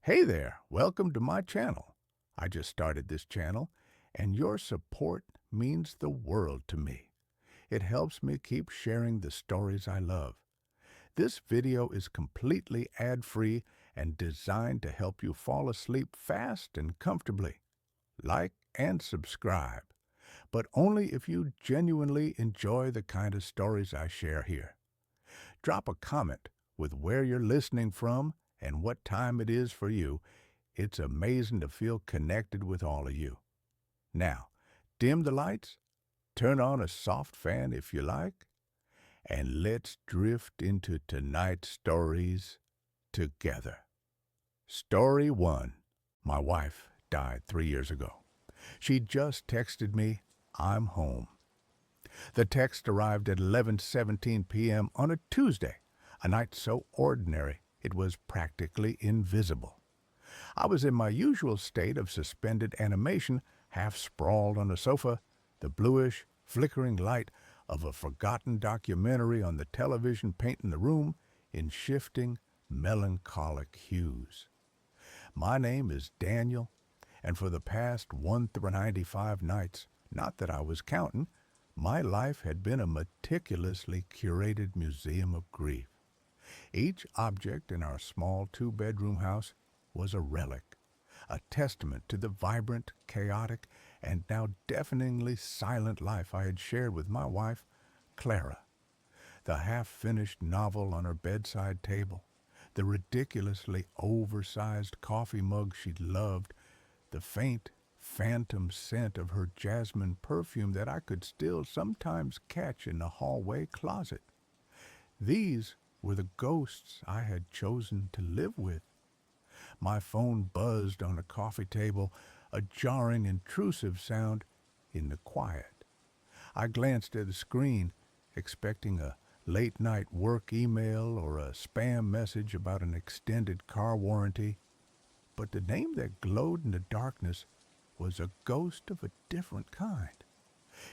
Hey there, welcome to my channel. I just started this channel, and your support means the world to me. It helps me keep sharing the stories I love. This video is completely ad-free and designed to help you fall asleep fast and comfortably. Like and subscribe, but only if you genuinely enjoy the kind of stories I share here. Drop a comment with where you're listening from and what time it is for you. It's amazing to feel connected with all of you. Now, dim the lights, turn on a soft fan if you like, and let's drift into tonight's stories together. Story 1. My wife died 3 years ago. She just texted me, "I'm home." The text arrived at 11:17 p.m. on a Tuesday, a night so ordinary it was practically invisible. I was in my usual state of suspended animation, half sprawled on a sofa, the bluish, flickering light of a forgotten documentary on the television painting the room in shifting, melancholic hues. My name is Daniel, and for the past 195 nights, not that I was counting, my life had been a meticulously curated museum of grief. Each object in our small two-bedroom house was a relic, a testament to the vibrant, chaotic, and now deafeningly silent life I had shared with my wife, Clara. The half-finished novel on her bedside table, the ridiculously oversized coffee mug she loved, the faint, phantom scent of her jasmine perfume that I could still sometimes catch in the hallway closet. These were the ghosts I had chosen to live with. My phone buzzed on the coffee table, a jarring, intrusive sound in the quiet. I glanced at the screen, expecting a late-night work email or a spam message about an extended car warranty, but the name that glowed in the darkness was a ghost of a different kind.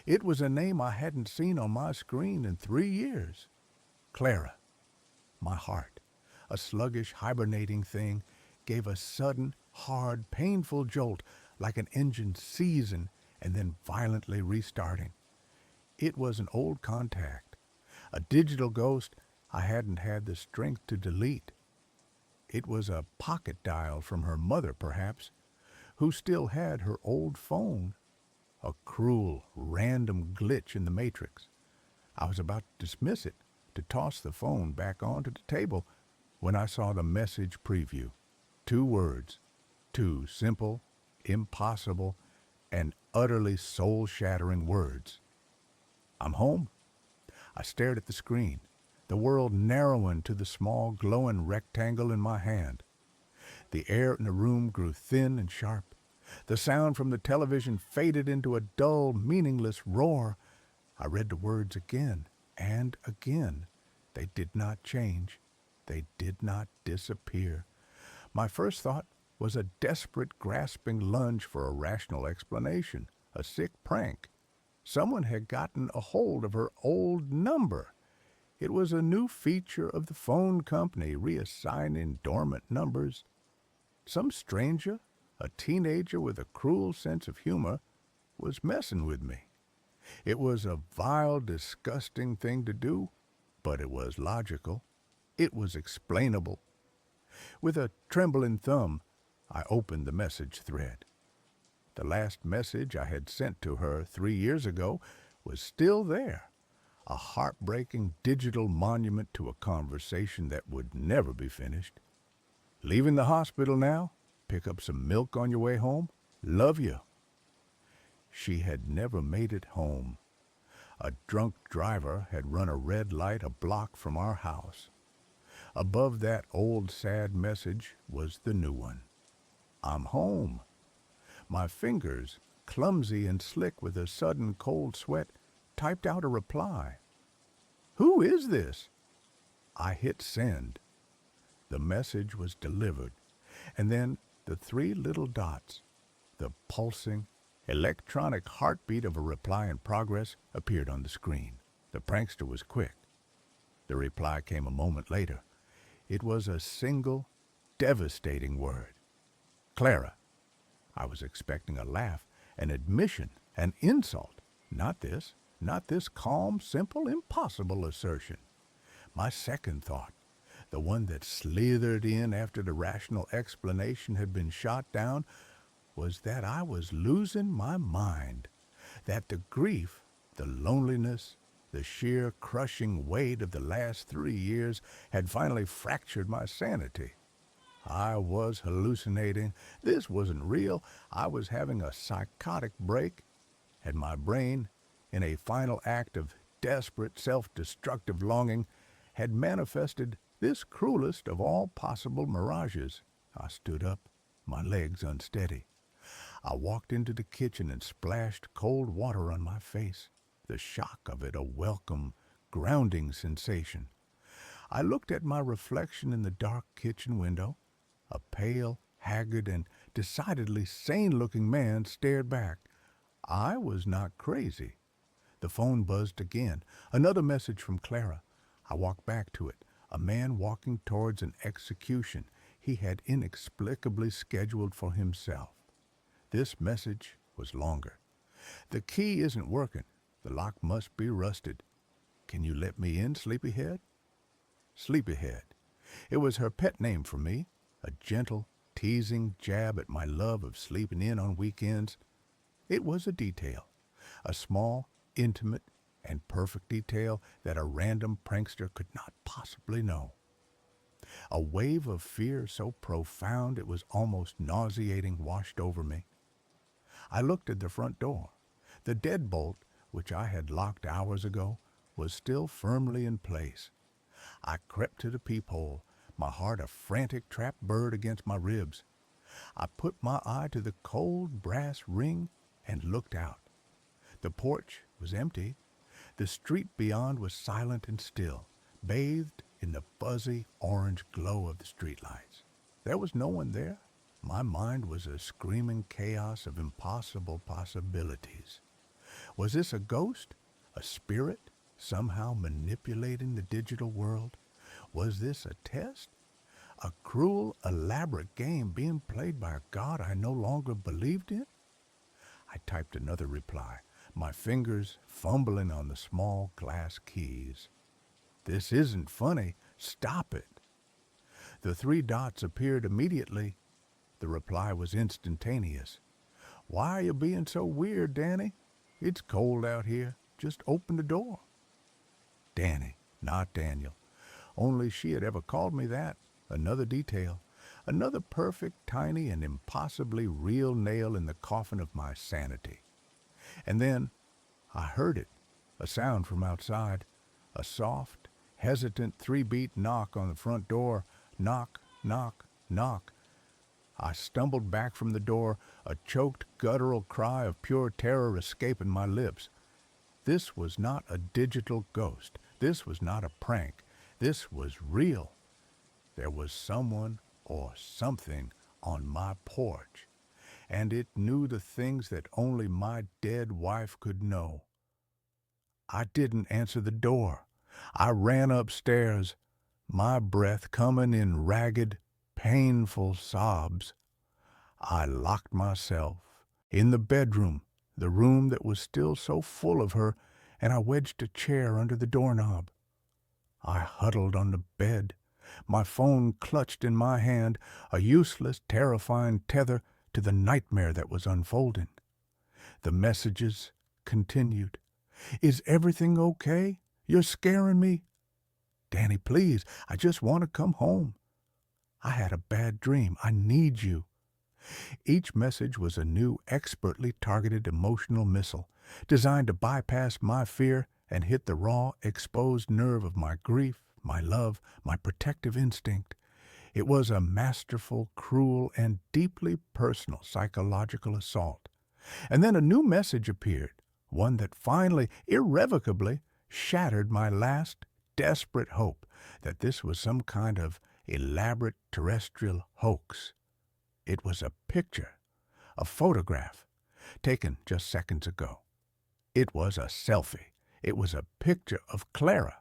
It was a name I hadn't seen on my screen in 3 years. Clara. My heart, a sluggish, hibernating thing, gave a sudden, hard, painful jolt, like an engine seizing and then violently restarting. It was an old contact, a digital ghost I hadn't had the strength to delete. It was a pocket dial from her mother, perhaps, who still had her old phone. A cruel, random glitch in the matrix. I was about to dismiss it, to toss the phone back onto the table, when I saw the message preview. 2 words, 2 simple, impossible, and utterly soul-shattering words. I'm home. I stared at the screen, the world narrowing to the small, glowing rectangle in my hand. The air in the room grew thin and sharp. The sound from the television faded into a dull, meaningless roar. I read the words again and again. They did not change. They did not disappear. My first thought was a desperate, grasping lunge for a rational explanation, a sick prank. Someone had gotten a hold of her old number. It was a new feature of the phone company, reassigning dormant numbers. Some stranger, a teenager with a cruel sense of humor, was messing with me. It was a vile, disgusting thing to do, but it was logical. It was explainable. With a trembling thumb, I opened the message thread. The last message I had sent to her 3 years ago was still there, a heartbreaking digital monument to a conversation that would never be finished. Leaving the hospital now? Pick up some milk on your way home? Love you. She had never made it home. A drunk driver had run a red light a block from our house. Above that old sad message was the new one. I'm home. My fingers, clumsy and slick with a sudden cold sweat, typed out a reply. Who is this? I hit send. The message was delivered, and then the 3 little dots, the pulsing, electronic heartbeat of a reply in progress, appeared on the screen. The prankster was quick. The reply came a moment later. It was a single, devastating word. Clara. I was expecting a laugh, an admission, an insult. Not this. Not this calm, simple, impossible assertion. My second thought, the one that slithered in after the rational explanation had been shot down, was that I was losing my mind. That the grief, the loneliness, the sheer crushing weight of the last 3 years had finally fractured my sanity. I was hallucinating. This wasn't real. I was having a psychotic break, and my brain, in a final act of desperate, self-destructive longing, had manifested this cruelest of all possible mirages. I stood up, my legs unsteady. I walked into the kitchen and splashed cold water on my face, the shock of it a welcome, grounding sensation. I looked at my reflection in the dark kitchen window. A pale, haggard, and decidedly sane-looking man stared back. I was not crazy. The phone buzzed again. Another message from Clara. I walked back to it. A man walking towards an execution he had inexplicably scheduled for himself. This message was longer. The key isn't working. The lock must be rusted. Can you let me in, Sleepyhead? Sleepyhead. It was her pet name for me, a gentle, teasing jab at my love of sleeping in on weekends. It was a detail, a small, intimate, and perfect detail that a random prankster could not possibly know. A wave of fear so profound it was almost nauseating washed over me. I looked at the front door. The deadbolt, which I had locked hours ago, was still firmly in place. I crept to the peephole, my heart a frantic trapped bird against my ribs. I put my eye to the cold brass ring and looked out. The porch was empty. The street beyond was silent and still, bathed in the fuzzy orange glow of the streetlights. There was no one there. My mind was a screaming chaos of impossible possibilities. Was this a ghost? A spirit? Somehow manipulating the digital world? Was this a test? A cruel, elaborate game being played by a god I no longer believed in? I typed another reply, my fingers fumbling on the small glass keys. This isn't funny. Stop it. The 3 dots appeared immediately. The reply was instantaneous. Why are you being so weird, Danny? It's cold out here. Just open the door. Danny, not Daniel. Only she had ever called me that. Another detail. Another perfect, tiny, and impossibly real nail in the coffin of my sanity. And then I heard it. A sound from outside. A soft, hesitant 3-beat knock on the front door. Knock, knock, knock. I stumbled back from the door, a choked, guttural cry of pure terror escaping my lips. This was not a digital ghost. This was not a prank. This was real. There was someone or something on my porch, and it knew the things that only my dead wife could know. I didn't answer the door. I ran upstairs, my breath coming in ragged, painful sobs. I locked myself in the bedroom, the room that was still so full of her, and I wedged a chair under the doorknob. I huddled on the bed, my phone clutched in my hand, a useless, terrifying tether to the nightmare that was unfolding. The messages continued. Is everything okay? You're scaring me. Danny, please, I just want to come home. I had a bad dream. I need you. Each message was a new, expertly targeted emotional missile, designed to bypass my fear and hit the raw, exposed nerve of my grief, my love, my protective instinct. It was a masterful, cruel, and deeply personal psychological assault. And then a new message appeared, one that finally, irrevocably, shattered my last, desperate hope that this was some kind of elaborate terrestrial hoax. It was a picture, a photograph, taken just seconds ago. It was a selfie. It was a picture of Clara.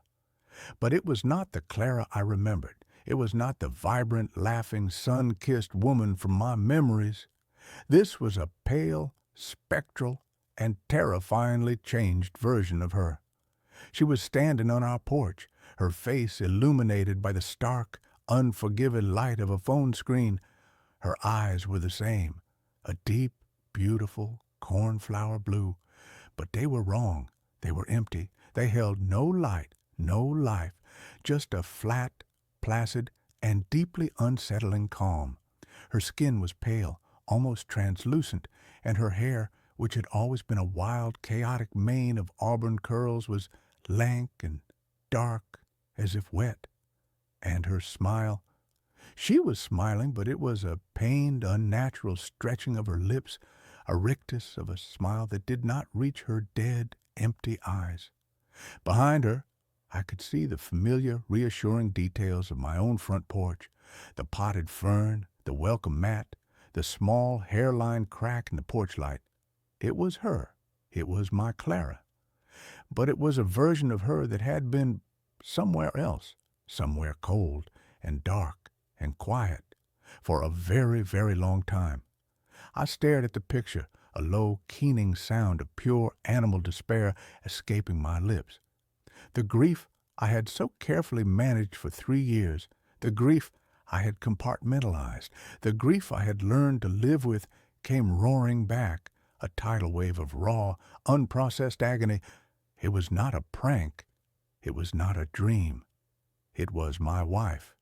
But it was not the Clara I remembered. It was not the vibrant, laughing, sun-kissed woman from my memories. This was a pale, spectral, and terrifyingly changed version of her. She was standing on our porch, her face illuminated by the stark, unforgiving light of a phone screen. Her eyes were the same, a deep, beautiful cornflower blue. But they were wrong. They were empty. They held no light, no life, just a flat, placid, and deeply unsettling calm. Her skin was pale, almost translucent, and her hair, which had always been a wild, chaotic mane of auburn curls, was lank and dark, as if wet. And her smile. She was smiling, but it was a pained, unnatural stretching of her lips, a rictus of a smile that did not reach her dead, empty eyes. Behind her, I could see the familiar, reassuring details of my own front porch, the potted fern, the welcome mat, the small hairline crack in the porch light. It was her. It was my Clara. But it was a version of her that had been somewhere else, somewhere cold and dark and quiet, for a very, very long time. I stared at the picture, a low, keening sound of pure animal despair escaping my lips. The grief I had so carefully managed for 3 years, the grief I had compartmentalized, the grief I had learned to live with, came roaring back, a tidal wave of raw, unprocessed agony. It was not a prank. It was not a dream. It was my wife.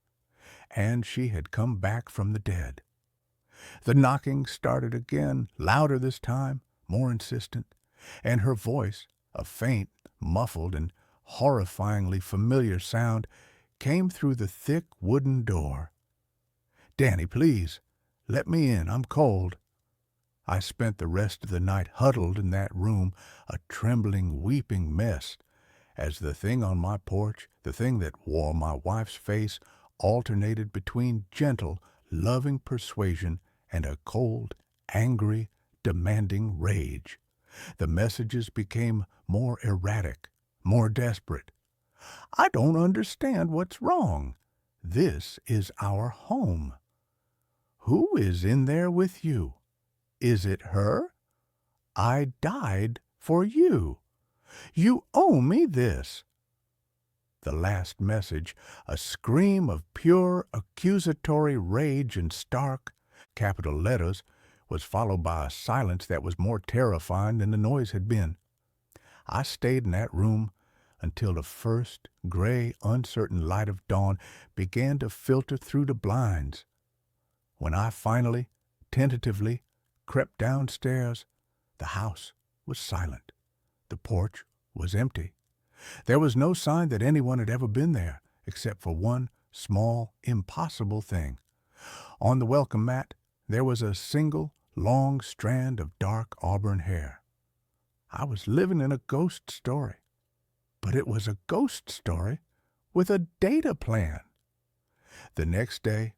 And she had come back from the dead. The knocking started again, louder this time, more insistent, and her voice, a faint, muffled, and horrifyingly familiar sound, came through the thick wooden door. "Danny, please, let me in. I'm cold." I spent the rest of the night huddled in that room, a trembling, weeping mess, as the thing on my porch, the thing that wore my wife's face, alternated between gentle, loving persuasion and a cold, angry, demanding rage. The messages became more erratic, more desperate. "I don't understand what's wrong. This is our home. Who is in there with you? Is it her? I died for you. You owe me this." The last message, a scream of pure accusatory rage in stark, capital letters, was followed by a silence that was more terrifying than the noise had been. I stayed in that room until the first gray, uncertain light of dawn began to filter through the blinds. When I finally, tentatively, crept downstairs, the house was silent. The porch was empty. There was no sign that anyone had ever been there, except for one small, impossible thing. On the welcome mat, there was a single, long strand of dark auburn hair. I was living in a ghost story. But it was a ghost story with a data plan. The next day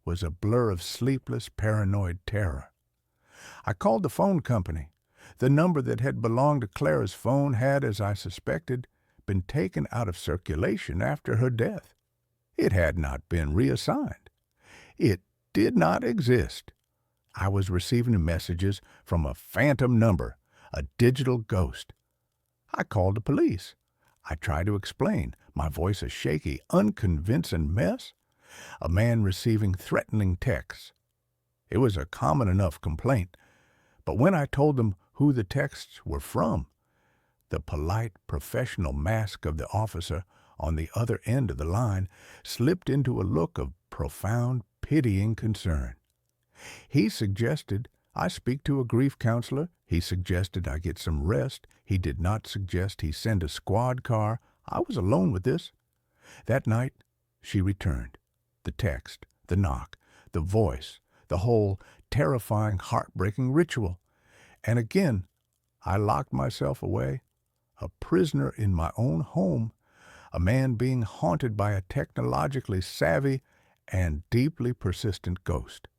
was a blur of sleepless, paranoid terror. I called the phone company. The number that had belonged to Clara's phone had, as I suspected, been taken out of circulation after her death. It had not been reassigned. It did not exist. I was receiving messages from a phantom number, a digital ghost. I called the police. I tried to explain, my voice a shaky, unconvincing mess. A man receiving threatening texts. It was a common enough complaint, but when I told them who the texts were from, the polite, professional mask of the officer on the other end of the line slipped into a look of profound, pitying concern. He suggested I speak to a grief counselor. He suggested I get some rest. He did not suggest he send a squad car. I was alone with this. That night, she returned. The text, the knock, the voice, the whole terrifying, heartbreaking ritual. And again, I locked myself away, a prisoner in my own home, a man being haunted by a technologically savvy and deeply persistent ghost.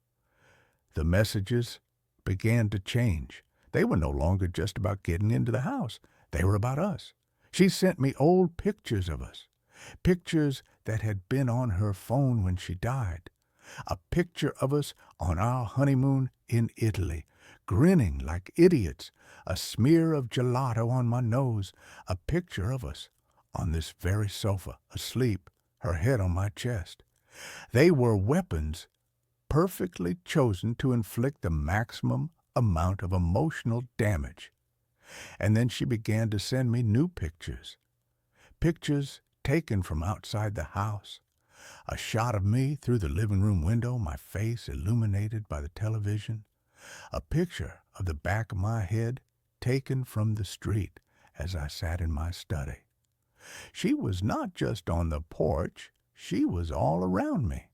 The messages began to change. They were no longer just about getting into the house. They were about us. She sent me old pictures of us, pictures that had been on her phone when she died. A picture of us on our honeymoon in Italy, grinning like idiots, a smear of gelato on my nose, a picture of us on this very sofa, asleep, her head on my chest. They were weapons perfectly chosen to inflict the maximum amount of emotional damage. And then she began to send me new pictures. Pictures taken from outside the house. A shot of me through the living room window, my face illuminated by the television. A picture of the back of my head taken from the street as I sat in my study. She was not just on the porch, she was all around me.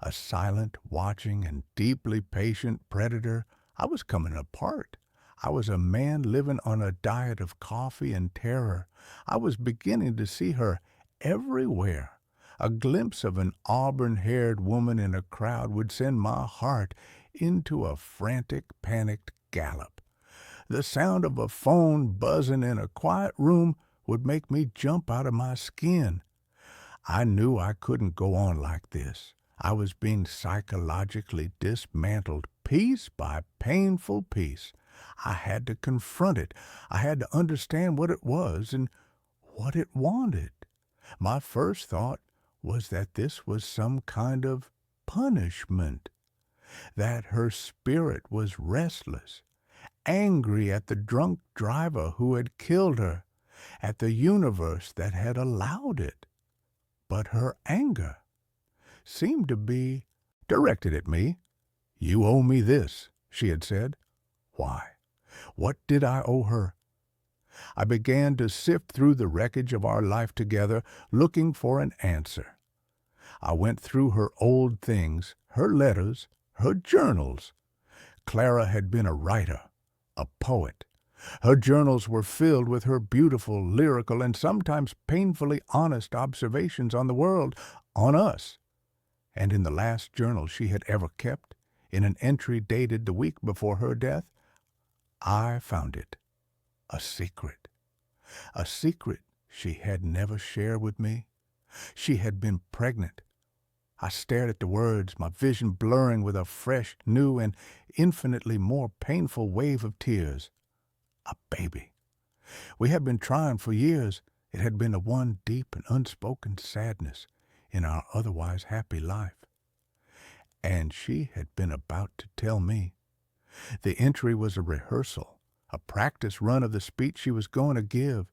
A silent, watching, and deeply patient predator. I was coming apart. I was a man living on a diet of coffee and terror. I was beginning to see her everywhere. A glimpse of an auburn-haired woman in a crowd would send my heart into a frantic, panicked gallop. The sound of a phone buzzing in a quiet room would make me jump out of my skin. I knew I couldn't go on like this. I was being psychologically dismantled piece by painful piece. I had to confront it. I had to understand what it was and what it wanted. My first thought was that this was some kind of punishment, that her spirit was restless, angry at the drunk driver who had killed her, at the universe that had allowed it. But her anger seemed to be directed at me. "You owe me this," she had said. Why? What did I owe her? I began to sift through the wreckage of our life together, looking for an answer. I went through her old things, her letters, her journals. Clara had been a writer, a poet. Her journals were filled with her beautiful, lyrical, and sometimes painfully honest observations on the world, on us. And in the last journal she had ever kept, in an entry dated the week before her death, I found it. A secret she had never shared with me. She had been pregnant. I stared at the words, my vision blurring with a fresh, new, and infinitely more painful wave of tears. A baby. We had been trying for years. It had been the one deep and unspoken sadness in our otherwise happy life. And she had been about to tell me. The entry was a rehearsal, a practice run of the speech she was going to give.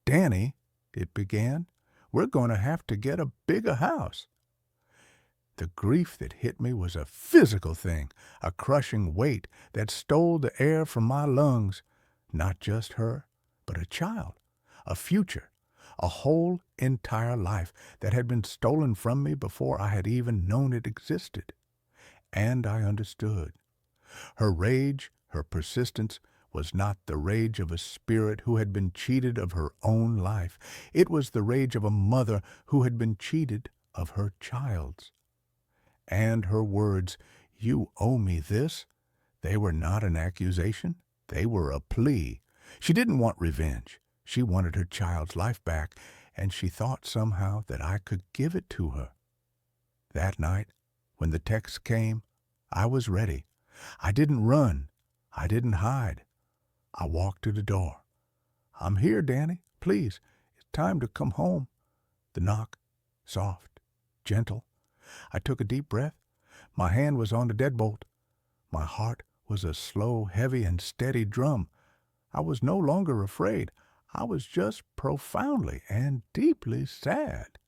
"Danny," it began, "we're going to have to get a bigger house." The grief that hit me was a physical thing, a crushing weight that stole the air from my lungs. Not just her, but a child, a future, a whole entire life that had been stolen from me before I had even known it existed. And I understood. Her rage, her persistence, was not the rage of a spirit who had been cheated of her own life. It was the rage of a mother who had been cheated of her child's. And her words, "You owe me this," they were not an accusation. They were a plea. She didn't want revenge. She wanted her child's life back, and she thought somehow that I could give it to her. That night, when the text came, I was ready. I didn't run. I didn't hide. I walked to the door. "I'm here, Danny. Please, it's time to come home." The knock, soft, gentle. I took a deep breath. My hand was on the deadbolt. My heart was a slow, heavy, and steady drum. I was no longer afraid. I was just profoundly and deeply sad.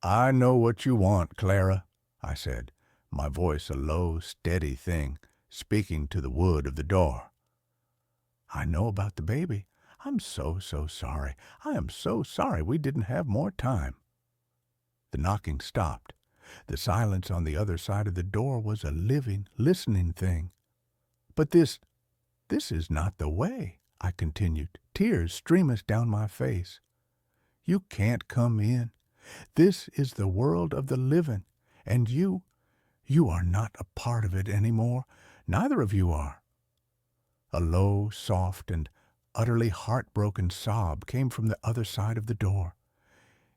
"I know what you want, Clara," I said, my voice a low, steady thing, speaking to the wood of the door. "I know about the baby. I'm so sorry. I am so sorry we didn't have more time." The knocking stopped. The silence on the other side of the door was a living, listening thing. "But this is not the way," I continued, tears streaming down my face. "You can't come in. This is the world of the living, and you are not a part of it any more. Neither of you are." A low, soft, and utterly heartbroken sob came from the other side of the door.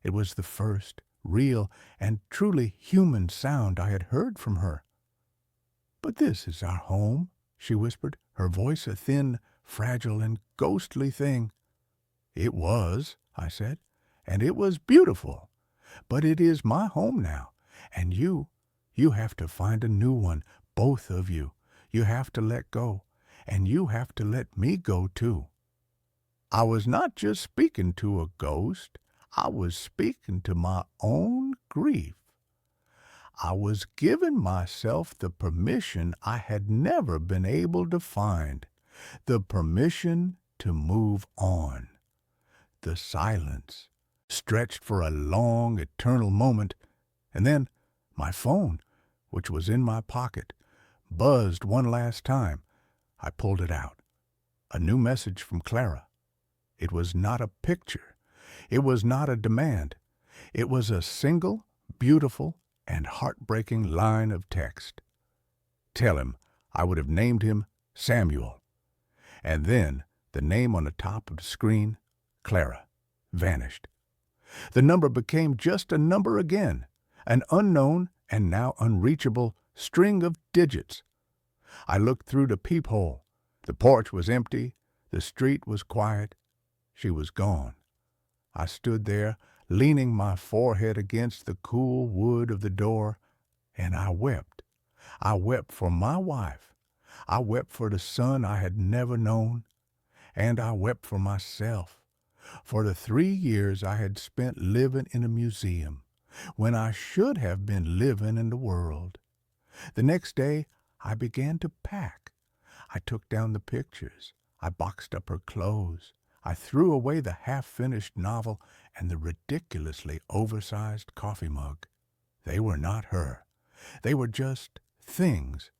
It was the first real and truly human sound I had heard from her. "But this is our home," she whispered, her voice a thin, fragile, and ghostly thing. "It was," I said, "and it was beautiful. But it is my home now, and you have to find a new one, both of you. You have to let go, and you have to let me go too." I was not just speaking to a ghost. I was speaking to my own grief. I was giving myself the permission I had never been able to find, the permission to move on. The silence stretched for a long, eternal moment, and then my phone, which was in my pocket, buzzed one last time. I pulled it out. A new message from Clara. It was not a picture. It was not a demand. It was a single, beautiful, and heartbreaking line of text. Tell him I would have named him Samuel. And then the name on the top of the screen, Clara, vanished. The number became just a number again, an unknown and now unreachable string of digits. I looked through the peephole. The porch was empty. The street was quiet. She was gone. I stood there, leaning my forehead against the cool wood of the door, and I wept. I wept for my wife. I wept for the son I had never known, and I wept for myself, for the 3 years I had spent living in a museum, when I should have been living in the world. The next day I began to pack. I took down the pictures. I boxed up her clothes. I threw away the half-finished novel and the ridiculously oversized coffee mug. They were not her. They were just things.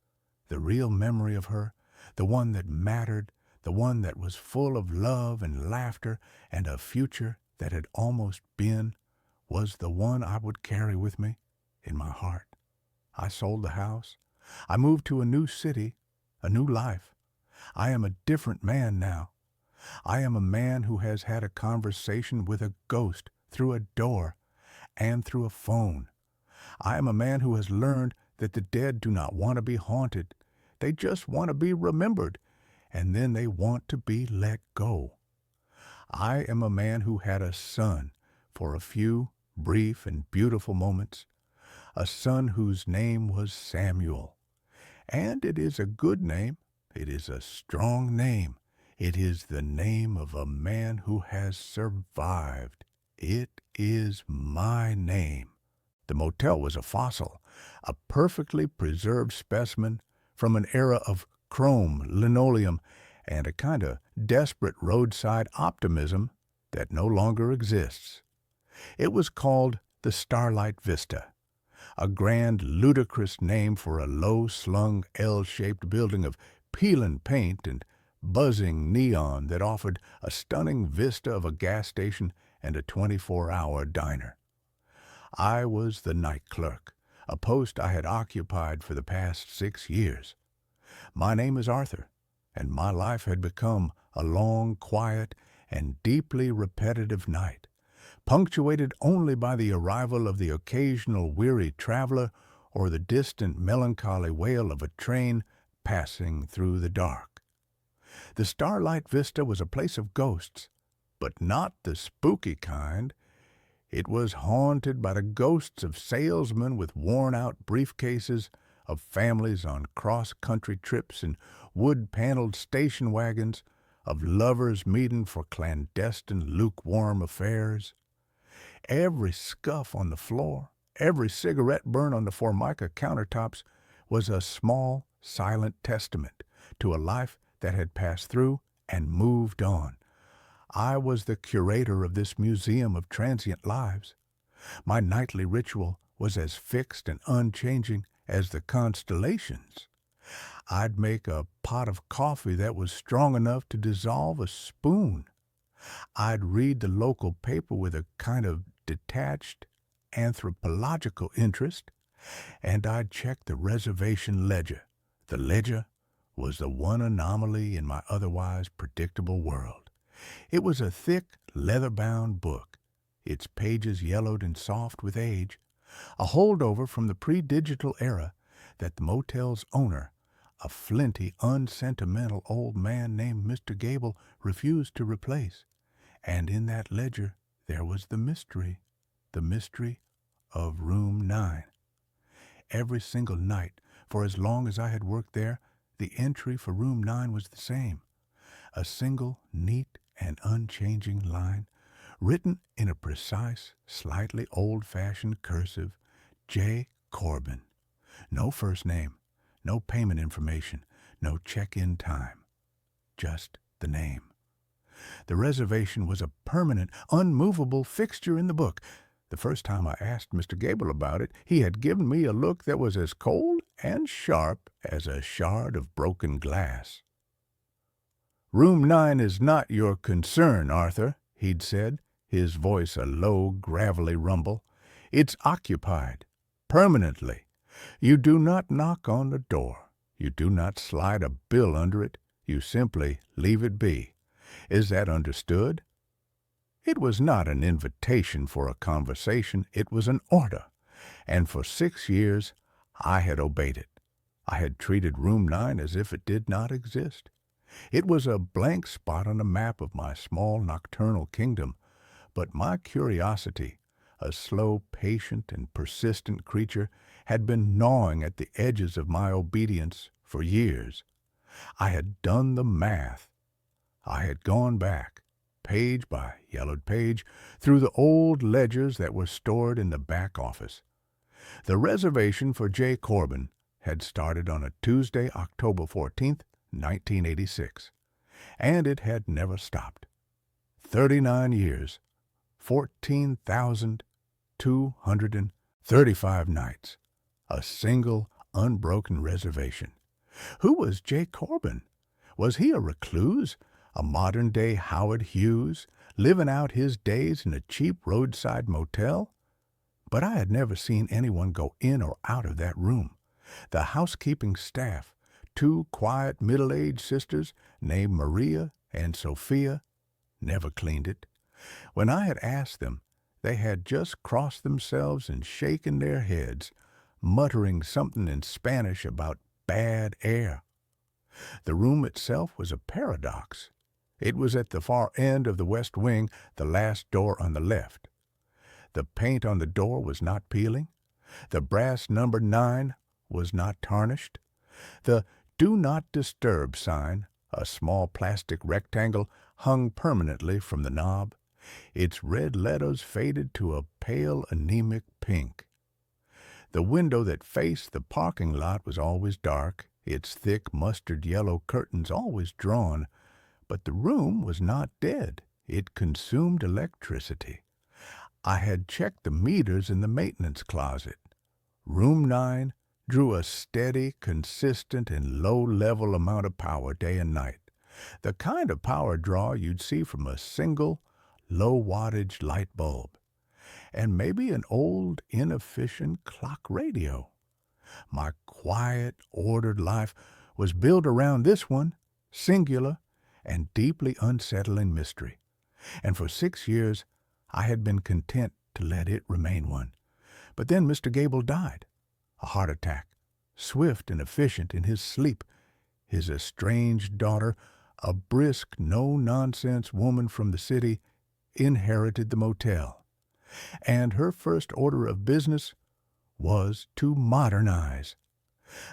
The real memory of her, the one that mattered, the one that was full of love and laughter and a future that had almost been, was the one I would carry with me in my heart. I sold the house. I moved to a new city, a new life. I am a different man now. I am a man who has had a conversation with a ghost through a door and through a phone. I am a man who has learned that the dead do not want to be haunted. They just want to be remembered, and then they want to be let go. I am a man who had a son for a few brief and beautiful moments, a son whose name was Samuel. And it is a good name. It is a strong name. It is the name of a man who has survived. It is my name. The motel was a fossil, a perfectly preserved specimen from an era of chrome, linoleum, and a kind of desperate roadside optimism that no longer exists. It was called the Starlight Vista, a grand, ludicrous name for a low-slung, L-shaped building of peeling paint and buzzing neon that offered a stunning vista of a gas station and a 24-hour diner. I was the night clerk, a post I had occupied for the past 6 years. My name is Arthur, and my life had become a long, quiet, and deeply repetitive night, punctuated only by the arrival of the occasional weary traveler or the distant melancholy wail of a train passing through the dark. The Starlight Vista was a place of ghosts, but not the spooky kind. It was haunted by the ghosts of salesmen with worn-out briefcases, of families on cross-country trips in wood-paneled station wagons, of lovers meeting for clandestine, lukewarm affairs. Every scuff on the floor, every cigarette burn on the Formica countertops was a small, silent testament to a life that had passed through and moved on. I was the curator of this museum of transient lives. My nightly ritual was as fixed and unchanging as the constellations. I'd make a pot of coffee that was strong enough to dissolve a spoon. I'd read the local paper with a kind of detached anthropological interest, and I'd check the reservation ledger. The ledger was the one anomaly in my otherwise predictable world. It was a thick, leather-bound book. its pages yellowed and soft with age, a holdover from the pre-digital era that the motel's owner, a flinty, unsentimental old man named Mr. Gable, refused to replace. And in that ledger there was the mystery of Room 9. Every single night, for as long as I had worked there, the entry for Room 9 was the same. A single, neat, and unchanging line, written in a precise, slightly old-fashioned cursive, J. Corbin. No first name, no payment information, no check-in time. Just the name. The reservation was a permanent, unmovable fixture in the book. The first time I asked Mr. Gable about it, he had given me a look that was as cold and sharp as a shard of broken glass. "Room 9 is not your concern, Arthur," he'd said, his voice a low, gravelly rumble. "It's occupied, permanently. You do not knock on the door. You do not slide a bill under it. You simply leave it be. Is that understood?" It was not an invitation for a conversation. It was an order. And for 6 years I had obeyed it. I had treated Room 9 as if it did not exist. It was a blank spot on the map of my small nocturnal kingdom, but my curiosity, a slow, patient, and persistent creature, had been gnawing at the edges of my obedience for years. I had done the math. I had gone back, page by yellowed page, through the old ledgers that were stored in the back office. The reservation for J. Corbin had started on a Tuesday, October 14th, 1986, and it had never stopped. 39 years, 14,235 nights, a single, unbroken reservation. Who was J. Corbin? Was he a recluse, a modern-day Howard Hughes, living out his days in a cheap roadside motel? But I had never seen anyone go in or out of that room. The housekeeping staff, 2 quiet middle-aged sisters named Maria and Sophia, never cleaned it. When I had asked them, they had just crossed themselves and shaken their heads, muttering something in Spanish about bad air. The room itself was a paradox. It was at the far end of the west wing, the last door on the left. The paint on the door was not peeling. The brass number 9 was not tarnished. The "Do Not Disturb" sign, a small plastic rectangle, hung permanently from the knob. Its red letters faded to a pale, anemic pink. The window that faced the parking lot was always dark, its thick mustard-yellow curtains always drawn. But the room was not dead. It consumed electricity. I had checked the meters in the maintenance closet. Room 9 drew a steady, consistent, and low-level amount of power day and night, the kind of power draw you'd see from a single, low-wattage light bulb, and maybe an old, inefficient clock radio. My quiet, ordered life was built around this one, singular, and deeply unsettling mystery, and for 6 years I had been content to let it remain one. But then Mr. Gable died, a heart attack, swift and efficient in his sleep. His estranged daughter, a brisk, no-nonsense woman from the city, inherited the motel, and her first order of business was to modernize.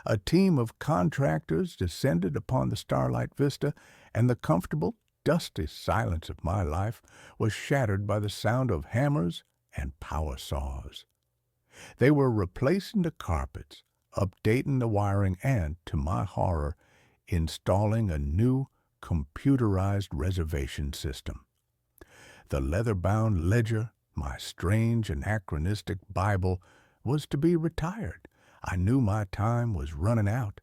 A team of contractors descended upon the starlight vista, and the comfortable, dusty silence of my life was shattered by the sound of hammers and power saws. They were replacing the carpets, updating the wiring, and, to my horror, installing a new computerized reservation system. The leather-bound ledger, my strange anachronistic Bible, was to be retired. I knew my time was running out.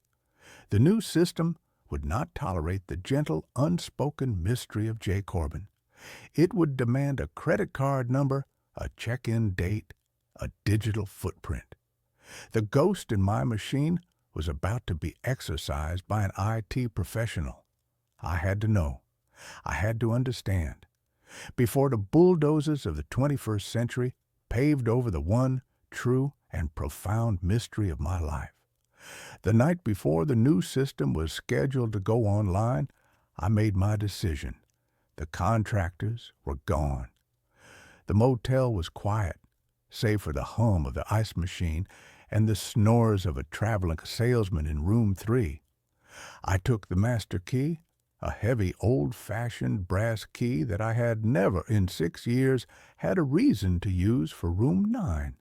The new system would not tolerate the gentle, unspoken mystery of J. Corbin. It would demand a credit card number, a check-in date, a digital footprint. The ghost in my machine was about to be exorcised by an IT professional. I had to know. I had to understand. before the bulldozers of the 21st century paved over the one true and profound mystery of my life. The night before the new system was scheduled to go online, I made my decision. The contractors were gone. The motel was quiet, save for the hum of the ice machine and the snores of a traveling salesman in room 3. I took the master key, a heavy old-fashioned brass key that I had never in 6 years had a reason to use for room 9.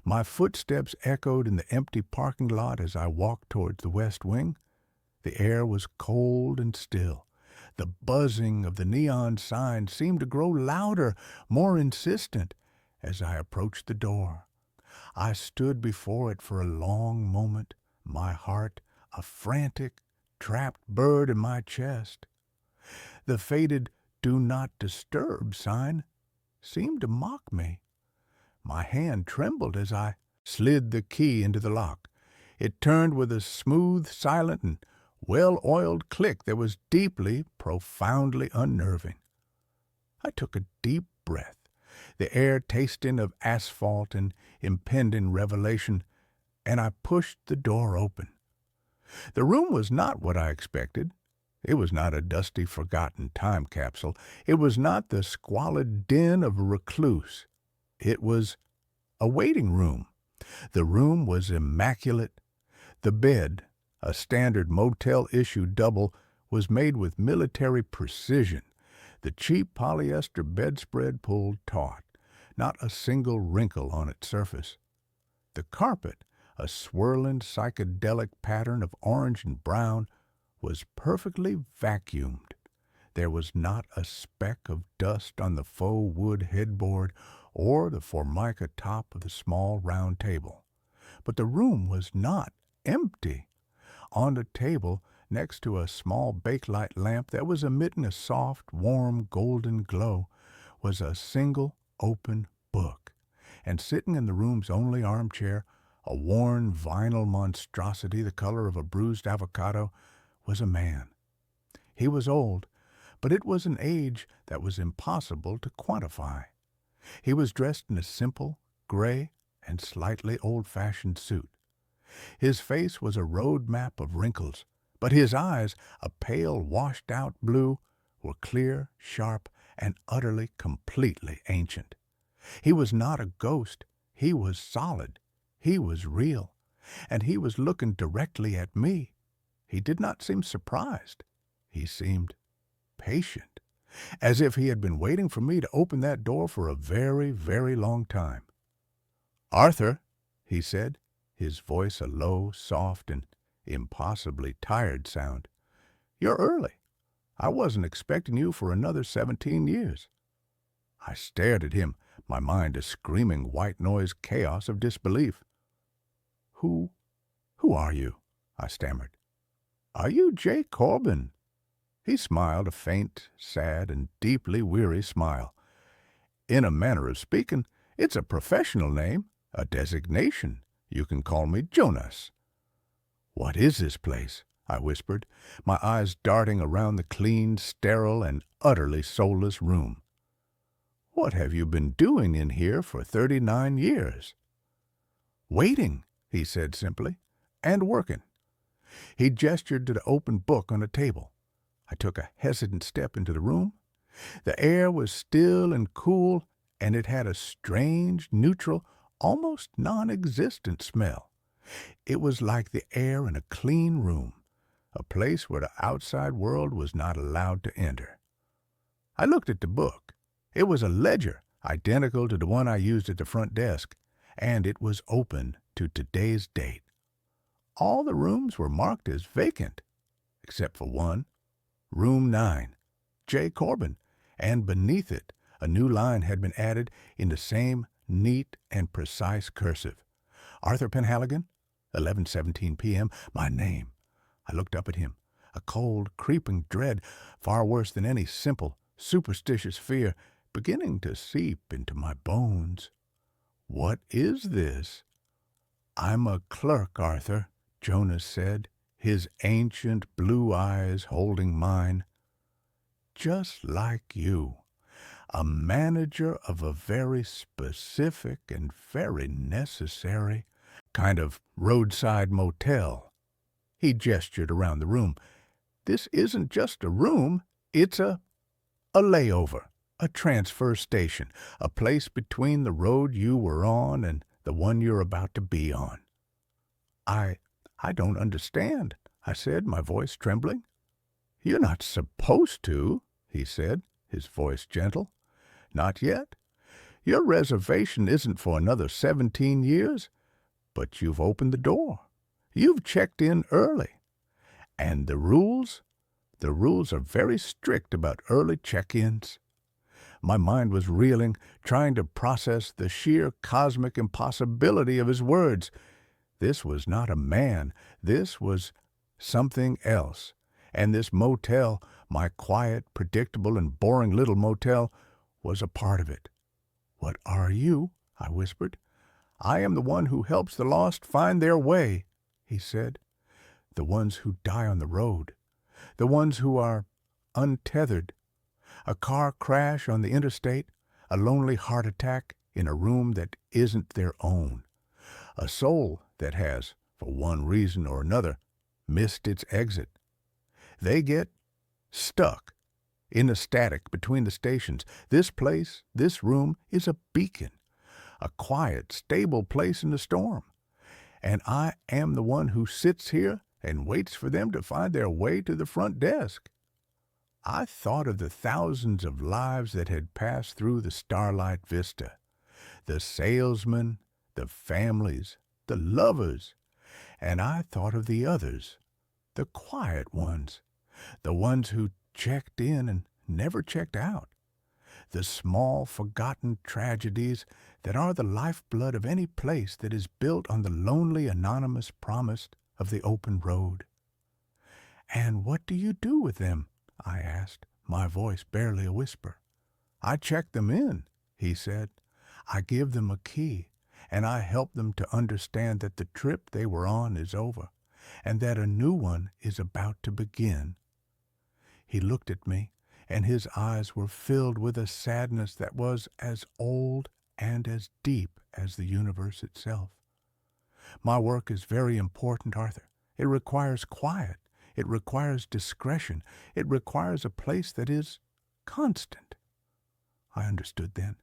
My footsteps echoed in the empty parking lot as I walked towards the west wing. The air was cold and still. The buzzing of the neon sign seemed to grow louder, more insistent, as I approached the door. I stood before it for a long moment, my heart a frantic, trapped bird in my chest. The faded "Do Not Disturb" sign seemed to mock me. My hand trembled as I slid the key into the lock. It turned with a smooth, silent, and well-oiled click that was deeply, profoundly unnerving. I took a deep breath, the air tasting of asphalt and impending revelation, and I pushed the door open. The room was not what I expected. It was not a dusty, forgotten time capsule. It was not the squalid den of a recluse. It was a waiting room. The room was immaculate. The bed, a standard Motel-issue double, was made with military precision. The cheap polyester bedspread pulled taut, not a single wrinkle on its surface. The carpet, a swirling psychedelic pattern of orange and brown, was perfectly vacuumed. There was not a speck of dust on the faux wood headboard or the formica top of the small round table. But the room was not empty. On the table, next to a small bakelite lamp that was emitting a soft, warm, golden glow, was a single open book. And sitting in the room's only armchair, a worn vinyl monstrosity the color of a bruised avocado, was a man. He was old, but it was an age that was impossible to quantify. He was dressed in a simple, gray, and slightly old-fashioned suit. His face was a road map of wrinkles, but his eyes, a pale, washed-out blue, were clear, sharp, and utterly, completely ancient. He was not a ghost. He was solid. He was real. And he was looking directly at me. He did not seem surprised. He seemed patient, as if he had been waiting for me to open that door for a very, very long time. "Arthur," he said, his voice a low, soft, and impossibly tired sound. "You're early. I wasn't expecting you for another 17 years. I stared at him, my mind a screaming white noise chaos of disbelief. Who are you?" I stammered. "Are you Jay Corbin?" He smiled, a faint, sad, and deeply weary smile. "In a manner of speaking, it's a professional name, a designation. You can call me Jonas." "What is this place?" I whispered, my eyes darting around the clean, sterile, and utterly soulless room. "What have you been doing in here for 39 years?" "Waiting," he said simply, "and working." He gestured to the open book on the table. I took a hesitant step into the room. The air was still and cool, and it had a strange, neutral, almost non-existent smell. It was like the air in a clean room, a place where the outside world was not allowed to enter. I looked at the book. It was a ledger, identical to the one I used at the front desk, and it was open to today's date. All the rooms were marked as vacant, except for one, Room 9, J. Corbin, and beneath it a new line had been added in the same neat and precise cursive. Arthur Penhaligon, 11:17 p.m., my name. I looked up at him, a cold, creeping dread, far worse than any simple, superstitious fear, beginning to seep into my bones. "What is this?" "I'm a clerk, Arthur," Jonas said, his ancient blue eyes holding mine. "Just like you. a manager of a very specific and very necessary kind of roadside motel. He gestured around the room. This isn't just a room, it's a layover, a transfer station, a place between the road you were on and the one you're about to be on. I don't understand, I said, my voice trembling. You're not supposed to, he said, his voice gentle. Not yet. Your reservation isn't for another 17 years, but you've opened the door. You've checked in early. And the rules are very strict about early check-ins. My mind was reeling, trying to process the sheer cosmic impossibility of his words. This was not a man. This was something else. And this motel, my quiet, predictable, and boring little motel, was a part of it. What are you? I whispered. I am the one who helps the lost find their way, he said. The ones who die on the road. The ones who are untethered. A car crash on the interstate, a lonely heart attack in a room that isn't their own. A soul that has, for one reason or another, missed its exit. They get stuck in the static between the stations. This place, this room, is a beacon, a quiet, stable place in the storm. And I am the one who sits here and waits for them to find their way to the front desk. I thought of the thousands of lives that had passed through the starlight vista, the salesmen, the families, the lovers, and I thought of the others, the quiet ones, the ones who checked in and never checked out, the small, forgotten tragedies that are the lifeblood of any place that is built on the lonely, anonymous promise of the open road. And what do you do with them? I asked, my voice barely a whisper. I check them in, he said. I give them a key, and I help them to understand that the trip they were on is over, and that a new one is about to begin. He looked at me, and his eyes were filled with a sadness that was as old and as deep as the universe itself. My work is very important, Arthur. It requires quiet. It requires discretion. It requires a place that is constant. I understood then.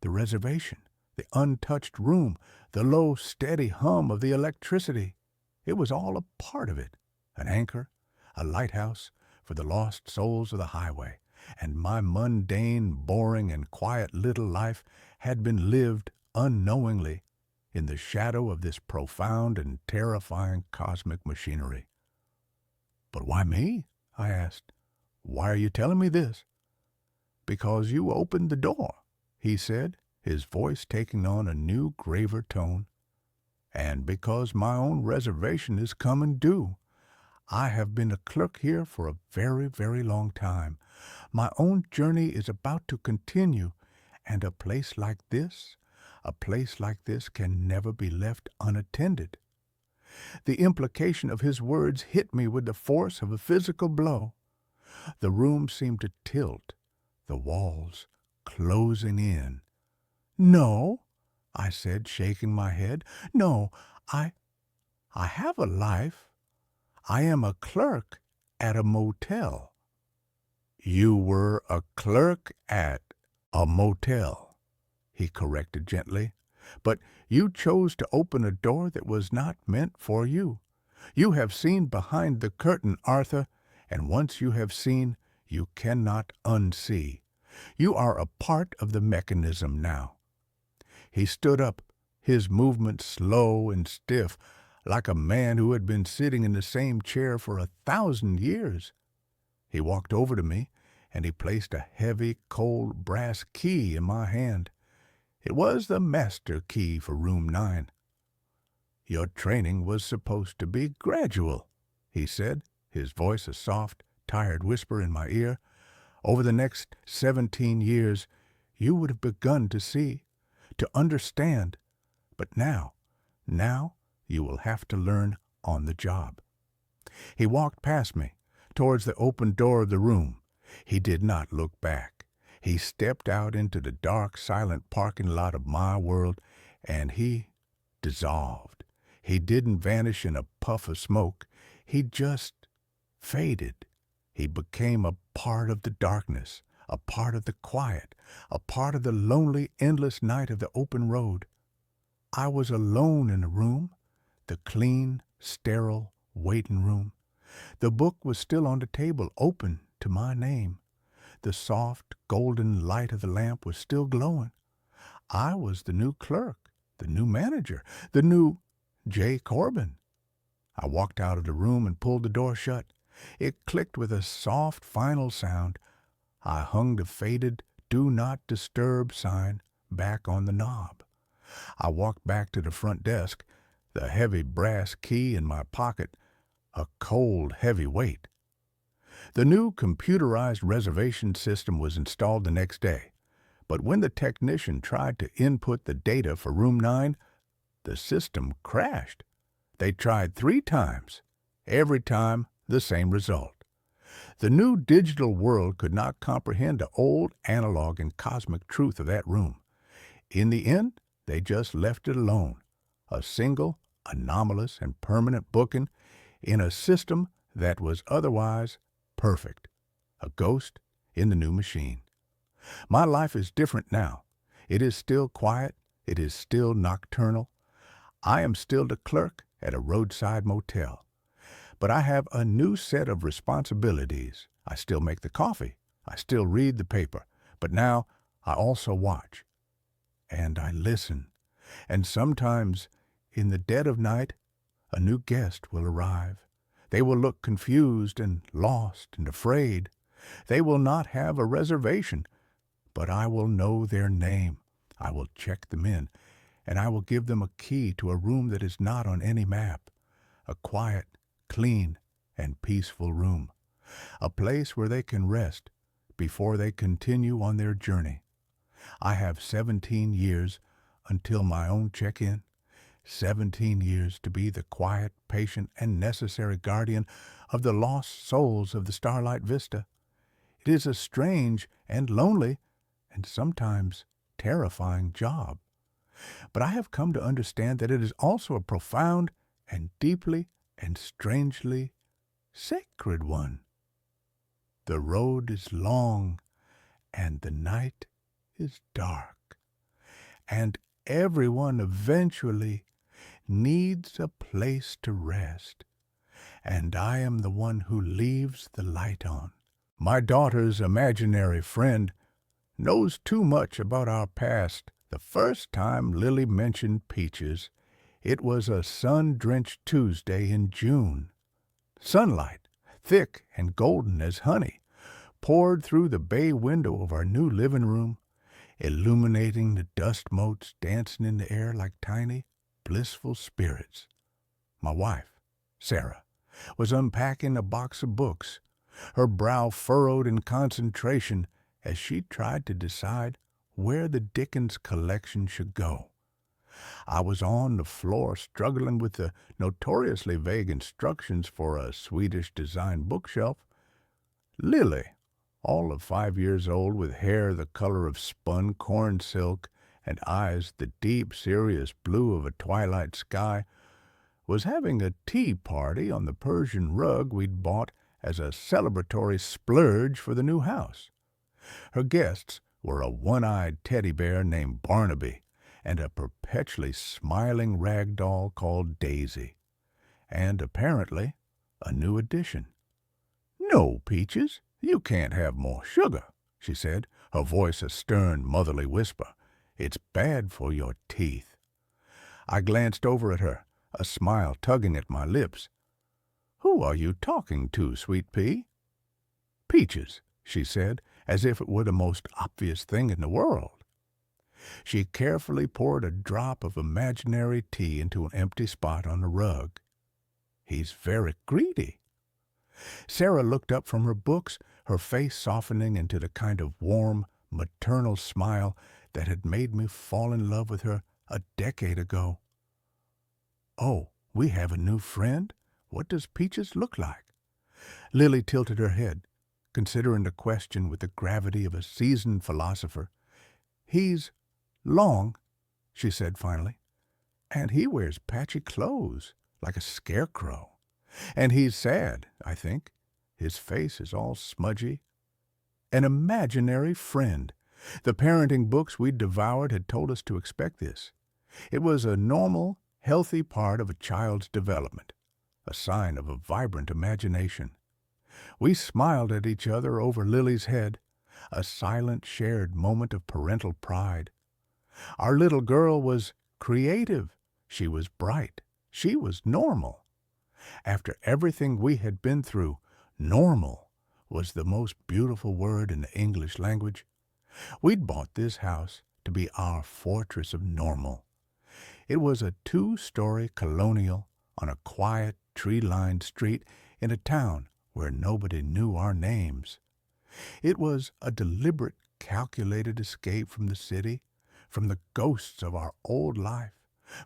The reservation, the untouched room, the low, steady hum of the electricity. It was all a part of it, an anchor, a lighthouse for the lost souls of the highway. And my mundane, boring, and quiet little life had been lived unknowingly in the shadow of this profound and terrifying cosmic machinery. But why me? I asked. Why are you telling me this? Because you opened the door, he said, his voice taking on a new, graver tone. And because my own reservation is coming due. I have been a clerk here for a very, very long time. My own journey is about to continue, and a place like this can never be left unattended. The implication of his words hit me with the force of a physical blow. The room seemed to tilt, the walls closing in. No, I said, shaking my head. No, I have a life. I am a clerk at a motel. You were a clerk at a motel, he corrected gently. But you chose to open a door that was not meant for you. You have seen behind the curtain, Arthur, and once you have seen, you cannot unsee. You are a part of the mechanism now. He stood up, his movement slow and stiff, like a man who had been sitting in the same chair for 1,000 years. He walked over to me, and he placed a heavy, cold brass key in my hand. It was the master key for room 9. Your training was supposed to be gradual, he said, his voice a soft, tired whisper in my ear. Over the next 17 years, you would have begun to see, to understand. But now you will have to learn on the job. He walked past me, towards the open door of the room. He did not look back. He stepped out into the dark, silent parking lot of my world, and he dissolved. He didn't vanish in a puff of smoke. He just faded. He became a part of the darkness, a part of the quiet, a part of the lonely, endless night of the open road. I was alone in the room, the clean, sterile waiting room. The book was still on the table, open to my name. The soft, golden light of the lamp was still glowing. I was the new clerk, the new manager, the new J. Corbin. I walked out of the room and pulled the door shut. It clicked with a soft, final sound. I hung the faded "Do Not Disturb" sign back on the knob. I walked back to the front desk, the heavy brass key in my pocket, a cold, heavy weight. The new computerized reservation system was installed the next day, but when the technician tried to input the data for room 9, the system crashed. They tried 3 times. Every time, the same result. The new digital world could not comprehend the old analog and cosmic truth of that room. In the end, they just left it alone, a single, anomalous, and permanent booking in a system that was otherwise perfect, a ghost in the new machine. My life is different now. It is still quiet. It is still nocturnal. I am still the clerk at a roadside motel. But I have a new set of responsibilities. I still make the coffee. I still read the paper. But now I also watch. And I listen. And sometimes, in the dead of night, a new guest will arrive. They will look confused and lost and afraid. They will not have a reservation, but I will know their name. I will check them in, and I will give them a key to a room that is not on any map, a quiet, clean, and peaceful room, a place where they can rest before they continue on their journey. I have 17 years until my own check-in, 17 years to be the quiet, patient, and necessary guardian of the lost souls of the Starlight Vista. It is a strange and lonely and sometimes terrifying job. But I have come to understand that it is also a profound and deeply and strangely sacred one. The road is long and the night is dark, and everyone eventually needs a place to rest, and I am the one who leaves the light on. My daughter's imaginary friend knows too much about our past. The first time Lily mentioned peaches, it was a sun-drenched Tuesday in June. Sunlight, thick and golden as honey, poured through the bay window of our new living room, illuminating the dust motes dancing in the air like tiny, blissful spirits. My wife, Sarah, was unpacking a box of books, her brow furrowed in concentration as she tried to decide where the Dickens collection should go. I was on the floor struggling with the notoriously vague instructions for a Swedish-designed bookshelf. Lily, all of 5 years old, with hair the color of spun corn silk and eyes the deep, serious blue of a twilight sky, was having a tea party on the Persian rug we'd bought as a celebratory splurge for the new house. Her guests were a one-eyed teddy bear named Barnaby and a perpetually smiling rag doll called Daisy, and apparently a new addition. "No, Peaches, you can't have more sugar," she said, her voice a stern, motherly whisper. "It's bad for your teeth." I glanced over at her, a smile tugging at my lips. "Who are you talking to, Sweet Pea?" "Peaches," she said, as if it were the most obvious thing in the world. She carefully poured a drop of imaginary tea into an empty spot on the rug. "He's very greedy." Sarah looked up from her books, her face softening into the kind of warm, maternal smile that had made me fall in love with her a decade ago. "Oh, we have a new friend? What does Peaches look like?" Lily tilted her head. considering the question with the gravity of a seasoned philosopher. "He's long," she said finally, "and he wears patchy clothes, like a scarecrow. And he's sad, I think. His face is all smudgy. An imaginary friend. The parenting books we'd devoured had told us to expect this. It was a normal, healthy part of a child's development, a sign of a vibrant imagination. We smiled at each other over Lily's head, a silent, shared moment of parental pride. Our little girl was creative. She was bright. She was normal. After everything we had been through, normal was the most beautiful word in the English language. We'd bought this house to be our fortress of normal. It was a 2-story colonial on a quiet, tree-lined street in a town where nobody knew our names. It was a deliberate, calculated escape from the city, from the ghosts of our old life,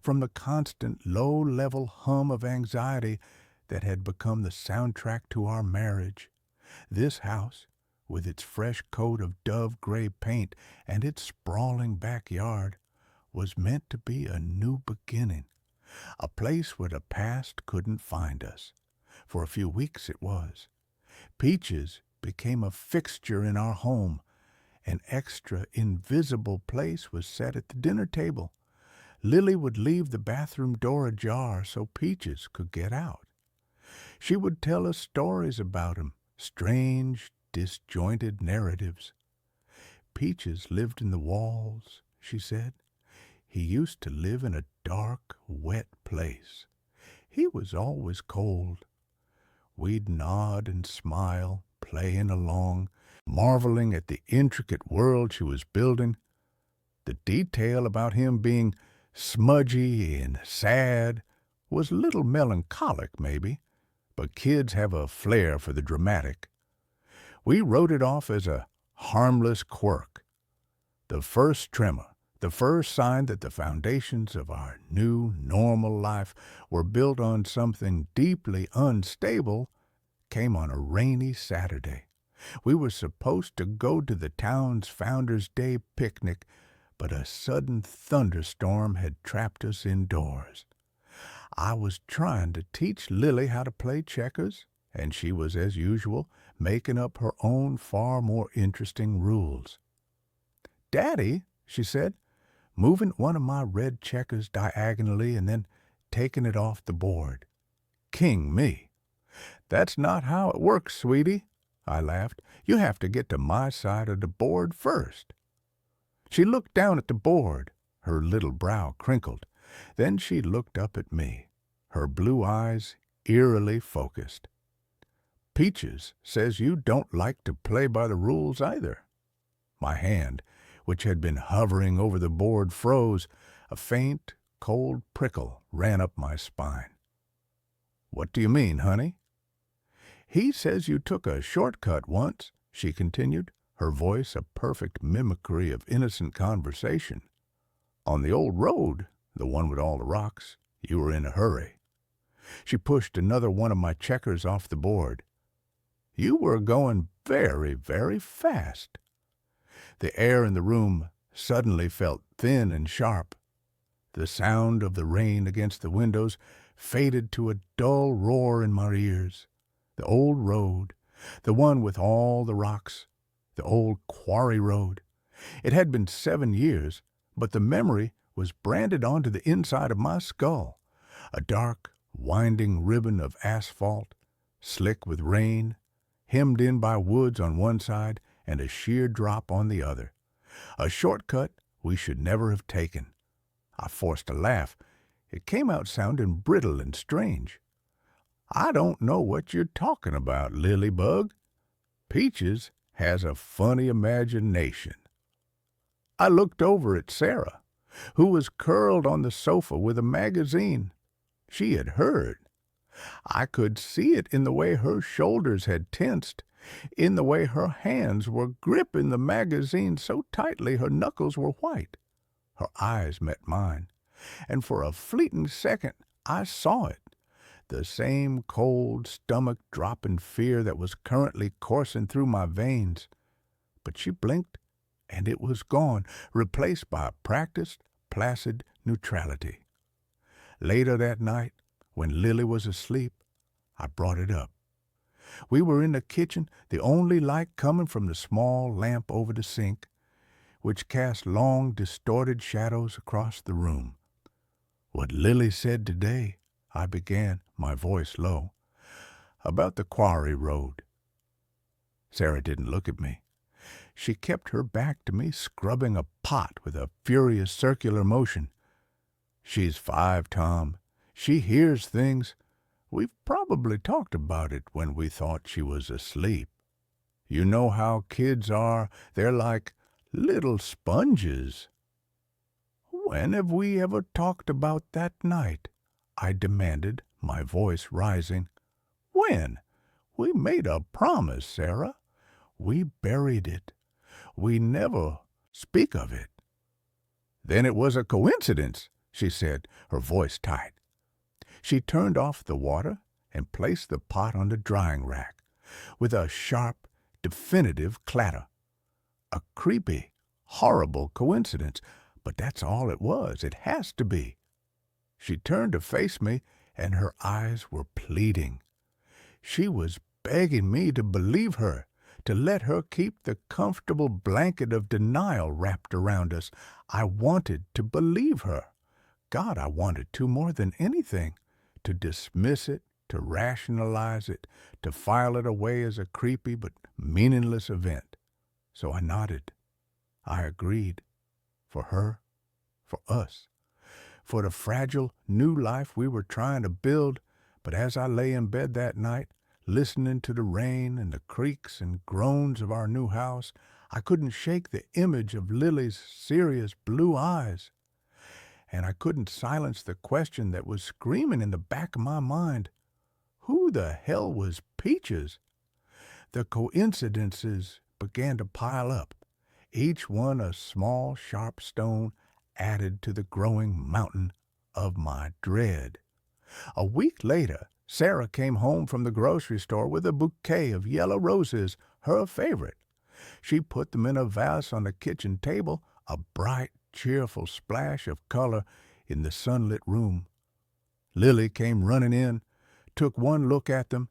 from the constant low-level hum of anxiety that had become the soundtrack to our marriage. This house, with its fresh coat of dove-gray paint and its sprawling backyard, was meant to be a new beginning, a place where the past couldn't find us. For a few weeks it was. Peaches became a fixture in our home. An extra, invisible place was set at the dinner table. Lily would leave the bathroom door ajar so Peaches could get out. She would tell us stories about him, strange, disjointed narratives. Peaches lived in the walls, she said. He used to live in a dark, wet place. He was always cold. We'd nod and smile, playing along, marveling at the intricate world she was building. The detail about him being smudgy and sad was a little melancholic, maybe, but kids have a flair for the dramatic. We wrote it off as a harmless quirk. The first tremor, the first sign that the foundations of our new, normal life were built on something deeply unstable, came on a rainy Saturday. We were supposed to go to the town's Founders' Day picnic, but a sudden thunderstorm had trapped us indoors. I was trying to teach Lily how to play checkers, and she was, as usual, making up her own far more interesting rules. "Daddy," she said, moving one of my red checkers diagonally and then taking it off the board. "King me." "That's not how it works, sweetie," I laughed. "You have to get to my side of the board first." She looked down at the board, her little brow crinkled. Then she looked up at me, her blue eyes eerily focused. "Peaches says you don't like to play by the rules either." My hand, which had been hovering over the board, froze. A faint, cold prickle ran up my spine. "What do you mean, honey?" "He says you took a shortcut once," she continued, her voice a perfect mimicry of innocent conversation. "On the old road, the one with all the rocks. You were in a hurry." She pushed another one of my checkers off the board. "You were going very, very fast." The air in the room suddenly felt thin and sharp. The sound of the rain against the windows faded to a dull roar in my ears. The old road, the one with all the rocks, the old quarry road. It had been 7 years, but the memory was branded onto the inside of my skull. A dark, winding ribbon of asphalt, slick with rain, hemmed in by woods on one side and a sheer drop on the other. A shortcut we should never have taken. I forced a laugh. It came out sounding brittle and strange. "I don't know what you're talking about, Lilybug. Peaches has a funny imagination." I looked over at Sarah, who was curled on the sofa with a magazine. She had heard. I could see it in the way her shoulders had tensed, in the way her hands were gripping the magazine so tightly her knuckles were white. Her eyes met mine, and for a fleeting second I saw it. the same cold, stomach-dropping fear that was currently coursing through my veins. But she blinked, and it was gone, replaced by a practiced, placid neutrality. Later that night, when Lily was asleep, I brought it up. We were in the kitchen, the only light coming from the small lamp over the sink, which cast long, distorted shadows across the room. "What Lily said today," I began, my voice low, "about the quarry road." Sarah didn't look at me. She kept her back to me, scrubbing a pot with a furious circular motion. "She's 5, Tom. She hears things. We've probably talked about it when we thought she was asleep. You know how kids are. They're like little sponges." "When have we ever talked about that night?" I demanded, my voice rising. "When? We made a promise, Sarah. We buried it. We never speak of it." "Then it was a coincidence," she said, her voice tight. She turned off the water and placed the pot on the drying rack, with a sharp, definitive clatter. "A creepy, horrible coincidence, but that's all it was. It has to be." She turned to face me, and her eyes were pleading. She was begging me to believe her, to let her keep the comfortable blanket of denial wrapped around us. I wanted to believe her. God, I wanted to more than anything. To dismiss it, to rationalize it, to file it away as a creepy but meaningless event. So I nodded. I agreed. For her, for us, for the fragile new life we were trying to build. But as I lay in bed that night, listening to the rain and the creaks and groans of our new house, I couldn't shake the image of Lily's serious blue eyes. And I couldn't silence the question that was screaming in the back of my mind. Who the hell was Peaches? The coincidences began to pile up, each one a small, sharp stone added to the growing mountain of my dread. A week later, Sarah came home from the grocery store with a bouquet of yellow roses, her favorite. She put them in a vase on the kitchen table, a bright, cheerful splash of color in the sunlit room. Lily came running in, took one look at them,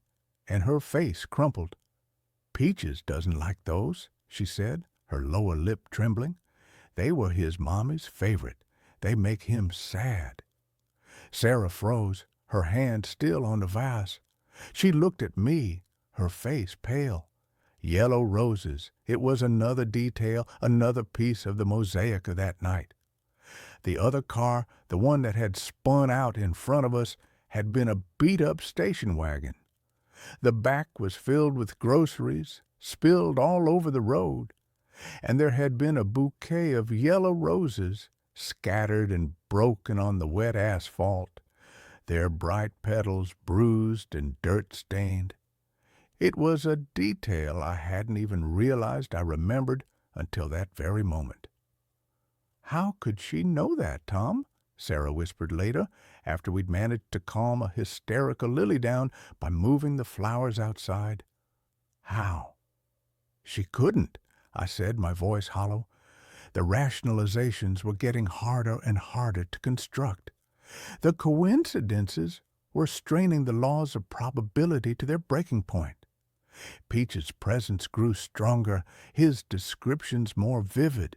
and her face crumpled. "Peaches doesn't like those," she said, her lower lip trembling. "They were his mommy's favorite. They make him sad." Sarah froze, her hand still on the vase. She looked at me, her face pale. Yellow roses. It was another detail, another piece of the mosaic of that night. The other car, the one that had spun out in front of us, had been a beat-up station wagon. The back was filled with groceries, spilled all over the road, and there had been a bouquet of yellow roses scattered and broken on the wet asphalt, their bright petals bruised and dirt-stained. It was a detail I hadn't even realized I remembered until that very moment. "How could she know that, Tom?" Sarah whispered later, after we'd managed to calm a hysterical Lily down by moving the flowers outside. "How?" "She couldn't," I said, my voice hollow. The rationalizations were getting harder and harder to construct. The coincidences were straining the laws of probability to their breaking point. Peach's presence grew stronger, his descriptions more vivid.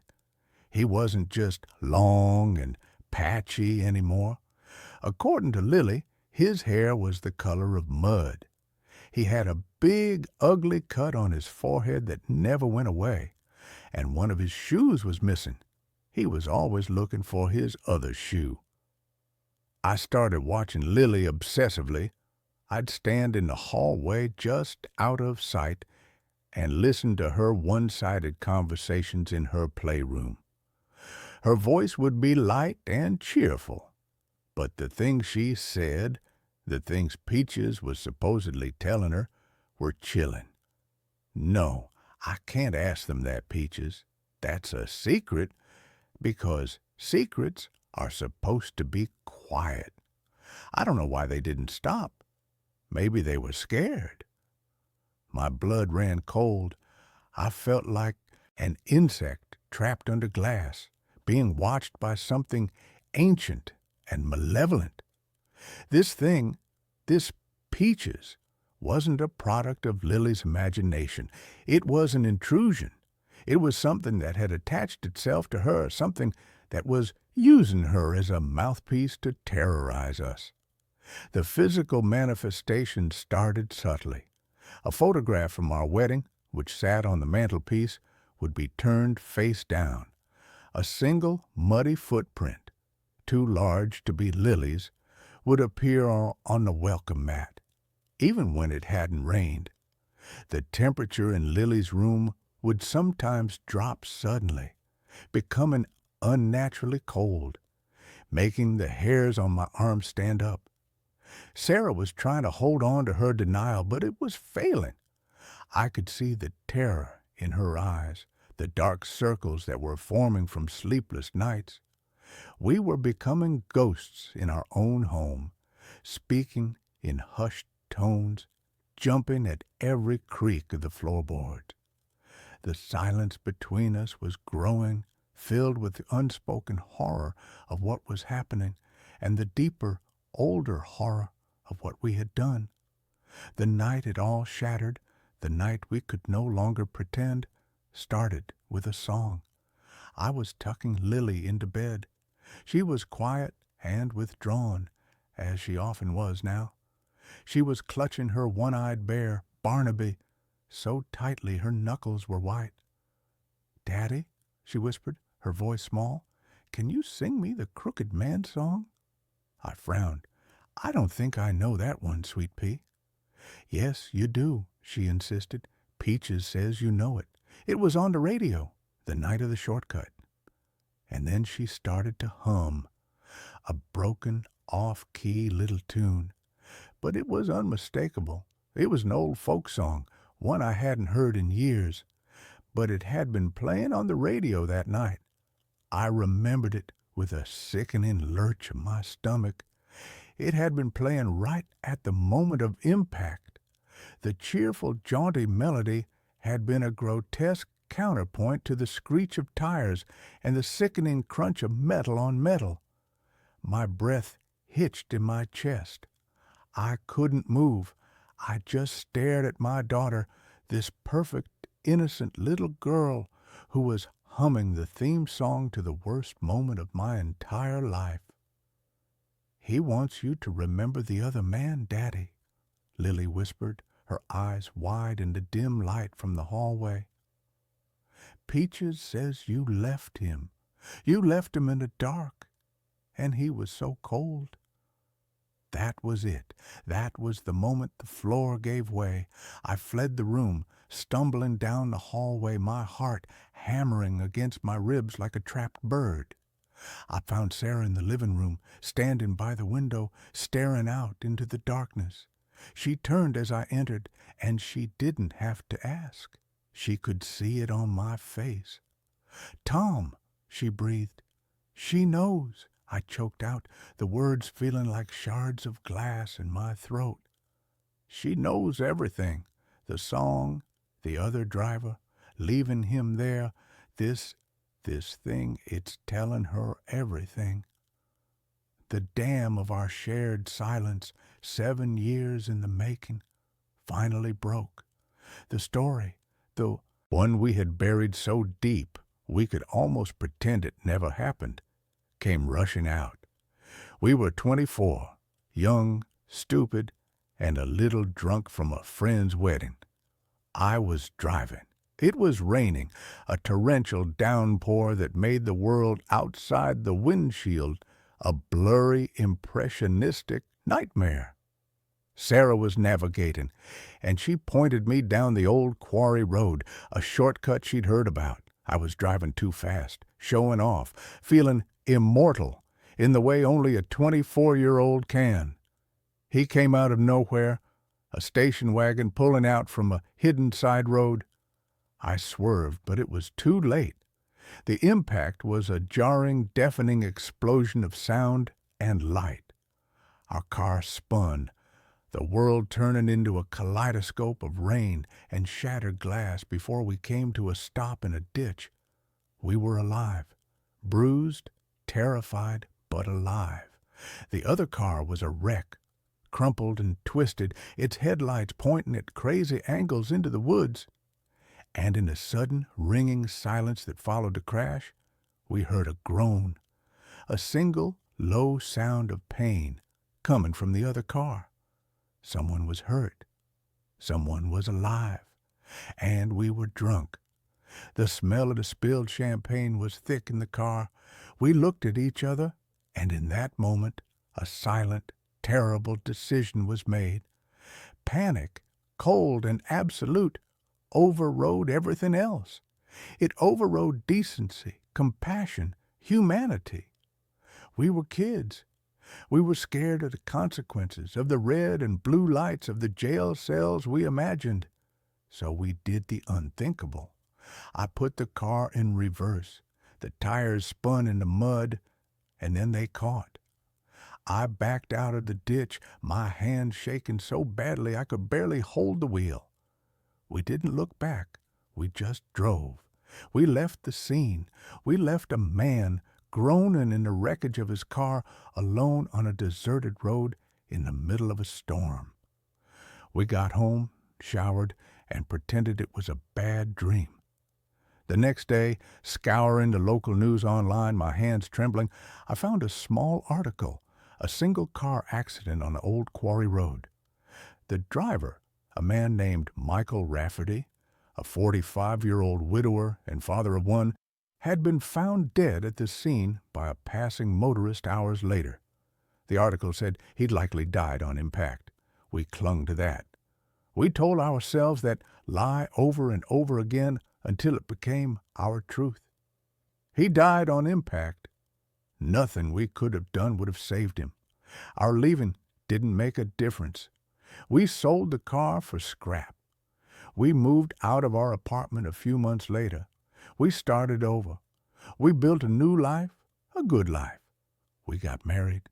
He wasn't just long and patchy anymore. According to Lily, his hair was the color of mud. He had a big, ugly cut on his forehead that never went away, and one of his shoes was missing. He was always looking for his other shoe. I started watching Lily obsessively. I'd stand in the hallway just out of sight and listen to her one-sided conversations in her playroom. Her voice would be light and cheerful, but the things she said, the things Peaches was supposedly telling her, were chilling. "No, I can't ask them that, Peaches. That's a secret, because secrets are supposed to be quiet. I don't know why they didn't stop. Maybe they were scared. My blood ran cold. I felt like an insect trapped under glass, being watched by something ancient and malevolent. This thing, this Peaches, wasn't a product of Lily's imagination. It was an intrusion. It was something that had attached itself to her, something that was using her as a mouthpiece to terrorize us. The physical manifestation started subtly. A photograph from our wedding, which sat on the mantelpiece, would be turned face down. A single muddy footprint, too large to be Lily's, would appear on the welcome mat, even when it hadn't rained. The temperature in Lily's room would sometimes drop suddenly, becoming unnaturally cold, making the hairs on my arms stand up. Sarah was trying to hold on to her denial, but it was failing. I could see the terror in her eyes, the dark circles that were forming from sleepless nights. We were becoming ghosts in our own home, speaking in hushed tones, jumping at every creak of the floorboards. The silence between us was growing, filled with the unspoken horror of what was happening and the deeper, older horror of what we had done. The night it all shattered, the night we could no longer pretend, started with a song. I was tucking Lily into bed. She was quiet and withdrawn, as she often was now. She was clutching her one-eyed bear, Barnaby, so tightly her knuckles were white. "Daddy," she whispered, her voice small, "can you sing me the Crooked Man song?" I frowned. "I don't think I know that one, Sweet Pea." "Yes, you do," she insisted. "Peaches says you know it. It was on the radio, the night of the shortcut." And then she started to hum, a broken, off-key little tune. But it was unmistakable. It was an old folk song, one I hadn't heard in years. But it had been playing on the radio that night. I remembered it with a sickening lurch of my stomach. It had been playing right at the moment of impact. The cheerful, jaunty melody had been a grotesque counterpoint to the screech of tires and the sickening crunch of metal on metal. My breath hitched in my chest. I couldn't move. I just stared at my daughter, this perfect, innocent little girl who was humming the theme song to the worst moment of my entire life. "He wants you to remember the other man, Daddy," Lily whispered, her eyes wide in the dim light from the hallway. "Peaches says you left him. You left him in the dark, and he was so cold." That was it. That was the moment the floor gave way. I fled the room, stumbling down the hallway, my heart hammering against my ribs like a trapped bird. I found Sarah in the living room, standing by the window, staring out into the darkness. She turned as I entered, and she didn't have to ask. She could see it on my face. "Tom," she breathed. "She knows," I choked out, the words feeling like shards of glass in my throat. "She knows everything. The song, the other driver, leaving him there, this thing, it's telling her everything." The dam of our shared silence, 7 years in the making, finally broke. The story, the one we had buried so deep we could almost pretend it never happened, came rushing out. We were 24, young, stupid, and a little drunk from a friend's wedding. I was driving. It was raining, a torrential downpour that made the world outside the windshield a blurry, impressionistic nightmare. Sarah was navigating, and she pointed me down the old quarry road, a shortcut she'd heard about. I was driving too fast, showing off, feeling immortal in the way only a 24-year-old can. He came out of nowhere, a station wagon pulling out from a hidden side road. I swerved, but it was too late. The impact was a jarring, deafening explosion of sound and light. Our car spun. the world turning into a kaleidoscope of rain and shattered glass before we came to a stop in a ditch. We were alive, bruised, terrified, but alive. The other car was a wreck, crumpled and twisted, its headlights pointing at crazy angles into the woods. And in the sudden, ringing silence that followed the crash, we heard a groan, a single, low sound of pain coming from the other car. Someone was hurt. Someone was alive. And we were drunk. The smell of the spilled champagne was thick in the car. We looked at each other, and in that moment, a silent, terrible decision was made. Panic, cold and absolute, overrode everything else. It overrode decency, compassion, humanity. We were kids. We were scared of the consequences, of the red and blue lights of the jail cells we imagined. So we did the unthinkable. I put the car in reverse. The tires spun in the mud, and then they caught. I backed out of the ditch, my hands shaking so badly I could barely hold the wheel. We didn't look back. We just drove. We left the scene. We left a man groaning in the wreckage of his car, alone on a deserted road in the middle of a storm. We got home, showered, and pretended it was a bad dream. The next day, scouring the local news online, my hands trembling, I found a small article, a single-car accident on the old quarry road. The driver, a man named Michael Rafferty, a 45-year-old widower and father of one, had been found dead at the scene by a passing motorist hours later. The article said he'd likely died on impact. We clung to that. We told ourselves that lie over and over again until it became our truth. He died on impact. Nothing we could have done would have saved him. Our leaving didn't make a difference. We sold the car for scrap. We moved out of our apartment a few months later. We started over. We built a new life, a good life. We got married.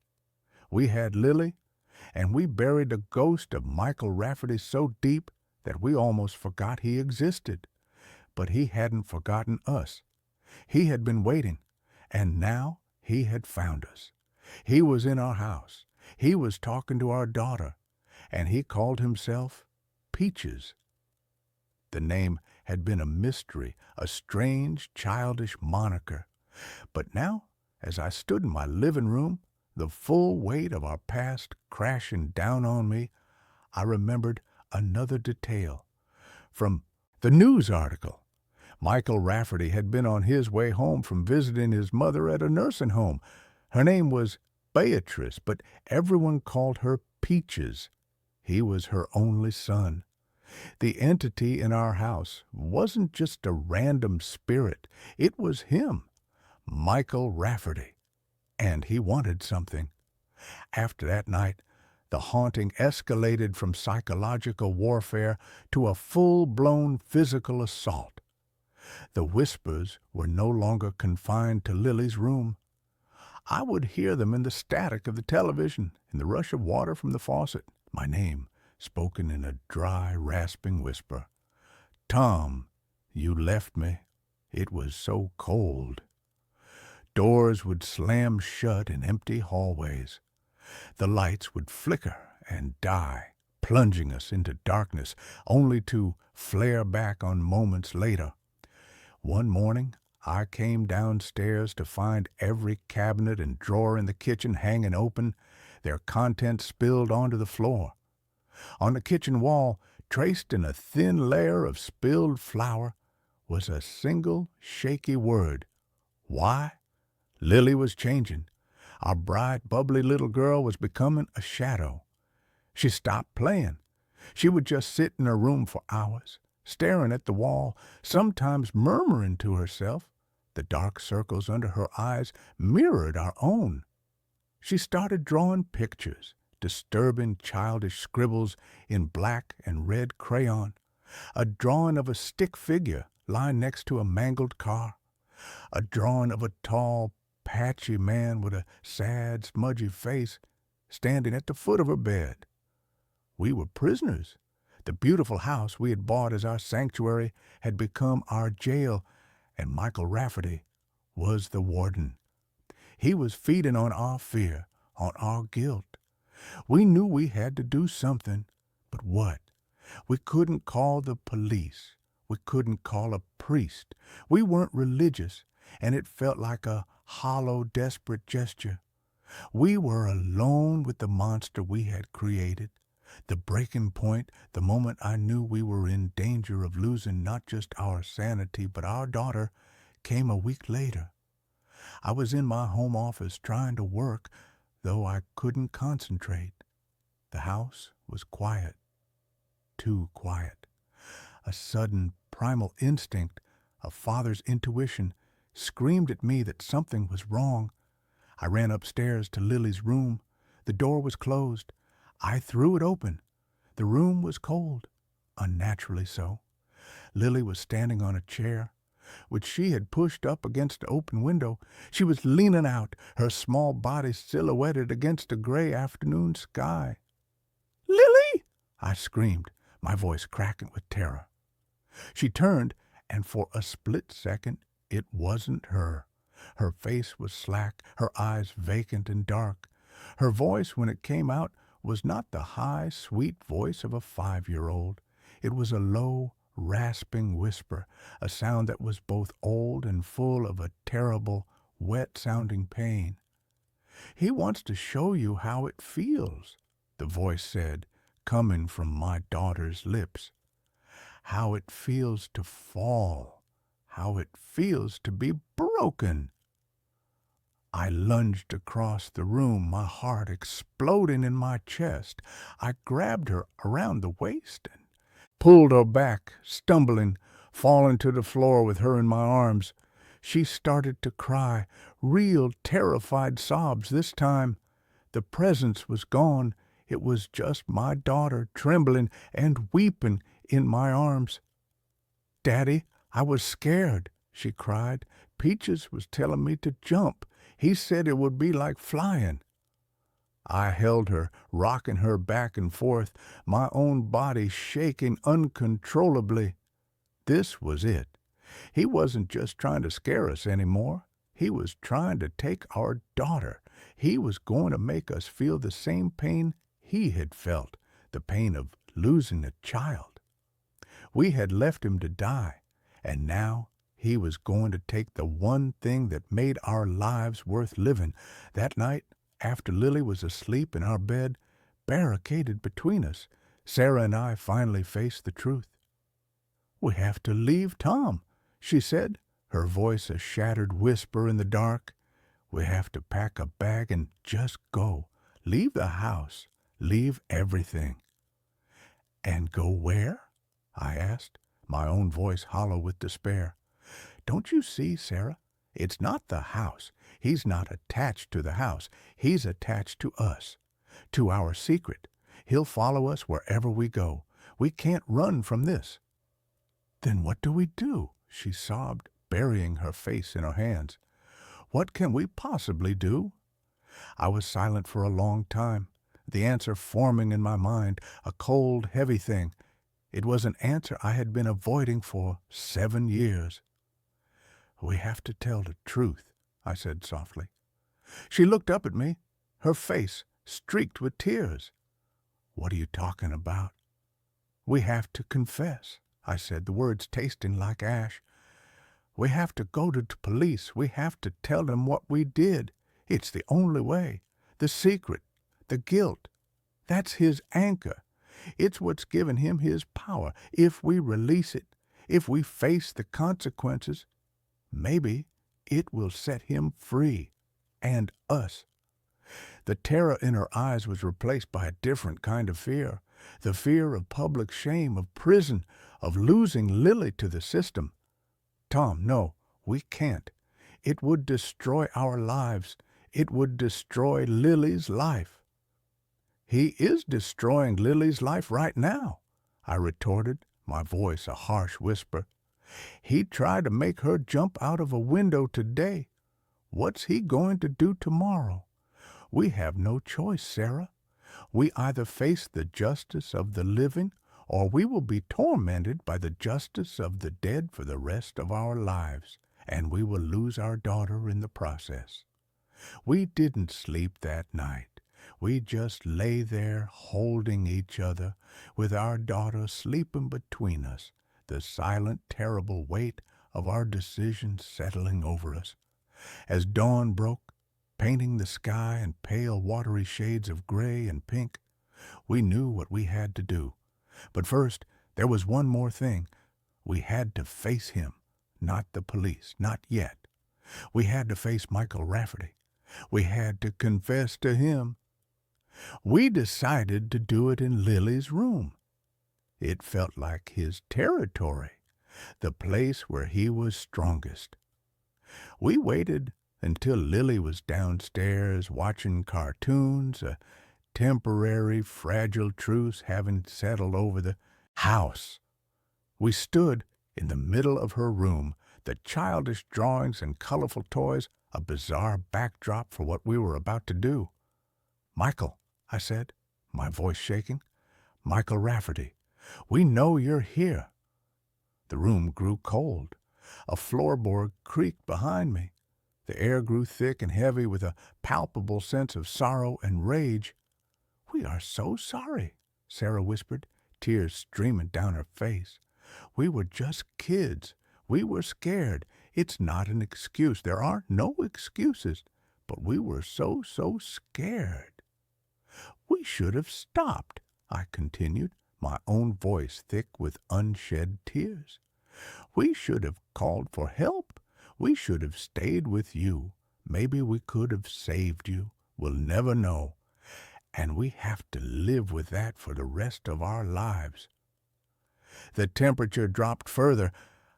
We had Lily, and we buried the ghost of Michael Rafferty so deep that we almost forgot he existed. But he hadn't forgotten us. He had been waiting, and now he had found us. He was in our house. He was talking to our daughter, and he called himself Peaches. The name had been a mystery, a strange, childish moniker. But now, as I stood in my living room, the full weight of our past crashing down on me, I remembered another detail. From the news article, Michael Rafferty had been on his way home from visiting his mother at a nursing home. Her name was Beatrice, but everyone called her Peaches. He was her only son. The entity in our house wasn't just a random spirit. It was him, Michael Rafferty. And he wanted something. After that night, the haunting escalated from psychological warfare to a full-blown physical assault. The whispers were no longer confined to Lily's room. I would hear them in the static of the television, in the rush of water from the faucet, my name spoken in a dry, rasping whisper. Tom, you left me. It was so cold. Doors would slam shut in empty hallways. The lights would flicker and die, plunging us into darkness, only to flare back on moments later. One morning, I came downstairs to find every cabinet and drawer in the kitchen hanging open, their contents spilled onto the floor. On the kitchen wall, traced in a thin layer of spilled flour, was a single shaky word. Why? Lily was changing. Our bright, bubbly little girl was becoming a shadow. She stopped playing. She would just sit in her room for hours, staring at the wall, sometimes murmuring to herself. The dark circles under her eyes mirrored our own. She started drawing pictures, disturbing childish scribbles in black and red crayon, a drawing of a stick figure lying next to a mangled car, a drawing of a tall, patchy man with a sad, smudgy face standing at the foot of her bed. We were prisoners. The beautiful house we had bought as our sanctuary had become our jail, and Michael Rafferty was the warden. He was feeding on our fear, on our guilt. We knew we had to do something, but what? We couldn't call the police. We couldn't call a priest. We weren't religious, and it felt like a hollow, desperate gesture. We were alone with the monster we had created. The breaking point, the moment I knew we were in danger of losing not just our sanity but our daughter, came a week later. I was in my home office trying to work, though I couldn't concentrate. The house was quiet, too quiet. A sudden primal instinct, a father's intuition, screamed at me that something was wrong. I ran upstairs to Lily's room. The door was closed. I threw it open. The room was cold, unnaturally so. Lily was standing on a chair, which she had pushed up against the open window. She was leaning out, her small body silhouetted against the gray afternoon sky. "Lily!" I screamed, my voice cracking with terror. She turned, and for a split second, it wasn't her. Her face was slack, her eyes vacant and dark. Her voice, when it came out, was not the high, sweet voice of a 5-year-old. It was a low, rasping whisper, a sound that was both old and full of a terrible, wet-sounding pain. "He wants to show you how it feels," the voice said, coming from my daughter's lips. "How it feels to fall, how it feels to be broken." I lunged across the room, my heart exploding in my chest. I grabbed her around the waist and pulled her back, stumbling, falling to the floor with her in my arms. She started to cry, real terrified sobs this time. The presence was gone. It was just my daughter, trembling and weeping in my arms. "Daddy, I was scared," she cried. "Peaches was telling me to jump. He said it would be like flying." I held her, rocking her back and forth, my own body shaking uncontrollably. This was it. He wasn't just trying to scare us anymore. He was trying to take our daughter. He was going to make us feel the same pain he had felt, the pain of losing a child. We had left him to die, and now he was going to take the one thing that made our lives worth living. That night, after Lily was asleep in our bed, barricaded between us, Sarah and I finally faced the truth. "We have to leave Tom," she said, her voice a shattered whisper in the dark. "We have to pack a bag and just go. Leave the house. Leave everything." "And go where?" I asked, my own voice hollow with despair. "Don't you see, Sarah? It's not the house. He's not attached to the house. He's attached to us, to our secret. He'll follow us wherever we go. We can't run from this." "Then what do we do?" she sobbed, burying her face in her hands. "What can we possibly do?" I was silent for a long time, the answer forming in my mind, a cold, heavy thing. It was an answer I had been avoiding for 7 years. "We have to tell the truth," I said softly. She looked up at me, her face streaked with tears. "What are you talking about?" "We have to confess," I said, the words tasting like ash. "We have to go to the police. We have to tell them what we did. It's the only way. The secret, the guilt, that's his anchor. It's what's given him his power. If we release it, if we face the consequences, maybe it will set him free, and us." The terror in her eyes was replaced by a different kind of fear, the fear of public shame, of prison, of losing Lily to the system. "Tom, no, we can't. It would destroy our lives. It would destroy Lily's life." "He is destroying Lily's life right now," I retorted, my voice a harsh whisper. "He tried to make her jump out of a window today. What's he going to do tomorrow? We have no choice, Sarah. We either face the justice of the living, or we will be tormented by the justice of the dead for the rest of our lives, and we will lose our daughter in the process. We didn't sleep that night. We just lay there holding each other, with our daughter sleeping between us, the silent, terrible weight of our decision settling over us. As dawn broke, painting the sky in pale, watery shades of gray and pink, we knew what we had to do. But first, there was one more thing. We had to face him, not the police, not yet. We had to face Michael Rafferty. We had to confess to him. We decided to do it in Lily's room. It felt like his territory, the place where he was strongest. We waited until Lily was downstairs watching cartoons, a temporary, fragile truce having settled over the house. We stood in the middle of her room, the childish drawings and colorful toys a bizarre backdrop for what we were about to do. "Michael," I said, my voice shaking. "Michael Rafferty, we know you're here." The room grew cold. A floorboard creaked behind me. The air grew thick and heavy with a palpable sense of sorrow and rage. "We are so sorry," Sarah whispered, tears streaming down her face. "We were just kids. We were scared. It's not an excuse. There are no excuses. But we were so scared." "We should have stopped," I continued, my own voice thick with unshed tears. "We should have called for help. We should have stayed with you. Maybe we could have saved you. We'll never know. And we have to live with that for the rest of our lives." The temperature dropped further.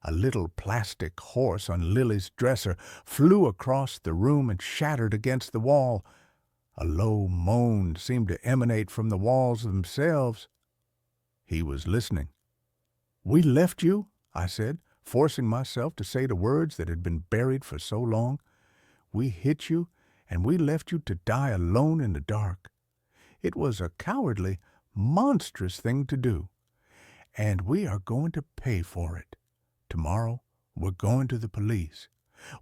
A little plastic horse on Lily's dresser flew across the room and shattered against the wall. A low moan seemed to emanate from the walls themselves. He was listening. "We left you," I said, forcing myself to say the words that had been buried for so long. "We hit you, and we left you to die alone in the dark. It was a cowardly, monstrous thing to do. And we are going to pay for it. Tomorrow, we're going to the police.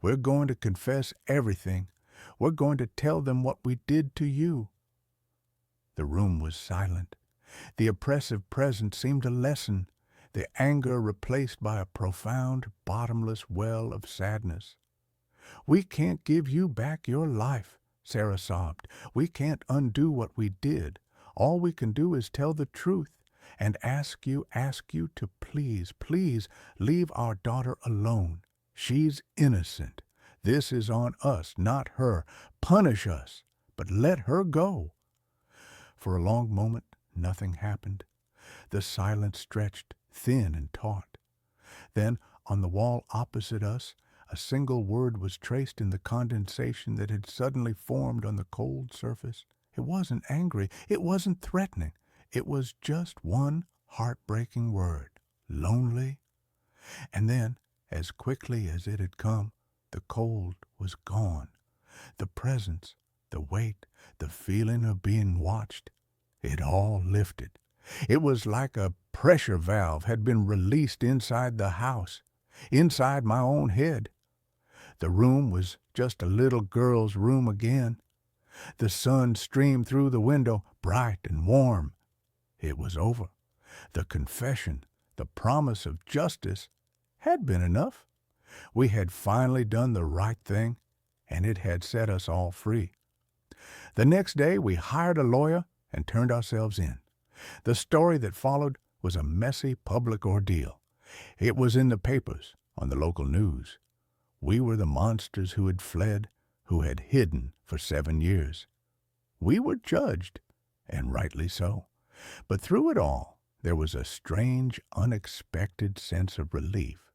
We're going to confess everything. We're going to tell them what we did to you." The room was silent. The oppressive presence seemed to lessen, the anger replaced by a profound, bottomless well of sadness. "We can't give you back your life," Sarah sobbed. "We can't undo what we did. All we can do is tell the truth and ask you to please leave our daughter alone. She's innocent. This is on us, not her. Punish us, but let her go." For a long moment, nothing happened. The silence stretched, thin and taut. Then, on the wall opposite us, a single word was traced in the condensation that had suddenly formed on the cold surface. It wasn't angry. It wasn't threatening. It was just one heartbreaking word. Lonely. And then, as quickly as it had come, the cold was gone. The presence, the weight, the feeling of being watched, it all lifted. It was like a pressure valve had been released inside the house, inside my own head. The room was just a little girl's room again. The sun streamed through the window, bright and warm. It was over. The confession, the promise of justice, had been enough. We had finally done the right thing, and it had set us all free. The next day we hired a lawyer and turned ourselves in. The story that followed was a messy public ordeal. It was in the papers, on the local news. We were the monsters who had fled, who had hidden for 7 years. We were judged, and rightly so. But through it all, there was a strange, unexpected sense of relief.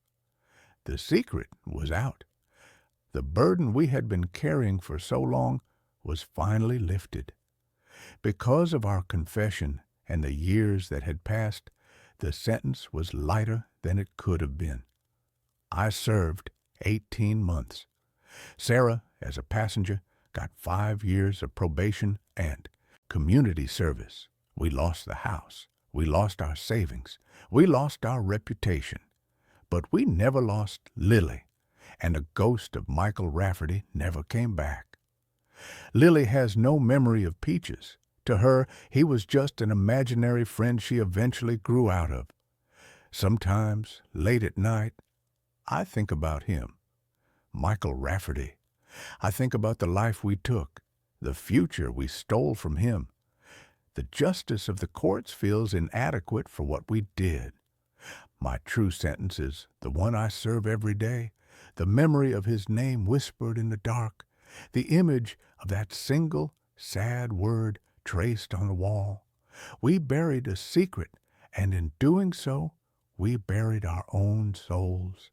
The secret was out. The burden we had been carrying for so long was finally lifted. Because of our confession and the years that had passed, the sentence was lighter than it could have been. I served 18 months. Sarah, as a passenger, got 5 years of probation, and community service. We lost the house. We lost our savings. We lost our reputation. But we never lost Lily, and the ghost of Michael Rafferty never came back. Lily has no memory of Peaches. To her, he was just an imaginary friend she eventually grew out of. Sometimes, late at night, I think about him, Michael Rafferty. I think about the life we took, the future we stole from him. The justice of the courts feels inadequate for what we did. My true sentence is the one I serve every day, the memory of his name whispered in the dark, the image of that single, sad word traced on the wall. We buried a secret, and in doing so, we buried our own souls.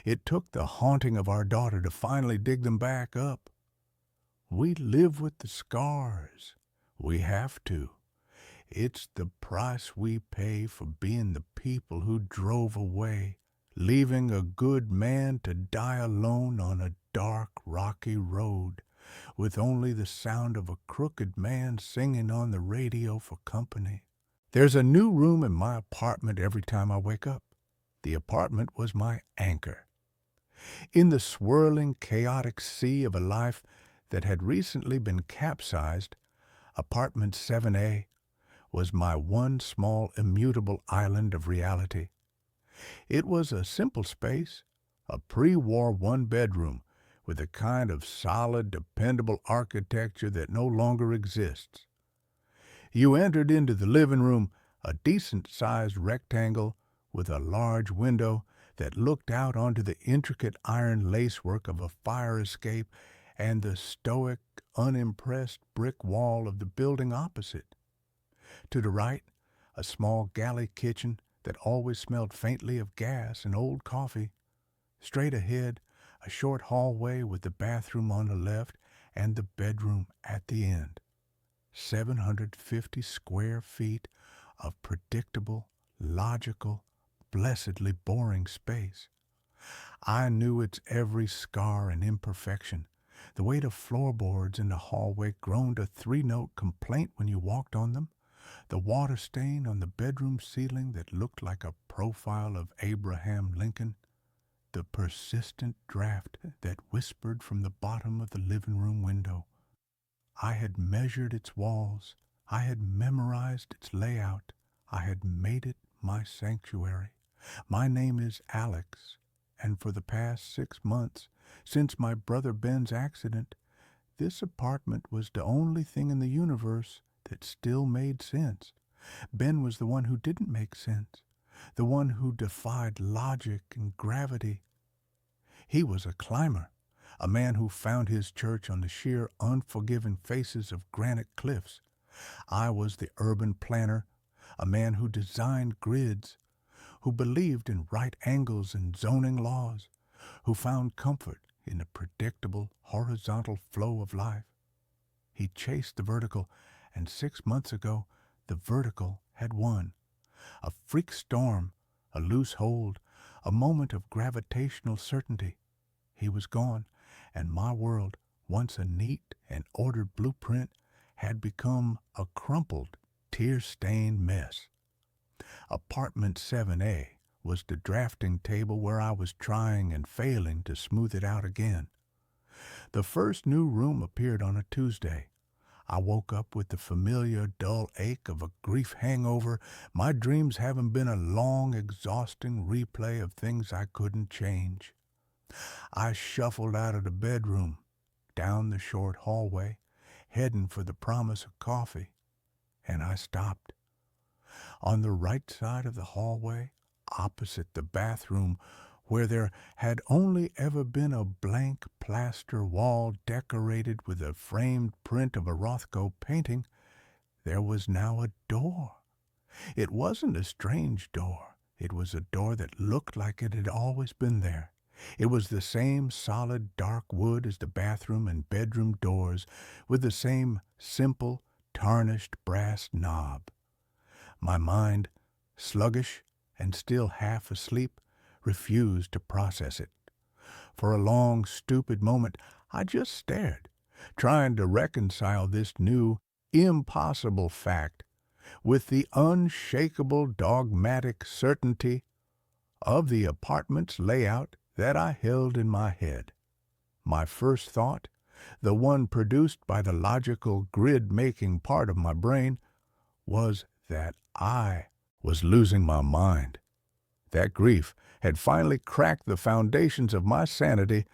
It took the haunting of our daughter to finally dig them back up. We live with the scars. We have to. It's the price we pay for being the people who drove away, leaving a good man to die alone on a dark, rocky road, with only the sound of a crooked man singing on the radio for company. There's a new room in my apartment every time I wake up. The apartment was my anchor. In the swirling, chaotic sea of a life that had recently been capsized, apartment 7A was my one small immutable island of reality. It was a simple space, a pre-war one-bedroom with a kind of solid, dependable architecture that no longer exists. You entered into the living room, a decent-sized rectangle with a large window that looked out onto the intricate iron lacework of a fire escape and the stoic, unimpressed brick wall of the building opposite. To the right, a small galley kitchen that always smelled faintly of gas and old coffee. Straight ahead, a short hallway with the bathroom on the left and the bedroom at the end. 750 square feet of predictable, logical, blessedly boring space. I knew its every scar and imperfection. The way the floorboards in the hallway groaned a three-note complaint when you walked on them. The water stain on the bedroom ceiling that looked like a profile of Abraham Lincoln. The persistent draft that whispered from the bottom of the living room window. I had measured its walls. I had memorized its layout. I had made it my sanctuary. My name is Alex, and for the past 6 months, since my brother Ben's accident, this apartment was the only thing in the universe that still made sense. Ben was the one who didn't make sense, the one who defied logic and gravity. He was a climber, a man who found his church on the sheer, unforgiving faces of granite cliffs. I was the urban planner, a man who designed grids, who believed in right angles and zoning laws, who found comfort in the predictable, horizontal flow of life. He chased the vertical, and 6 months ago, the vertical had won. A freak storm, a loose hold, a moment of gravitational certainty. He was gone, and my world, once a neat and ordered blueprint, had become a crumpled, tear-stained mess. Apartment 7A was the drafting table where I was trying and failing to smooth it out again. The first new room appeared on a Tuesday. I woke up with the familiar dull ache of a grief hangover, my dreams having been a long, exhausting replay of things I couldn't change. I shuffled out of the bedroom, down the short hallway, heading for the promise of coffee, and I stopped. On the right side of the hallway, opposite the bathroom, where there had only ever been a blank plaster wall decorated with a framed print of a Rothko painting, there was now a door. It wasn't a strange door. It was a door that looked like it had always been there. It was the same solid dark wood as the bathroom and bedroom doors, with the same simple, tarnished brass knob. My mind, sluggish and still half asleep, refused to process it. For a long, stupid moment, I just stared, trying to reconcile this new, impossible fact with the unshakable dogmatic certainty of the apartment's layout that I held in my head. My first thought, the one produced by the logical grid-making part of my brain, was that I was losing my mind. That grief had finally cracked the foundations of my sanity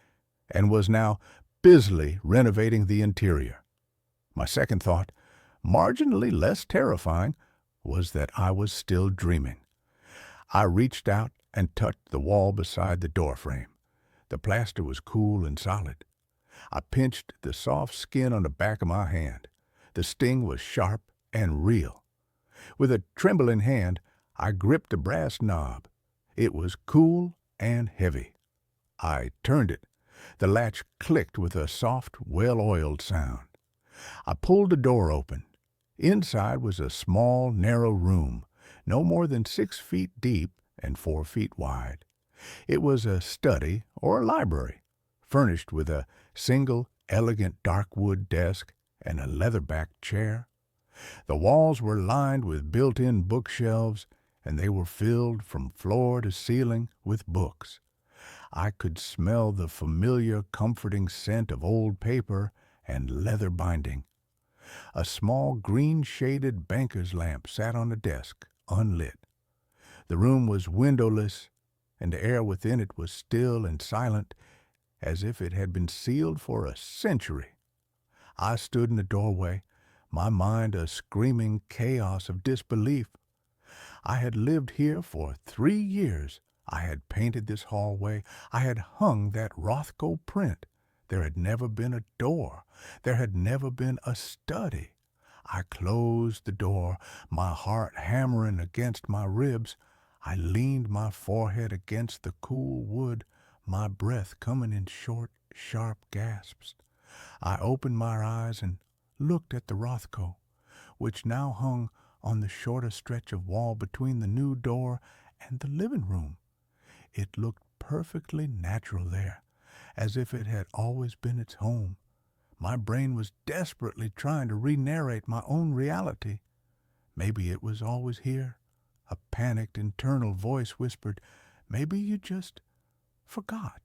and was now busily renovating the interior. My second thought, marginally less terrifying, was that I was still dreaming. I reached out and touched the wall beside the doorframe. The plaster was cool and solid. I pinched the soft skin on the back of my hand. The sting was sharp and real. With a trembling hand, I gripped the brass knob. It was cool and heavy. I turned it. The latch clicked with a soft, well-oiled sound. I pulled the door open. Inside was a small, narrow room, no more than 6 feet deep and 4 feet wide. It was a study or a library, furnished with a single, elegant dark wood desk and a leather-backed chair. The walls were lined with built-in bookshelves, and they were filled from floor to ceiling with books. I could smell the familiar, comforting scent of old paper and leather binding. A small green-shaded banker's lamp sat on the desk, unlit. The room was windowless, and the air within it was still and silent, as if it had been sealed for a century. I stood in the doorway, my mind a screaming chaos of disbelief. I had lived here for 3 years. I had painted this hallway. I had hung that Rothko print. There had never been a door. There had never been a study. I closed the door, my heart hammering against my ribs. I leaned my forehead against the cool wood, my breath coming in short, sharp gasps. I opened my eyes and looked at the Rothko, which now hung on the shorter stretch of wall between the new door and the living room. It looked perfectly natural there, as if it had always been its home. My brain was desperately trying to re-narrate my own reality. Maybe it was always here. A panicked internal voice whispered, maybe you just forgot.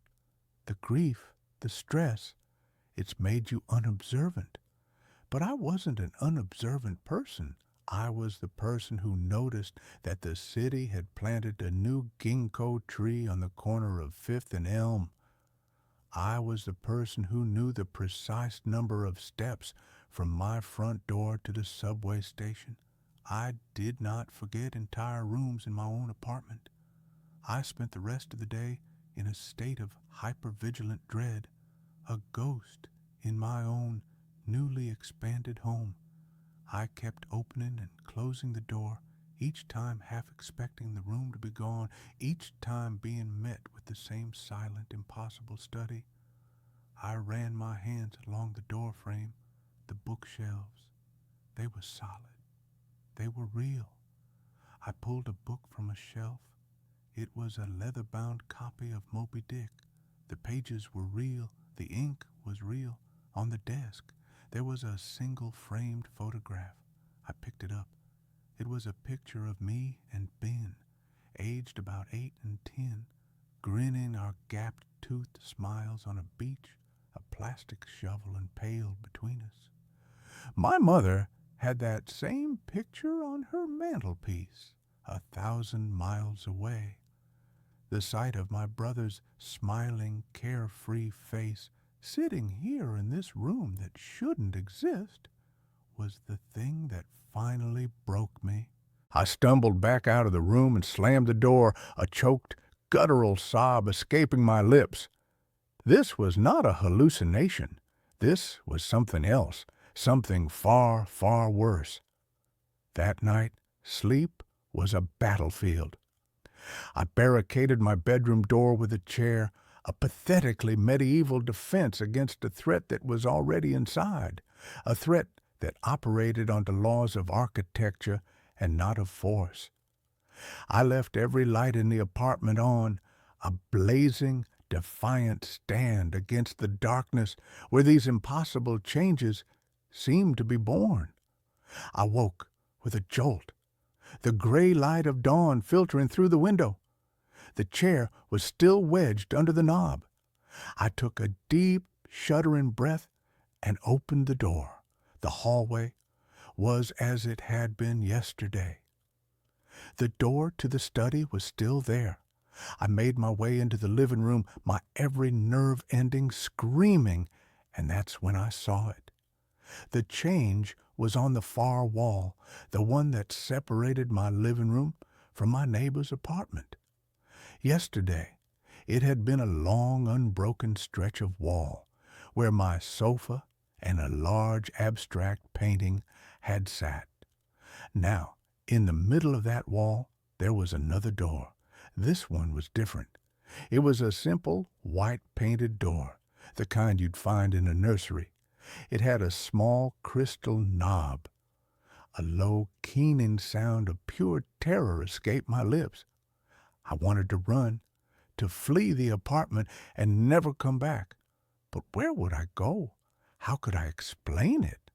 The grief, the stress, it's made you unobservant. But I wasn't an unobservant person. I was the person who noticed that the city had planted a new ginkgo tree on the corner of 5th and Elm. I was the person who knew the precise number of steps from my front door to the subway station. I did not forget entire rooms in my own apartment. I spent the rest of the day in a state of hypervigilant dread, a ghost in my own newly expanded home. I kept opening and closing the door, each time half expecting the room to be gone, each time being met with the same silent, impossible study. I ran my hands along the door frame, the bookshelves. They were solid. They were real. I pulled a book from a shelf. It was a leather-bound copy of Moby Dick. The pages were real. The ink was real. On the desk, there was a single framed photograph. I picked it up. It was a picture of me and Ben, aged about 8 and 10, grinning our gap-toothed smiles on a beach, a plastic shovel and pail between us. My mother had that same picture on her mantelpiece, 1,000 miles away. The sight of my brother's smiling, carefree face sitting here in this room that shouldn't exist was the thing that finally broke me. I stumbled back out of the room and slammed the door, a choked, guttural sob escaping my lips. This was not a hallucination. This was something else, something far, far worse. That night, sleep was a battlefield. I barricaded my bedroom door with a chair, a pathetically medieval defense against a threat that was already inside, a threat that operated on the laws of architecture and not of force. I left every light in the apartment on, a blazing, defiant stand against the darkness where these impossible changes seemed to be born. I woke with a jolt, the gray light of dawn filtering through the window. The chair was still wedged under the knob. I took a deep, shuddering breath and opened the door. The hallway was as it had been yesterday. The door to the study was still there. I made my way into the living room, my every nerve ending screaming, and that's when I saw it. The change was on the far wall, the one that separated my living room from my neighbor's apartment. Yesterday, it had been a long, unbroken stretch of wall where my sofa and a large abstract painting had sat. Now, in the middle of that wall, there was another door. This one was different. It was a simple, white-painted door, the kind you'd find in a nursery. It had a small crystal knob. A low, keening sound of pure terror escaped my lips. I wanted to run, to flee the apartment and never come back. But where would I go? How could I explain it?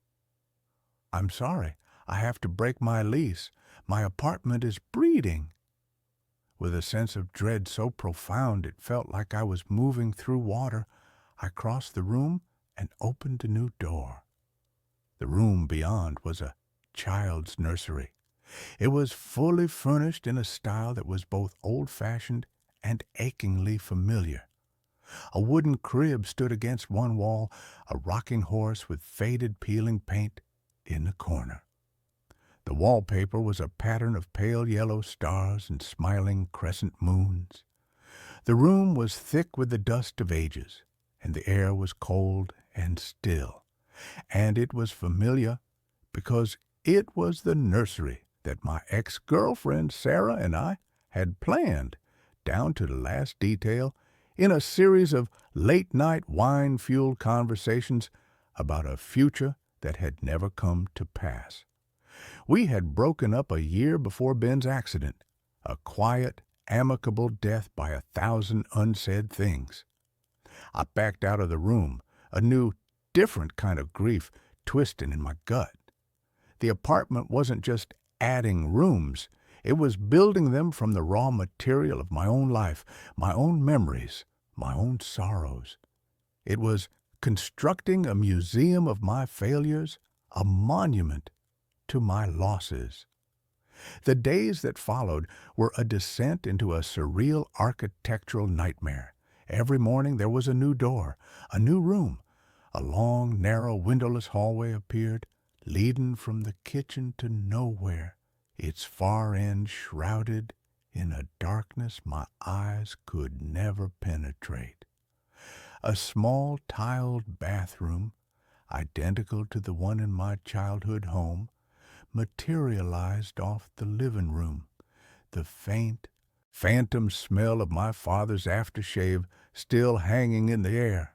"I'm sorry, I have to break my lease. My apartment is breeding." With a sense of dread so profound it felt like I was moving through water, I crossed the room and opened a new door. The room beyond was a child's nursery. It was fully furnished in a style that was both old-fashioned and achingly familiar. A wooden crib stood against one wall, a rocking horse with faded peeling paint in the corner. The wallpaper was a pattern of pale yellow stars and smiling crescent moons. The room was thick with the dust of ages, and the air was cold and still. And it was familiar because it was the nursery that my ex-girlfriend Sarah and I had planned, down to the last detail, in a series of late-night wine-fueled conversations about a future that had never come to pass. We had broken up a year before Ben's accident, a quiet, amicable death by 1,000 unsaid things. I backed out of the room, a new, different kind of grief twisting in my gut. The apartment wasn't just adding rooms, it was building them from the raw material of my own life, my own memories, my own sorrows. It was constructing a museum of my failures, a monument to my losses. The days that followed were a descent into a surreal architectural nightmare. Every morning there was a new door, a new room. A long, narrow, windowless hallway appeared, leading from the kitchen to nowhere, its far end shrouded in a darkness my eyes could never penetrate. A small tiled bathroom, identical to the one in my childhood home, materialized off the living room, the faint, phantom smell of my father's aftershave still hanging in the air.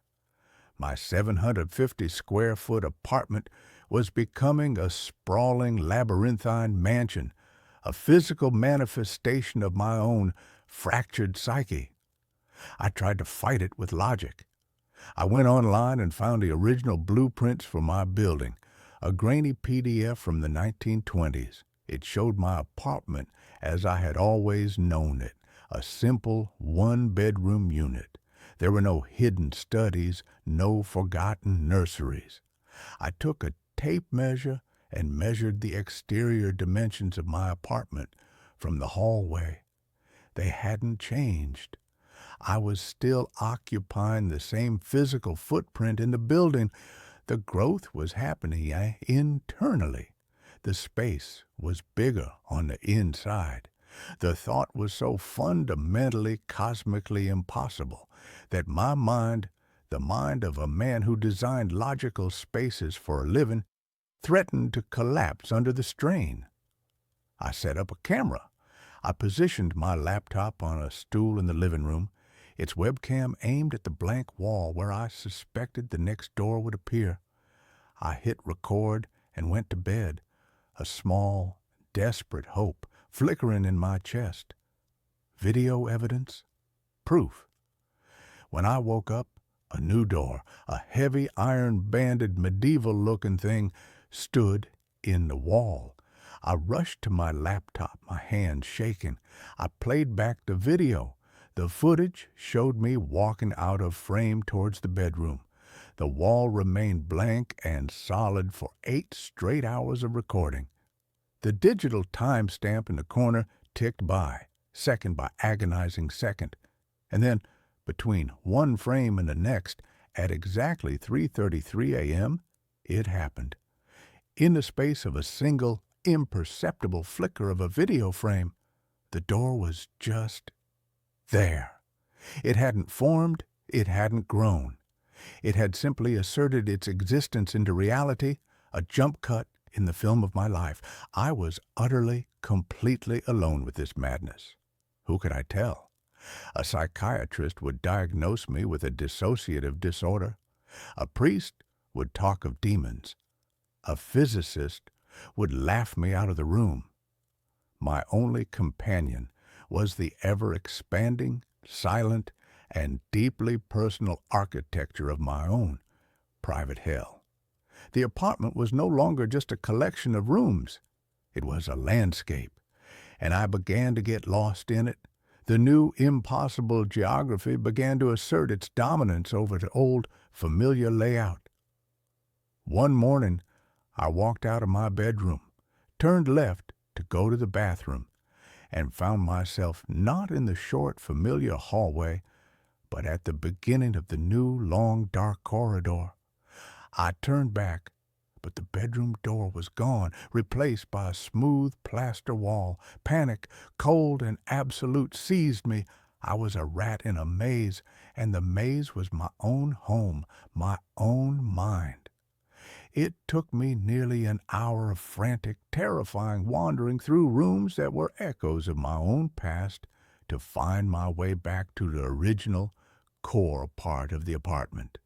My 750-square-foot apartment was becoming a sprawling labyrinthine mansion, a physical manifestation of my own fractured psyche. I tried to fight it with logic. I went online and found the original blueprints for my building, a grainy PDF from the 1920s. It showed my apartment as I had always known it, a simple one-bedroom unit. There were no hidden studies, no forgotten nurseries. I took a tape measure and measured the exterior dimensions of my apartment from the hallway. They hadn't changed. I was still occupying the same physical footprint in the building. The growth was happening internally. The space was bigger on the inside. The thought was so fundamentally, cosmically impossible that my mind, the mind of a man who designed logical spaces for a living, threatened to collapse under the strain. I set up a camera. I positioned my laptop on a stool in the living room, its webcam aimed at the blank wall where I suspected the next door would appear. I hit record and went to bed, a small, desperate hope flickering in my chest. Video evidence? Proof. When I woke up, a new door, a heavy iron-banded medieval-looking thing, stood in the wall. I rushed to my laptop, my hands shaking. I played back the video. The footage showed me walking out of frame towards the bedroom. The wall remained blank and solid for 8 straight hours of recording. The digital timestamp in the corner ticked by, second by agonizing second. And then, between one frame and the next, at exactly 3:33 a.m., it happened. In the space of a single, imperceptible flicker of a video frame, the door was just there. It hadn't formed, it hadn't grown. It had simply asserted its existence into reality, a jump cut in the film of my life. I was utterly, completely alone with this madness. Who could I tell? A psychiatrist would diagnose me with a dissociative disorder. A priest would talk of demons. A physicist would laugh me out of the room. My only companion was the ever-expanding, silent, and deeply personal architecture of my own private hell. The apartment was no longer just a collection of rooms. It was a landscape, and I began to get lost in it. The new, impossible geography began to assert its dominance over the old, familiar layout. One morning, I walked out of my bedroom, turned left to go to the bathroom, and found myself not in the short, familiar hallway, but at the beginning of the new, long, dark corridor. I turned back, but the bedroom door was gone, replaced by a smooth plaster wall. Panic, cold and absolute, seized me. I was a rat in a maze, and the maze was my own home, my own mind. It took me nearly an hour of frantic, terrifying wandering through rooms that were echoes of my own past to find my way back to the original, core part of the apartment.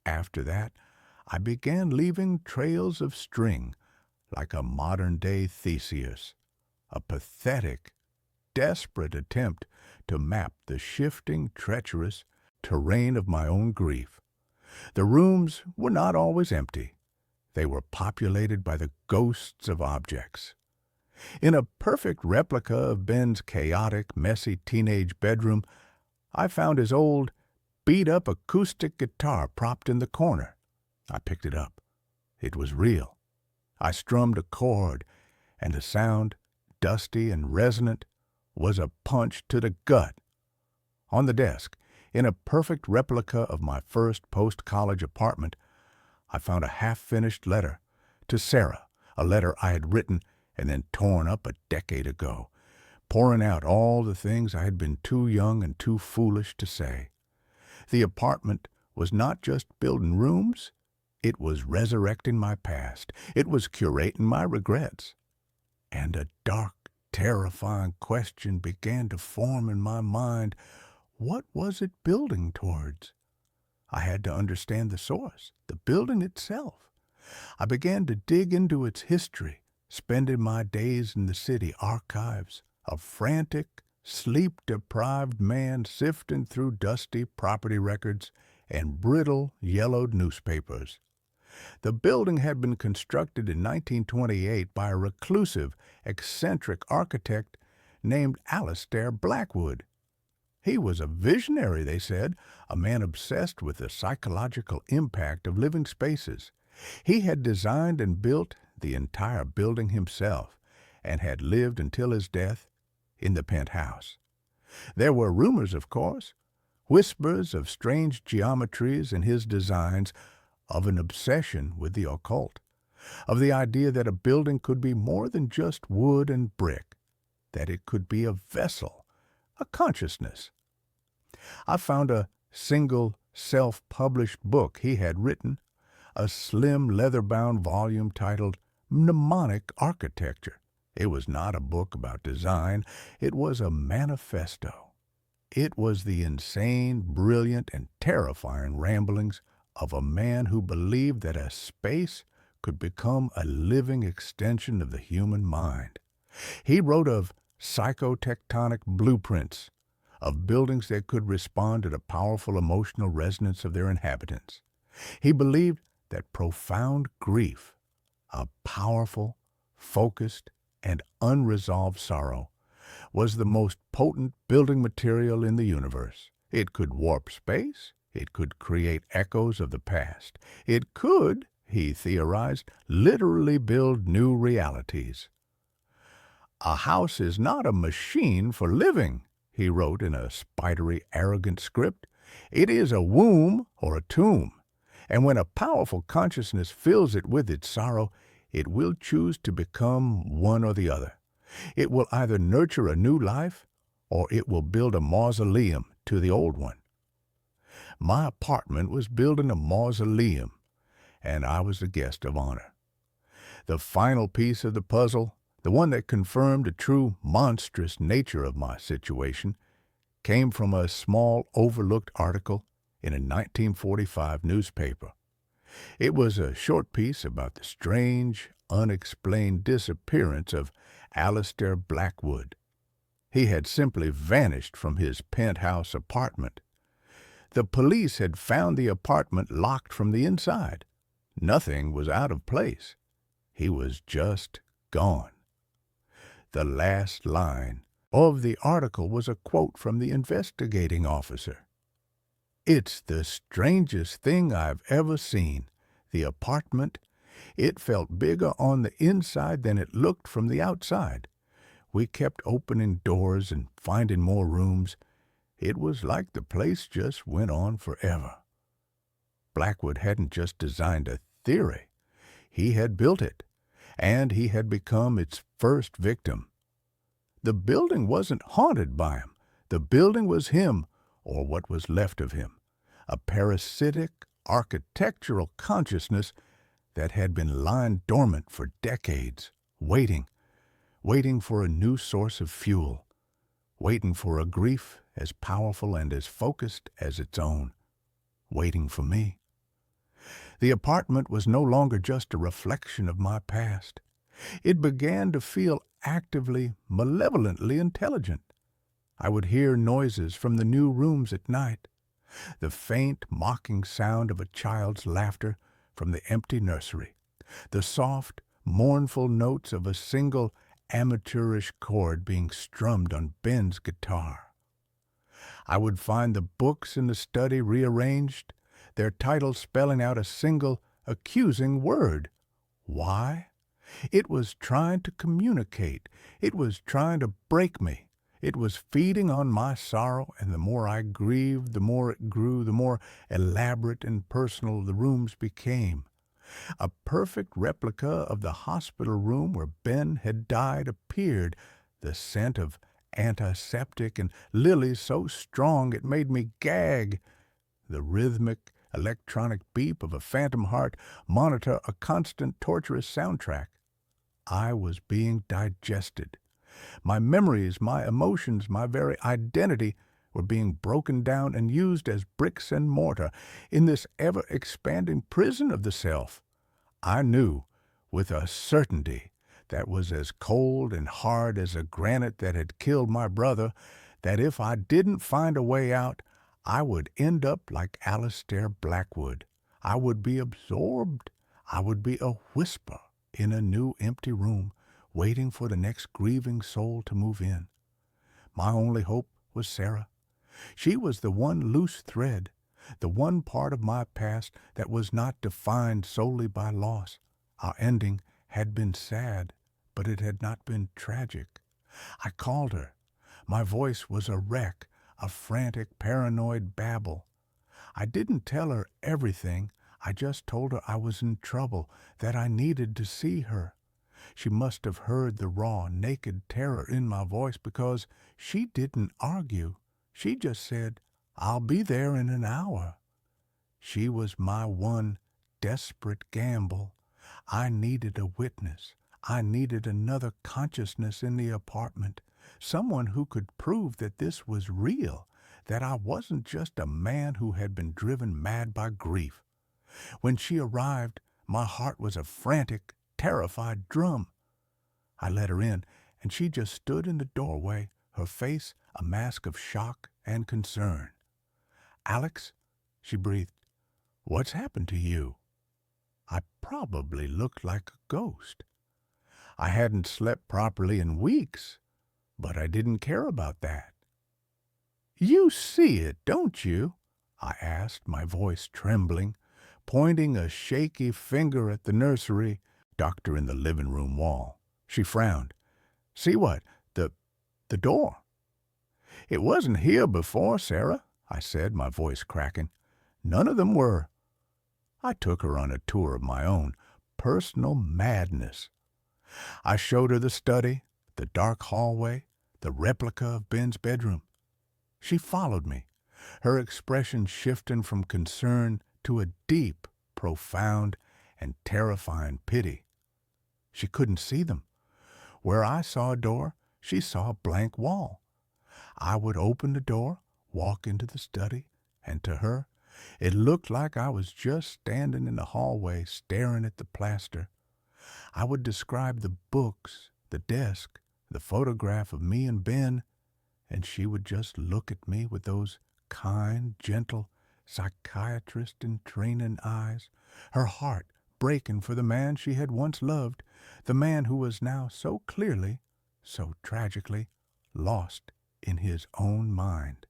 After that, I began leaving trails of string, like a modern-day Theseus, a pathetic, desperate attempt to map the shifting, treacherous terrain of my own grief. The rooms were not always empty. They were populated by the ghosts of objects. In a perfect replica of Ben's chaotic, messy teenage bedroom, I found his old, beat-up acoustic guitar propped in the corner. I picked it up. It was real. I strummed a chord, and the sound, dusty and resonant, was a punch to the gut. On the desk, in a perfect replica of my first post-college apartment, I found a half-finished letter to Sarah, a letter I had written and then torn up a decade ago, pouring out all the things I had been too young and too foolish to say. The apartment was not just building rooms, it was resurrecting my past. It was curating my regrets. And a dark, terrifying question began to form in my mind. What was it building towards? I had to understand the source, the building itself. I began to dig into its history, spending my days in the city archives, a frantic, sleep-deprived man sifting through dusty property records and brittle, yellowed newspapers. The building had been constructed in 1928 by a reclusive, eccentric architect named Alistair Blackwood. He was a visionary, they said, a man obsessed with the psychological impact of living spaces. He had designed and built the entire building himself and had lived until his death in the penthouse. There were rumors, of course, whispers of strange geometries in his designs, of an obsession with the occult, of the idea that a building could be more than just wood and brick, that it could be a vessel, a consciousness. I found a single self-published book he had written, a slim leather-bound volume titled Mnemonic Architecture. It was not a book about design. It was a manifesto. It was the insane, brilliant, and terrifying ramblings of a man who believed that a space could become a living extension of the human mind. He wrote of psychotectonic blueprints, of buildings that could respond to the powerful emotional resonance of their inhabitants. He believed that profound grief, A powerful, focused, and unresolved sorrow was the most potent building material in the universe. It could warp space. It could create echoes of the past. It could, he theorized, literally build new realities. A house is not a machine for living, he wrote in a spidery, arrogant script. It is a womb or a tomb. And when a powerful consciousness fills it with its sorrow, it will choose to become one or the other. It will either nurture a new life or it will build a mausoleum to the old one. My apartment was building a mausoleum, and I was the guest of honor. The final piece of the puzzle, the one that confirmed the true monstrous nature of my situation, came from a small overlooked article in a 1945 newspaper. It was a short piece about the strange, unexplained disappearance of Alistair Blackwood. He had simply vanished from his penthouse apartment. The police had found the apartment locked from the inside. Nothing was out of place. He was just gone. The last line of the article was a quote from the investigating officer. "It's the strangest thing I've ever seen. The apartment, it felt bigger on the inside than it looked from the outside. We kept opening doors and finding more rooms. It was like the place just went on forever." Blackwood hadn't just designed a theory. He had built it, and he had become its first victim. The building wasn't haunted by him. The building was him, or what was left of him, a parasitic architectural consciousness that had been lying dormant for decades, waiting for a new source of fuel, waiting for a grief as powerful and as focused as its own, waiting for me. The apartment was no longer just a reflection of my past. It began to feel actively, malevolently intelligent. I would hear noises from the new rooms at night, the faint, mocking sound of a child's laughter from the empty nursery, the soft, mournful notes of a single amateurish chord being strummed on Ben's guitar. I would find the books in the study rearranged, their titles spelling out a single, accusing word. Why? It was trying to communicate. It was trying to break me. It was feeding on my sorrow, and the more I grieved, the more it grew, the more elaborate and personal the rooms became. A perfect replica of the hospital room where Ben had died appeared, the scent of antiseptic and lilies so strong it made me gag. The rhythmic, electronic beep of a phantom heart monitor a constant torturous soundtrack. I was being digested. My memories, my emotions, my very identity were being broken down and used as bricks and mortar in this ever-expanding prison of the self. I knew, with a certainty that was as cold and hard as a granite that had killed my brother, that if I didn't find a way out, I would end up like Alistair Blackwood. I would be absorbed. I would be a whisper in a new empty room, waiting for the next grieving soul to move in. My only hope was Sarah. She was the one loose thread, the one part of my past that was not defined solely by loss. Our ending had been sad, but it had not been tragic. I called her. My voice was a wreck, a frantic, paranoid babble. I didn't tell her everything. I just told her I was in trouble, that I needed to see her. She must have heard the raw, naked terror in my voice because she didn't argue. She just said, "I'll be there in an hour." She was my one desperate gamble. I needed a witness. I needed another consciousness in the apartment, someone who could prove that this was real, that I wasn't just a man who had been driven mad by grief. When she arrived, my heart was a frantic, terrified drum. I let her in, and she just stood in the doorway, her face a mask of shock and concern. "Alex," she breathed, "what's happened to you?" I probably looked like a ghost. I hadn't slept properly in weeks, but I didn't care about that. "You see it, don't you?" I asked, my voice trembling, pointing a shaky finger at the nursery doctor in the living room wall. She frowned. "See what? The door." "It wasn't here before, Sarah," I said, my voice cracking. "None of them were." I took her on a tour of my own personal madness. I showed her the study, the dark hallway, the replica of Ben's bedroom. She followed me, her expression shifting from concern to a deep, profound, and terrifying pity. She couldn't see them. Where I saw a door, she saw a blank wall. I would open the door, walk into the study, and to her, it looked like I was just standing in the hallway staring at the plaster. I would describe the books, the desk, the photograph of me and Ben, and she would just look at me with those kind, gentle, psychiatrist-in-training eyes, her heart breaking for the man she had once loved, the man who was now so clearly, so tragically, lost in his own mind.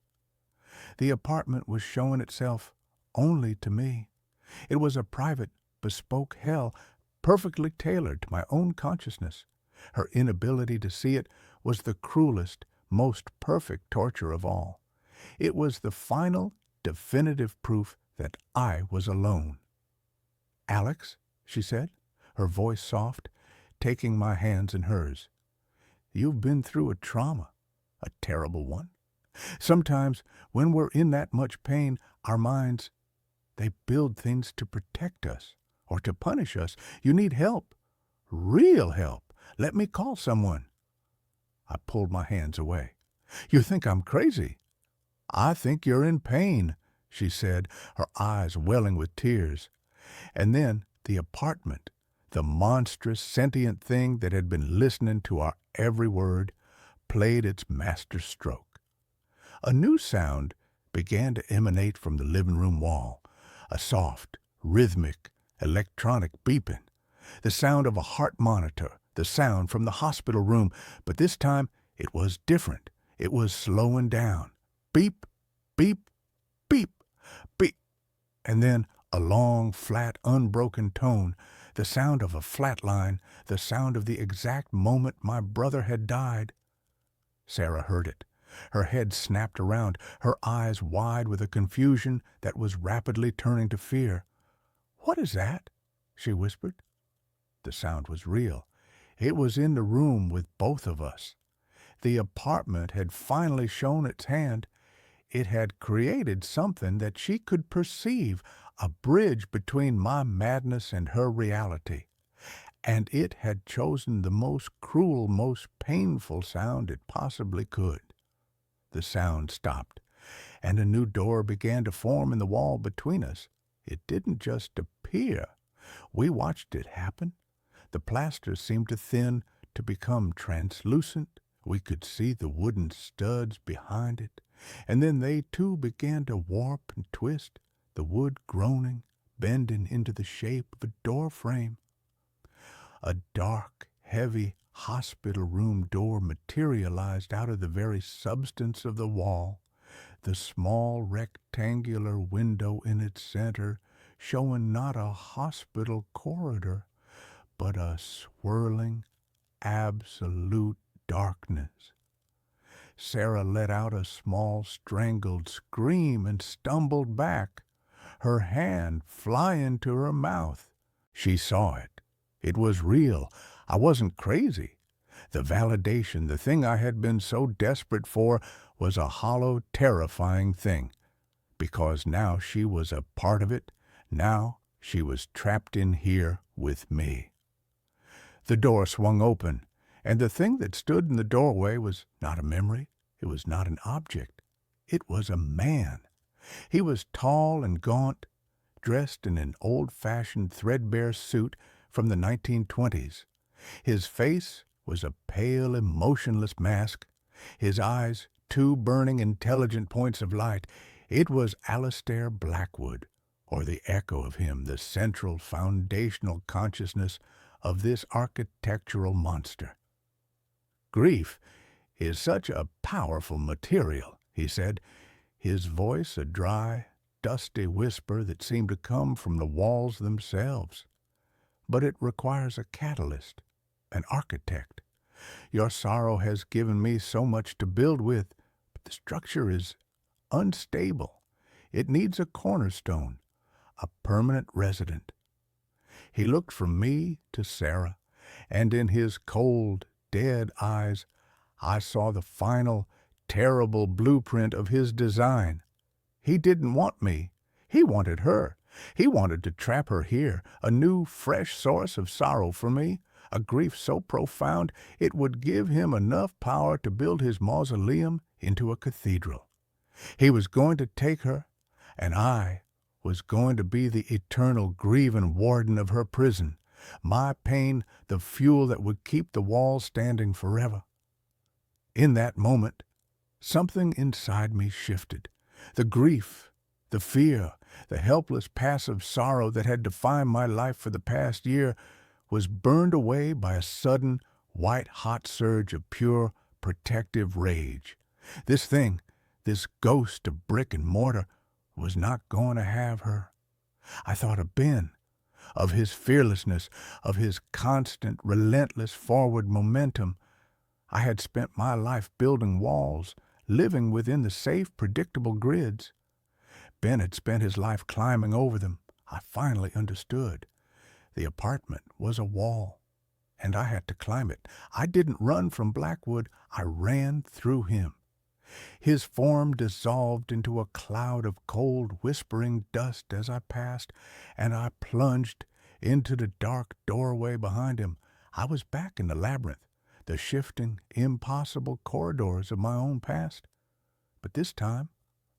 The apartment was showing itself only to me. It was a private, bespoke hell, perfectly tailored to my own consciousness. Her inability to see it was the cruelest, most perfect torture of all. It was the final, definitive proof that I was alone. "Alex," she said, her voice soft, taking my hands in hers, "you've been through a trauma, a terrible one. Sometimes, when we're in that much pain, our minds, they build things to protect us or to punish us. You need help, real help. Let me call someone." I pulled my hands away. "You think I'm crazy." "I think you're in pain," she said, her eyes welling with tears. And then the apartment, the monstrous sentient thing that had been listening to our every word, played its master stroke. A new sound began to emanate from the living room wall, a soft, rhythmic, electronic beeping, the sound of a heart monitor, the sound from the hospital room, but this time it was different. It was slowing down. Beep, beep, beep, beep, and then a long, flat, unbroken tone, the sound of a flat line, the sound of the exact moment my brother had died. Sarah heard it. Her head snapped around, her eyes wide with a confusion that was rapidly turning to fear. "What is that?" she whispered. The sound was real. It was in the room with both of us. The apartment had finally shown its hand. It had created something that she could perceive, a bridge between my madness and her reality. And it had chosen the most cruel, most painful sound it possibly could. The sound stopped, and a new door began to form in the wall between us. It didn't just appear. We watched it happen. The plaster seemed to thin, to become translucent. We could see the wooden studs behind it, and then they too began to warp and twist, the wood groaning, bending into the shape of a door frame. A dark, heavy hospital room door materialized out of the very substance of the wall, the small rectangular window in its center showing not a hospital corridor, but a swirling, absolute darkness. Sarah let out a small, strangled scream and stumbled back, her hand flying to her mouth. She saw it. It was real. I wasn't crazy. The validation, the thing I had been so desperate for, was a hollow, terrifying thing. Because now she was a part of it. Now she was trapped in here with me. The door swung open, and the thing that stood in the doorway was not a memory. It was not an object. It was a man. He was tall and gaunt, dressed in an old-fashioned threadbare suit from the 1920s. His face was a pale, emotionless mask. His eyes, two burning, intelligent points of light. It was Alistair Blackwood, or the echo of him, the central foundational consciousness of this architectural monster. Grief is such a powerful material, he said, his voice a dry, dusty whisper that seemed to come from the walls themselves. But it requires a catalyst, an architect. Your sorrow has given me so much to build with, but the structure is unstable. It needs a cornerstone, a permanent resident. He looked from me to Sarah, and in his cold, dead eyes I saw the final, terrible blueprint of his design. He didn't want me. He wanted her. He wanted to trap her here, a new, fresh source of sorrow for me, a grief so profound it would give him enough power to build his mausoleum into a cathedral. He was going to take her, and I was going to be the eternal grieving warden of her prison, my pain the fuel that would keep the walls standing forever. In that moment, something inside me shifted. The grief, the fear, the helpless passive sorrow that had defined my life for the past year was burned away by a sudden, white-hot surge of pure, protective rage. This thing, this ghost of brick and mortar, was not going to have her. I thought of Ben, of his fearlessness, of his constant, relentless forward momentum. I had spent my life building walls, living within the safe, predictable grids. Ben had spent his life climbing over them. I finally understood. The apartment was a wall, and I had to climb it. I didn't run from Blackwood. I ran through him. His form dissolved into a cloud of cold, whispering dust as I passed, and I plunged into the dark doorway behind him. I was back in the labyrinth, the shifting, impossible corridors of my own past. But this time,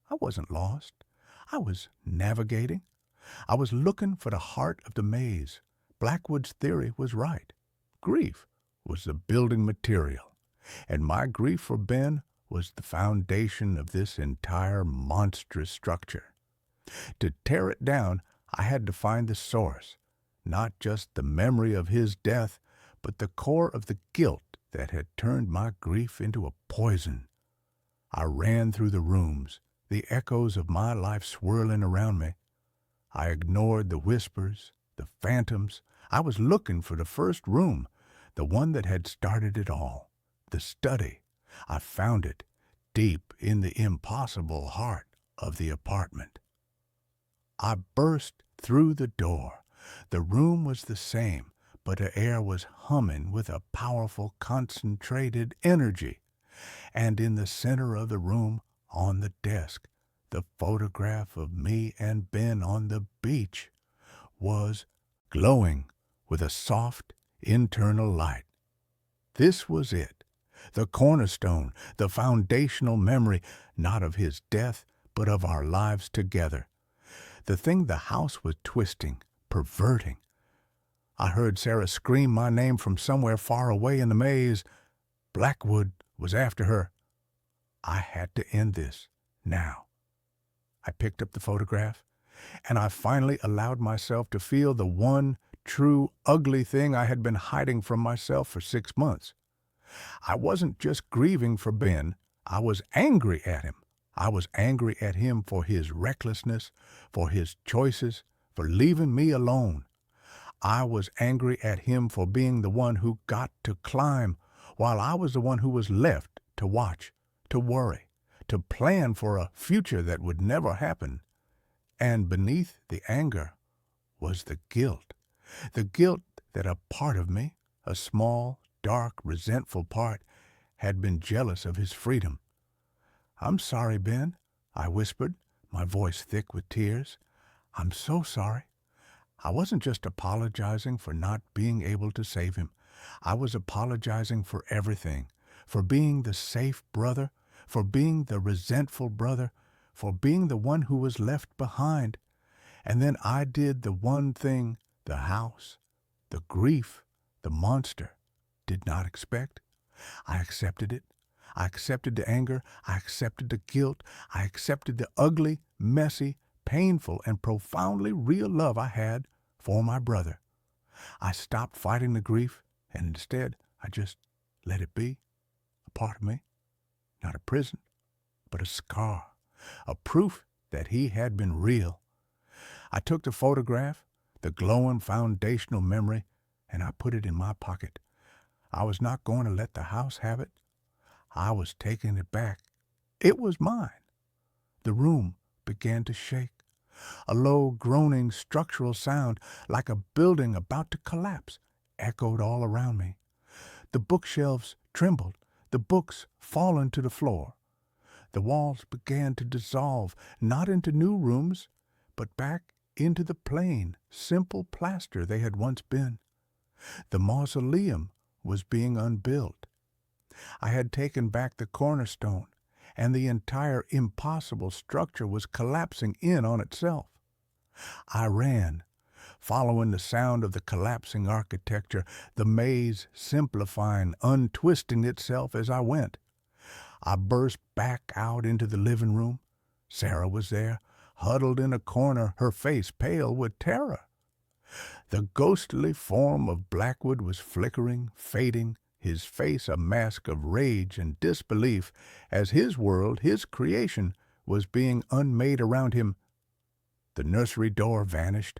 I wasn't lost. I was navigating. I was looking for the heart of the maze. Blackwood's theory was right. Grief was the building material, and my grief for Ben was the foundation of this entire monstrous structure. To tear it down, I had to find the source, not just the memory of his death, but the core of the guilt that had turned my grief into a poison. I ran through the rooms, the echoes of my life swirling around me. I ignored the whispers, the phantoms. I was looking for the first room, the one that had started it all, the study. I found it deep in the impossible heart of the apartment. I burst through the door. The room was the same, but the air was humming with a powerful, concentrated energy. And in the center of the room, on the desk, the photograph of me and Ben on the beach was glowing with a soft, internal light. This was it, the cornerstone, the foundational memory, not of his death, but of our lives together. The thing the house was twisting, perverting. I heard Sarah scream my name from somewhere far away in the maze. Blackwood was after her. I had to end this, now. I picked up the photograph, and I finally allowed myself to feel the one true ugly thing I had been hiding from myself for 6 months. I wasn't just grieving for Ben. I was angry at him. I was angry at him for his recklessness, for his choices, for leaving me alone. I was angry at him for being the one who got to climb, while I was the one who was left to watch, to worry, to plan for a future that would never happen. And beneath the anger was the guilt that a part of me, a small, dark, resentful part, had been jealous of his freedom. "I'm sorry, Ben," I whispered, my voice thick with tears. "I'm so sorry. I wasn't just apologizing for not being able to save him. I was apologizing for everything, for being the safe brother, for being the resentful brother, for being the one who was left behind. And then I did the one thing the house, the grief, the monster did not expect. I accepted it. I accepted the anger. I accepted the guilt. I accepted the ugly, messy, painful and profoundly real love I had for my brother. I stopped fighting the grief, and instead I just let it be, a part of me, not a prison, but a scar, a proof that he had been real. I took the photograph, the glowing foundational memory, and I put it in my pocket. I was not going to let the house have it. I was taking it back. It was mine. The room began to shake. A low, groaning structural sound, like a building about to collapse, echoed all around me. The bookshelves trembled, the books fallen to the floor. The walls began to dissolve, not into new rooms, but back into the plain, simple plaster they had once been. The mausoleum was being unbuilt. I had taken back the cornerstone, and the entire impossible structure was collapsing in on itself. I ran, following the sound of the collapsing architecture, the maze simplifying, untwisting itself as I went. I burst back out into the living room. Sarah was there, huddled in a corner, her face pale with terror. The ghostly form of Blackwood was flickering, fading, his face a mask of rage and disbelief as his world, his creation, was being unmade around him. The nursery door vanished.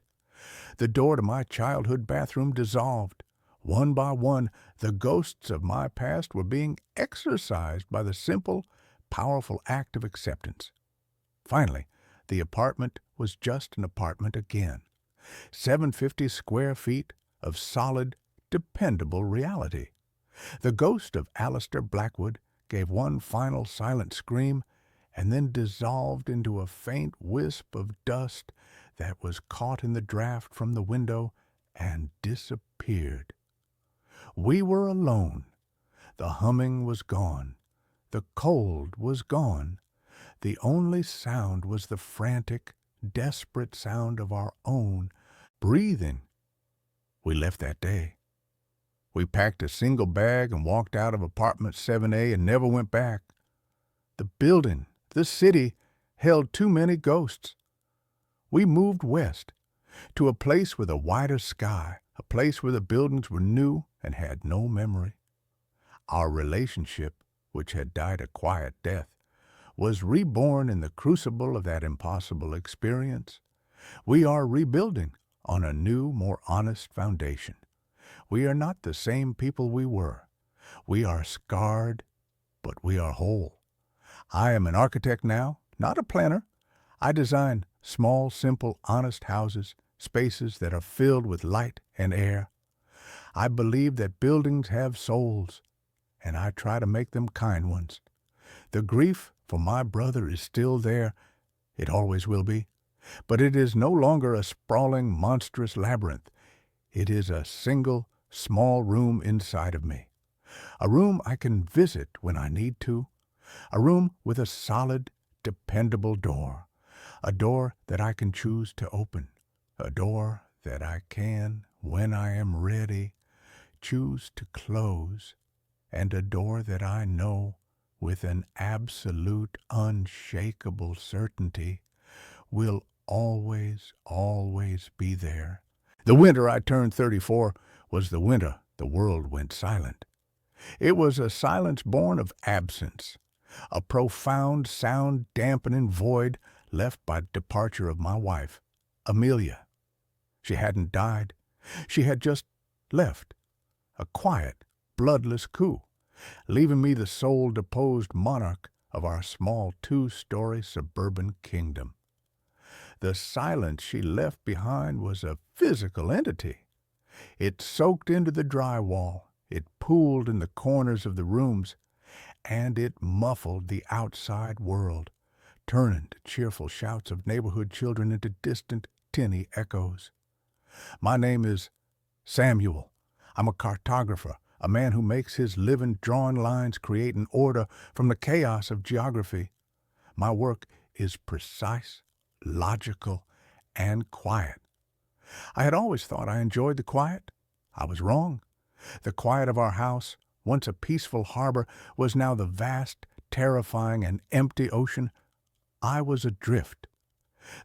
The door to my childhood bathroom dissolved. One by one, the ghosts of my past were being exorcised by the simple, powerful act of acceptance. Finally, the apartment was just an apartment again. 750 square feet of solid, dependable reality. The ghost of Alistair Blackwood gave one final silent scream and then dissolved into a faint wisp of dust that was caught in the draft from the window and disappeared. We were alone. The humming was gone. The cold was gone. The only sound was the frantic, desperate sound of our own breathing. We left that day. We packed a single bag and walked out of apartment 7A and never went back. The building, the city, held too many ghosts. We moved west, to a place with a wider sky, a place where the buildings were new and had no memory. Our relationship, which had died a quiet death, was reborn in the crucible of that impossible experience. We are rebuilding on a new, more honest foundation. We are not the same people we were. We are scarred, but we are whole. I am an architect now, not a planner. I design small, simple, honest houses, spaces that are filled with light and air. I believe that buildings have souls, and I try to make them kind ones. The grief for my brother is still there. It always will be. But it is no longer a sprawling, monstrous labyrinth. It is a single, small room inside of me. A room I can visit when I need to. A room with a solid, dependable door. A door that I can choose to open. A door that I can, when I am ready, choose to close. And a door that I know, with an absolute, unshakable certainty, will always, always be there. The winter I turned 34 was the winter the world went silent. It was a silence born of absence, a profound, sound-dampening void left by departure of my wife, Amelia. She hadn't died. She had just left, a quiet, bloodless coup, leaving me the sole deposed monarch of our small 2-story suburban kingdom. The silence she left behind was a physical entity. It soaked into the drywall, it pooled in the corners of the rooms, and it muffled the outside world, turning the cheerful shouts of neighborhood children into distant, tinny echoes. My name is Samuel. I'm a cartographer, a man who makes his living drawing lines create an order from the chaos of geography. My work is precise, logical, and quiet. I had always thought I enjoyed the quiet. I was wrong. The quiet of our house, once a peaceful harbor, was now the vast, terrifying, and empty ocean. I was adrift.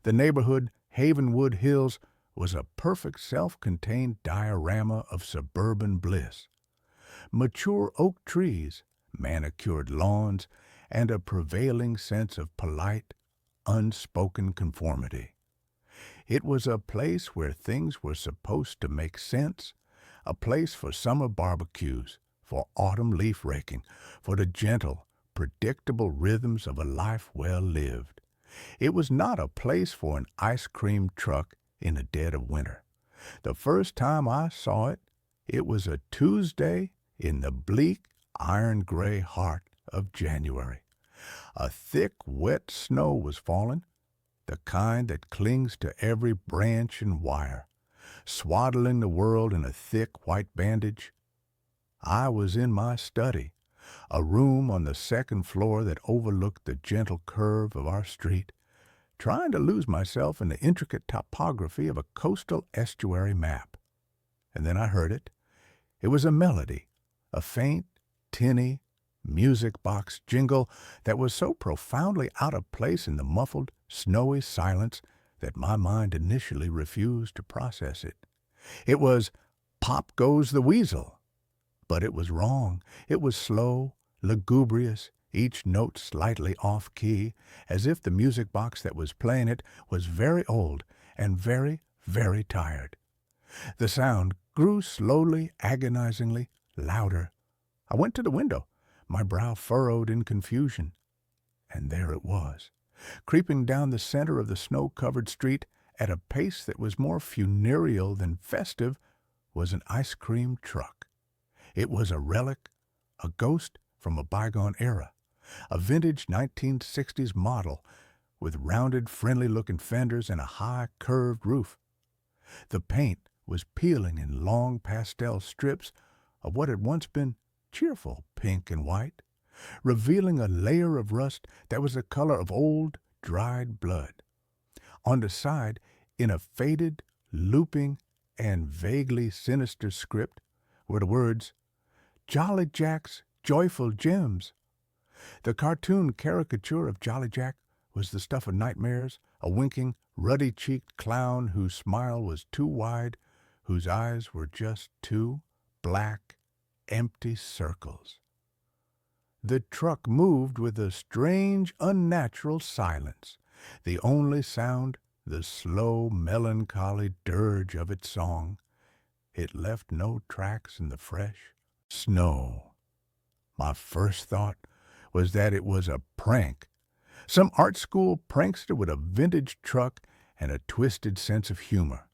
The neighborhood, Havenwood Hills, was a perfect self-contained diorama of suburban bliss. Mature oak trees, manicured lawns, and a prevailing sense of polite, unspoken conformity. It was a place where things were supposed to make sense, a place for summer barbecues, for autumn leaf raking, for the gentle, predictable rhythms of a life well lived. It was not a place for an ice cream truck in the dead of winter. The first time I saw it, it was a Tuesday in the bleak, iron-gray heart of January. A thick, wet snow was falling, the kind that clings to every branch and wire, swaddling the world in a thick white bandage. I was in my study, a room on the second floor that overlooked the gentle curve of our street, trying to lose myself in the intricate topography of a coastal estuary map. And then I heard it. It was a melody, a faint, tinny, music box jingle that was so profoundly out of place in the muffled, snowy silence that my mind initially refused to process it. It was "Pop Goes the Weasel." But it was wrong. It was slow, lugubrious, each note slightly off-key, as if the music box that was playing it was very old and very, very tired. The sound grew slowly, agonizingly, louder. I went to the window, my brow furrowed in confusion. And there it was, creeping down the center of the snow-covered street at a pace that was more funereal than festive, was an ice cream truck. It was a relic, a ghost from a bygone era, a vintage 1960s model with rounded, friendly-looking fenders and a high, curved roof. The paint was peeling in long pastel strips of what had once been cheerful pink and white, revealing a layer of rust that was the color of old, dried blood. On the side, in a faded, looping, and vaguely sinister script, were the words, "Jolly Jack's Joyful Gems." The cartoon caricature of Jolly Jack was the stuff of nightmares, a winking, ruddy-cheeked clown whose smile was too wide, whose eyes were just two black, empty circles. The truck moved with a strange, unnatural silence, the only sound the slow, melancholy dirge of its song. It left no tracks in the fresh snow. My first thought was that it was a prank, some art school prankster with a vintage truck and a twisted sense of humor.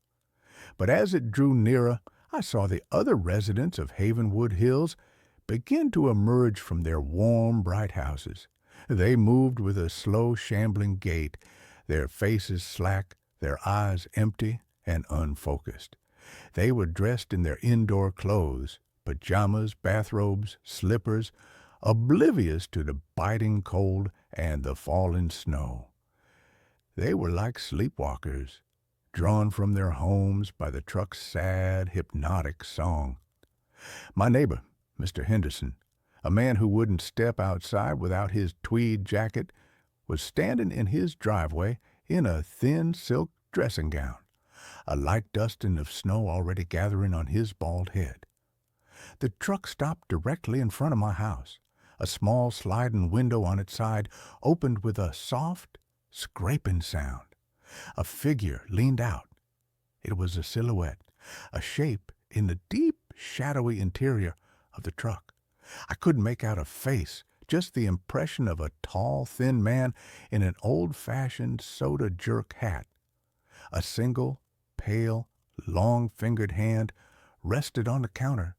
But as it drew nearer, I saw the other residents of Havenwood Hills begin to emerge from their warm, bright houses. They moved with a slow, shambling gait, their faces slack, their eyes empty and unfocused. They were dressed in their indoor clothes, pajamas, bathrobes, slippers, oblivious to the biting cold and the falling snow. They were like sleepwalkers, drawn from their homes by the truck's sad, hypnotic song. My neighbor, Mr. Henderson, a man who wouldn't step outside without his tweed jacket, was standing in his driveway in a thin silk dressing gown, a light dusting of snow already gathering on his bald head. The truck stopped directly in front of my house. A small sliding window on its side opened with a soft, scraping sound. A figure leaned out. It was a silhouette, a shape in the deep, shadowy interior of the truck. I couldn't make out a face, just the impression of a tall, thin man in an old-fashioned soda jerk hat. A single, pale, long-fingered hand rested on the counter.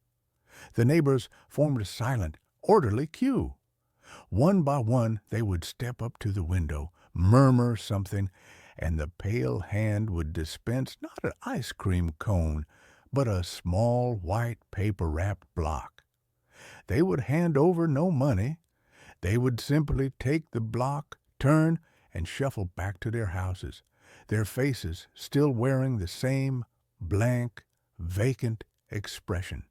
The neighbors formed a silent, orderly queue. One by one, they would step up to the window, murmur something, and the pale hand would dispense not an ice cream cone, but a small white paper-wrapped block. They would hand over no money. They would simply take the block, turn, and shuffle back to their houses, their faces still wearing the same blank, vacant expression.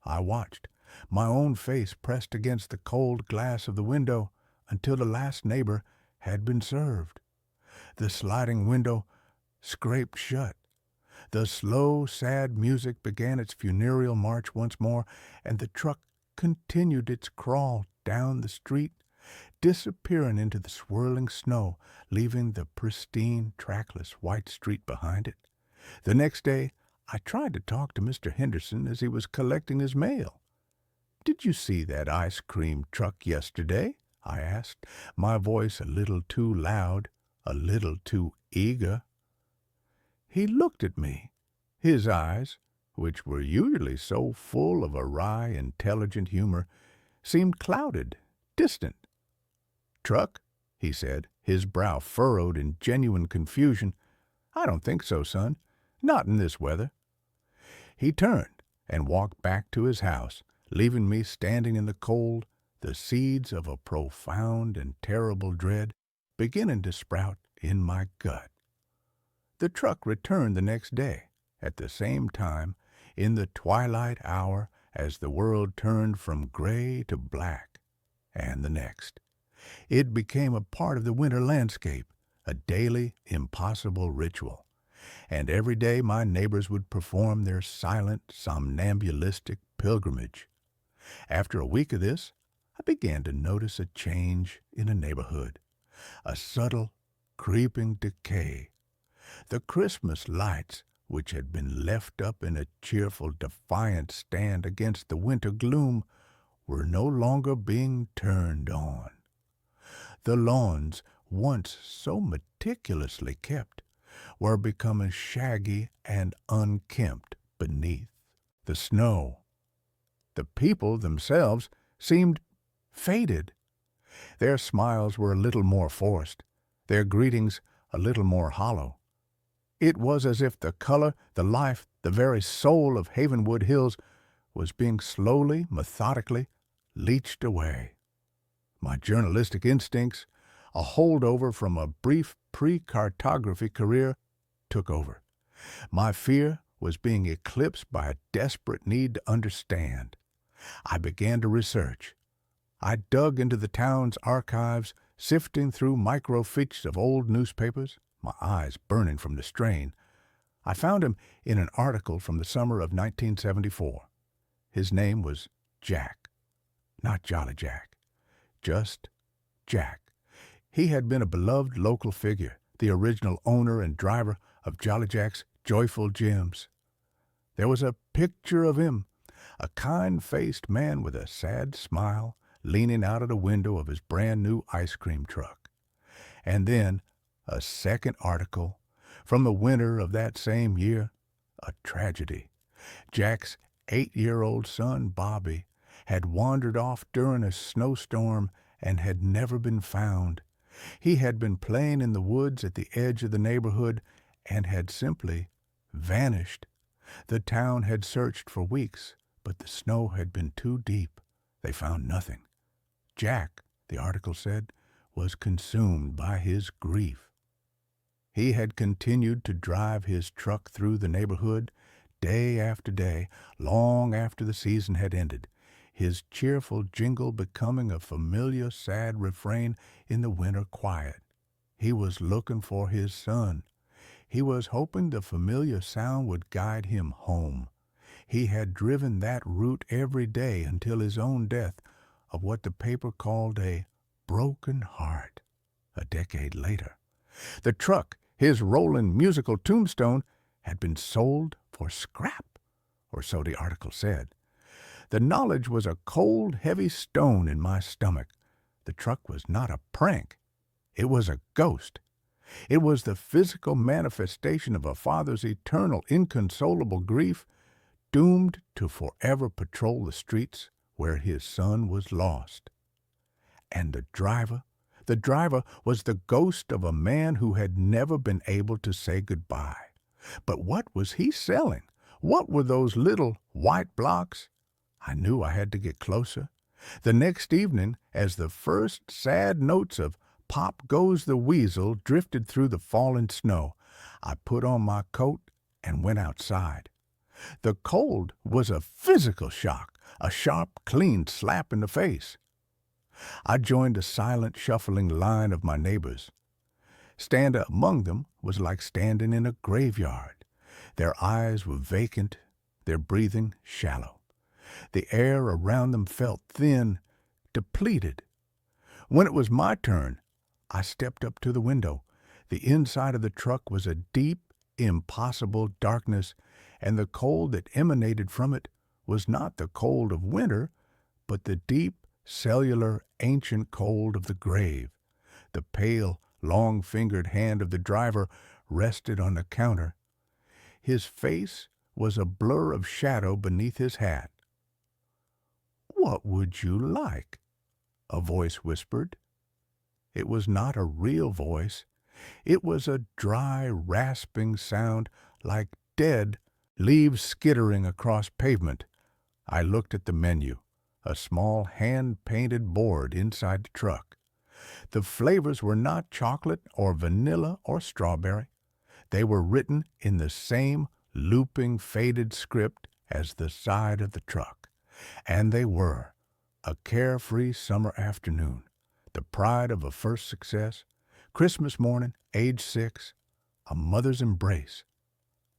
I watched, my own face pressed against the cold glass of the window, until the last neighbor had been served. The sliding window scraped shut. The slow, sad music began its funereal march once more, and the truck continued its crawl down the street, disappearing into the swirling snow, leaving the pristine, trackless white street behind it. The next day, I tried to talk to Mr. Henderson as he was collecting his mail. "Did you see that ice cream truck yesterday?" I asked, my voice a little too loud, a little too eager. He looked at me. His eyes, which were usually so full of a wry, intelligent humor, seemed clouded, distant. "Truck?" he said, his brow furrowed in genuine confusion. "I don't think so, son. Not in this weather." He turned and walked back to his house, leaving me standing in the cold, the seeds of a profound and terrible dread beginning to sprout in my gut. The truck returned the next day, at the same time, in the twilight hour as the world turned from gray to black, and the next. It became a part of the winter landscape, a daily, impossible ritual. And every day my neighbors would perform their silent, somnambulistic pilgrimage. After a week of this, I began to notice a change in the neighborhood, a subtle, creeping decay. The Christmas lights, which had been left up in a cheerful, defiant stand against the winter gloom, were no longer being turned on. The lawns, once so meticulously kept, were becoming shaggy and unkempt beneath the snow. The people themselves seemed faded. Their smiles were a little more forced, their greetings a little more hollow. It was as if the color, the life, the very soul of Havenwood Hills was being slowly, methodically leached away. My journalistic instincts, a holdover from a brief pre-cartography career, took over. My fear was being eclipsed by a desperate need to understand. I began to research. I dug into the town's archives, sifting through microfiches of old newspapers, my eyes burning from the strain. I found him in an article from the summer of 1974. His name was Jack. Not Jolly Jack. Just Jack. He had been a beloved local figure, the original owner and driver of Jolly Jack's Joyful Gems. There was a picture of him, a kind-faced man with a sad smile, leaning out of the window of his brand-new ice cream truck. And then a second article from the winter of that same year, a tragedy. Jack's 8-year-old son, Bobby, had wandered off during a snowstorm and had never been found. He had been playing in the woods at the edge of the neighborhood and had simply vanished. The town had searched for weeks, but the snow had been too deep. They found nothing. Jack, the article said, was consumed by his grief. He had continued to drive his truck through the neighborhood day after day, long after the season had ended, his cheerful jingle becoming a familiar sad refrain in the winter quiet. He was looking for his son. He was hoping the familiar sound would guide him home. He had driven that route every day until his own death of what the paper called a broken heart a decade later. The truck, his rolling musical tombstone, had been sold for scrap, or so the article said. The knowledge was a cold, heavy stone in my stomach. The truck was not a prank. It was a ghost. It was the physical manifestation of a father's eternal, inconsolable grief, doomed to forever patrol the streets where his son was lost. And the driver was the ghost of a man who had never been able to say goodbye. But what was he selling? What were those little white blocks? I knew I had to get closer. The next evening, as the first sad notes of "Pop Goes the Weasel" drifted through the falling snow, I put on my coat and went outside. The cold was a physical shock, a sharp, clean slap in the face. I joined a silent, shuffling line of my neighbors. Stand among them was like standing in a graveyard. Their eyes were vacant, their breathing shallow. The air around them felt thin, depleted. When it was my turn, I stepped up to the window. The inside of the truck was a deep, impossible darkness, and the cold that emanated from it was not the cold of winter, but the deep, cellular, ancient cold of the grave. The pale, long-fingered hand of the driver rested on the counter. His face was a blur of shadow beneath his hat. "What would you like?" a voice whispered. It was not a real voice. It was a dry, rasping sound like dead leaves skittering across pavement. I looked at the menu, a small hand-painted board inside the truck. The flavors were not chocolate or vanilla or strawberry. They were written in the same looping, faded script as the side of the truck. And they were a carefree summer afternoon, the pride of a first success, Christmas morning, age 6, a mother's embrace.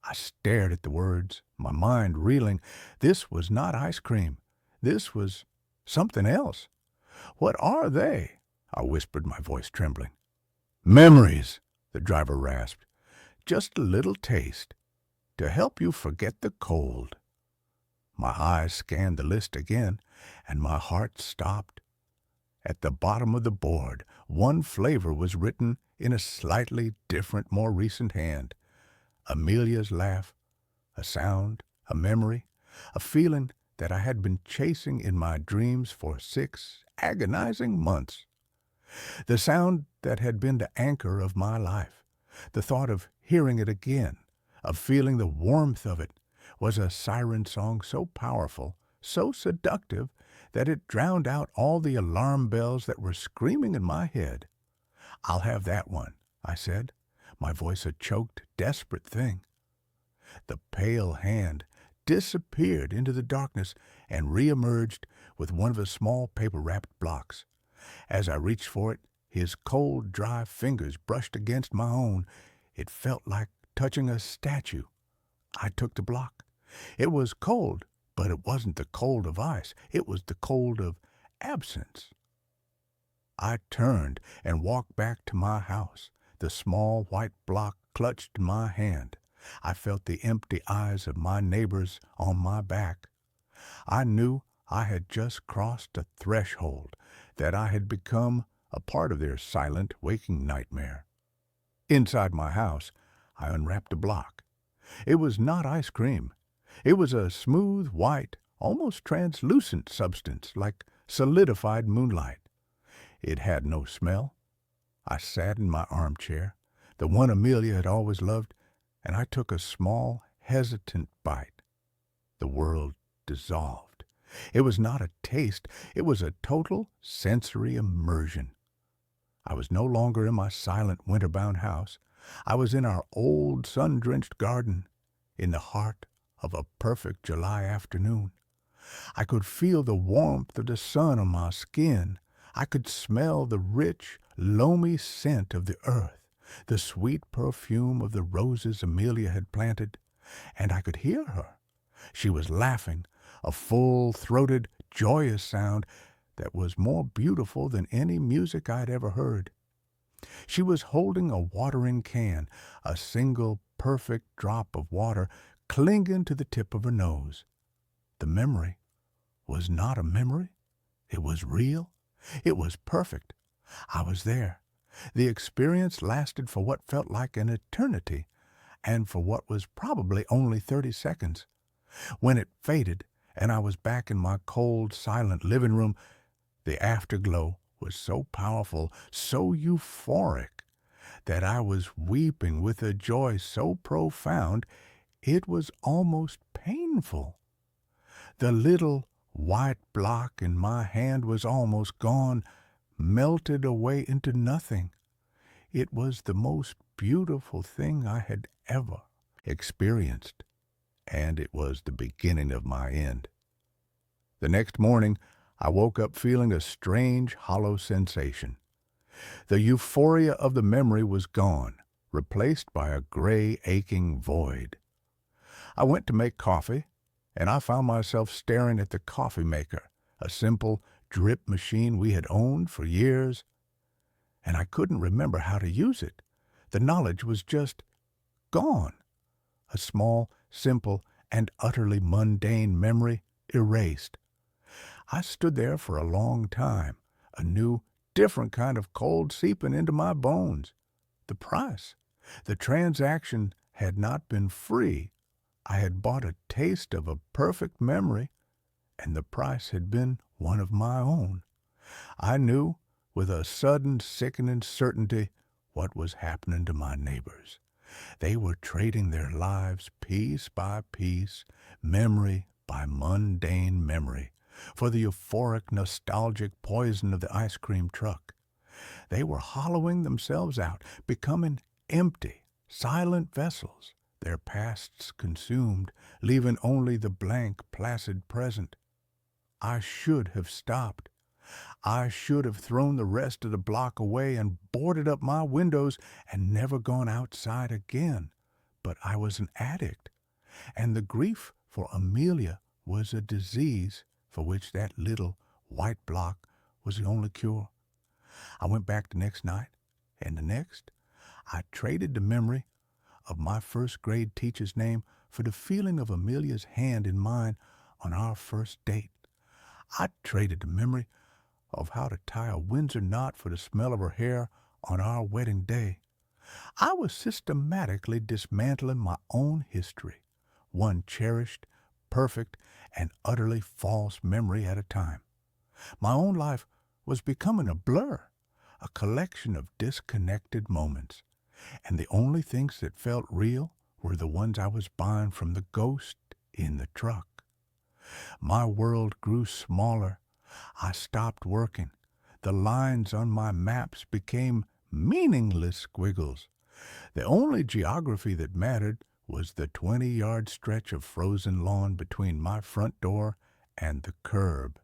I stared at the words, my mind reeling. This was not ice cream. This was something else. "What are they?" I whispered, my voice trembling. "Memories," the driver rasped. "Just a little taste, to help you forget the cold." My eyes scanned the list again, and my heart stopped. At the bottom of the board, one flavor was written in a slightly different, more recent hand. Amelia's laugh, a sound, a memory, a feeling that I had been chasing in my dreams for 6 agonizing months. The sound that had been the anchor of my life, the thought of hearing it again, of feeling the warmth of it, was a siren song so powerful, so seductive, that it drowned out all the alarm bells that were screaming in my head. "I'll have that one," I said, my voice a choked, desperate thing. The pale hand disappeared into the darkness and reemerged with one of the small paper-wrapped blocks. As I reached for it, his cold, dry fingers brushed against my own. It felt like touching a statue. I took the block. It was cold, but it wasn't the cold of ice. It was the cold of absence. I turned and walked back to my house, the small white block clutched in my hand. I felt the empty eyes of my neighbors on my back. I knew I had just crossed a threshold, that I had become a part of their silent, waking nightmare. Inside my house, I unwrapped a block. It was not ice cream. It was a smooth, white, almost translucent substance, like solidified moonlight. It had no smell. I sat in my armchair, the one Amelia had always loved, and I took a small, hesitant bite. The world dissolved. It was not a taste. It was a total sensory immersion. I was no longer in my silent, winter-bound house. I was in our old, sun-drenched garden, in the heart of a perfect July afternoon. I could feel the warmth of the sun on my skin. I could smell the rich, loamy scent of the earth, the sweet perfume of the roses Amelia had planted, and I could hear her. She was laughing, a full-throated, joyous sound that was more beautiful than any music I'd ever heard. She was holding a watering can, a single perfect drop of water clinging to the tip of her nose. The memory was not a memory. It was real. It was perfect. I was there. The experience lasted for what felt like an eternity, and for what was probably only 30 seconds. When it faded, and I was back in my cold, silent living room, the afterglow was so powerful, so euphoric, that I was weeping with a joy so profound it was almost painful. The little white block in my hand was almost gone, melted away into nothing. It was the most beautiful thing I had ever experienced, and it was the beginning of my end. The next morning, I woke up feeling a strange, hollow sensation. The euphoria of the memory was gone, replaced by a gray, aching void. I went to make coffee, and I found myself staring at the coffee maker, a simple drip machine we had owned for years, and I couldn't remember how to use it. The knowledge was just gone. A small, simple, and utterly mundane memory erased. I stood there for a long time, a new, different kind of cold seeping into my bones. The price. The transaction had not been free. I had bought a taste of a perfect memory, and the price had been one of my own. I knew, with a sudden, sickening certainty, what was happening to my neighbors. They were trading their lives piece by piece, memory by mundane memory, for the euphoric, nostalgic poison of the ice cream truck. They were hollowing themselves out, becoming empty, silent vessels, their pasts consumed, leaving only the blank, placid present. I should have stopped. I should have thrown the rest of the block away and boarded up my windows and never gone outside again. But I was an addict, and the grief for Amelia was a disease for which that little white block was the only cure. I went back the next night, and the next. I traded the memory of my first grade teacher's name for the feeling of Amelia's hand in mine on our first date. I traded the memory of how to tie a Windsor knot for the smell of her hair on our wedding day. I was systematically dismantling my own history, one cherished, perfect, and utterly false memory at a time. My own life was becoming a blur, a collection of disconnected moments, and the only things that felt real were the ones I was buying from the ghost in the truck. My world grew smaller. I stopped working. The lines on my maps became meaningless squiggles. The only geography that mattered was the 20-yard stretch of frozen lawn between my front door and the curb.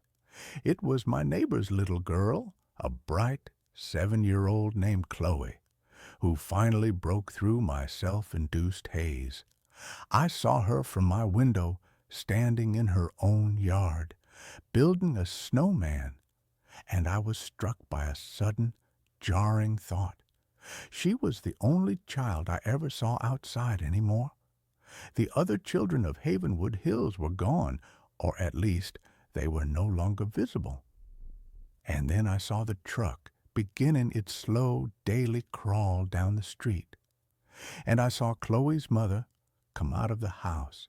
It was my neighbor's little girl, a bright 7-year-old named Chloe, who finally broke through my self-induced haze. I saw her from my window, standing in her own yard, building a snowman, and I was struck by a sudden, jarring thought. She was the only child I ever saw outside anymore. The other children of Havenwood Hills were gone, or at least they were no longer visible. And then I saw the truck beginning its slow daily crawl down the street. And I saw Chloe's mother come out of the house,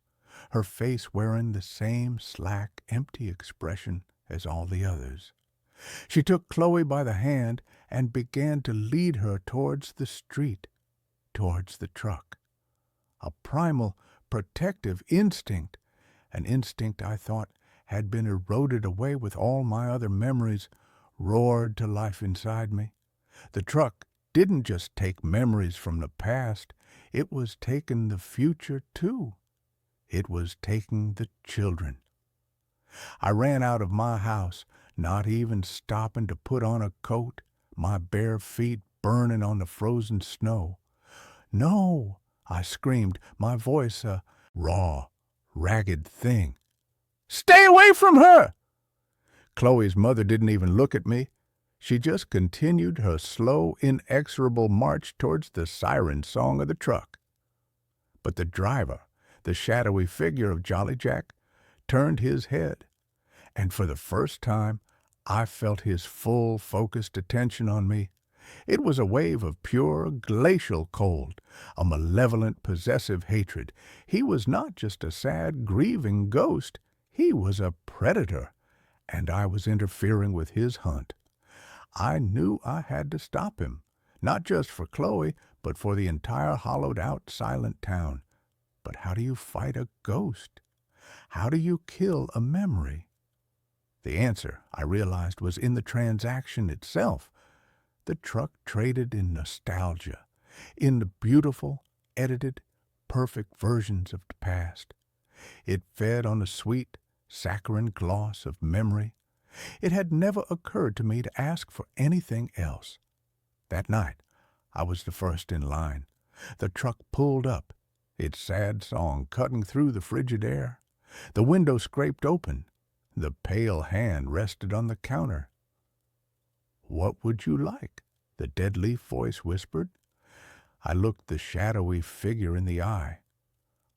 her face wearing the same slack, empty expression as all the others. She took Chloe by the hand and began to lead her towards the street, towards the truck. A primal, protective instinct, an instinct I thought had been eroded away with all my other memories, roared to life inside me. The truck didn't just take memories from the past, it was taking the future too. It was taking the children. I ran out of my house, not even stopping to put on a coat, my bare feet burning on the frozen snow. "No!" I screamed, my voice a raw, ragged thing. "Stay away from her!" Chloe's mother didn't even look at me. She just continued her slow, inexorable march towards the siren song of the truck. But the driver, the shadowy figure of Jolly Jack, turned his head, and for the first time I felt his full, focused attention on me. It was a wave of pure, glacial cold, a malevolent, possessive hatred. He was not just a sad, grieving ghost. He was a predator, and I was interfering with his hunt. I knew I had to stop him, not just for Chloe, but for the entire hollowed-out, silent town. But how do you fight a ghost? How do you kill a memory? The answer, I realized, was in the transaction itself. The truck traded in nostalgia, in the beautiful, edited, perfect versions of the past. It fed on the sweet, saccharine gloss of memory. It had never occurred to me to ask for anything else. That night, I was the first in line. The truck pulled up, its sad song cutting through the frigid air. The window scraped open. The pale hand rested on the counter. "What would you like?" the dead leaf voice whispered. I looked the shadowy figure in the eye.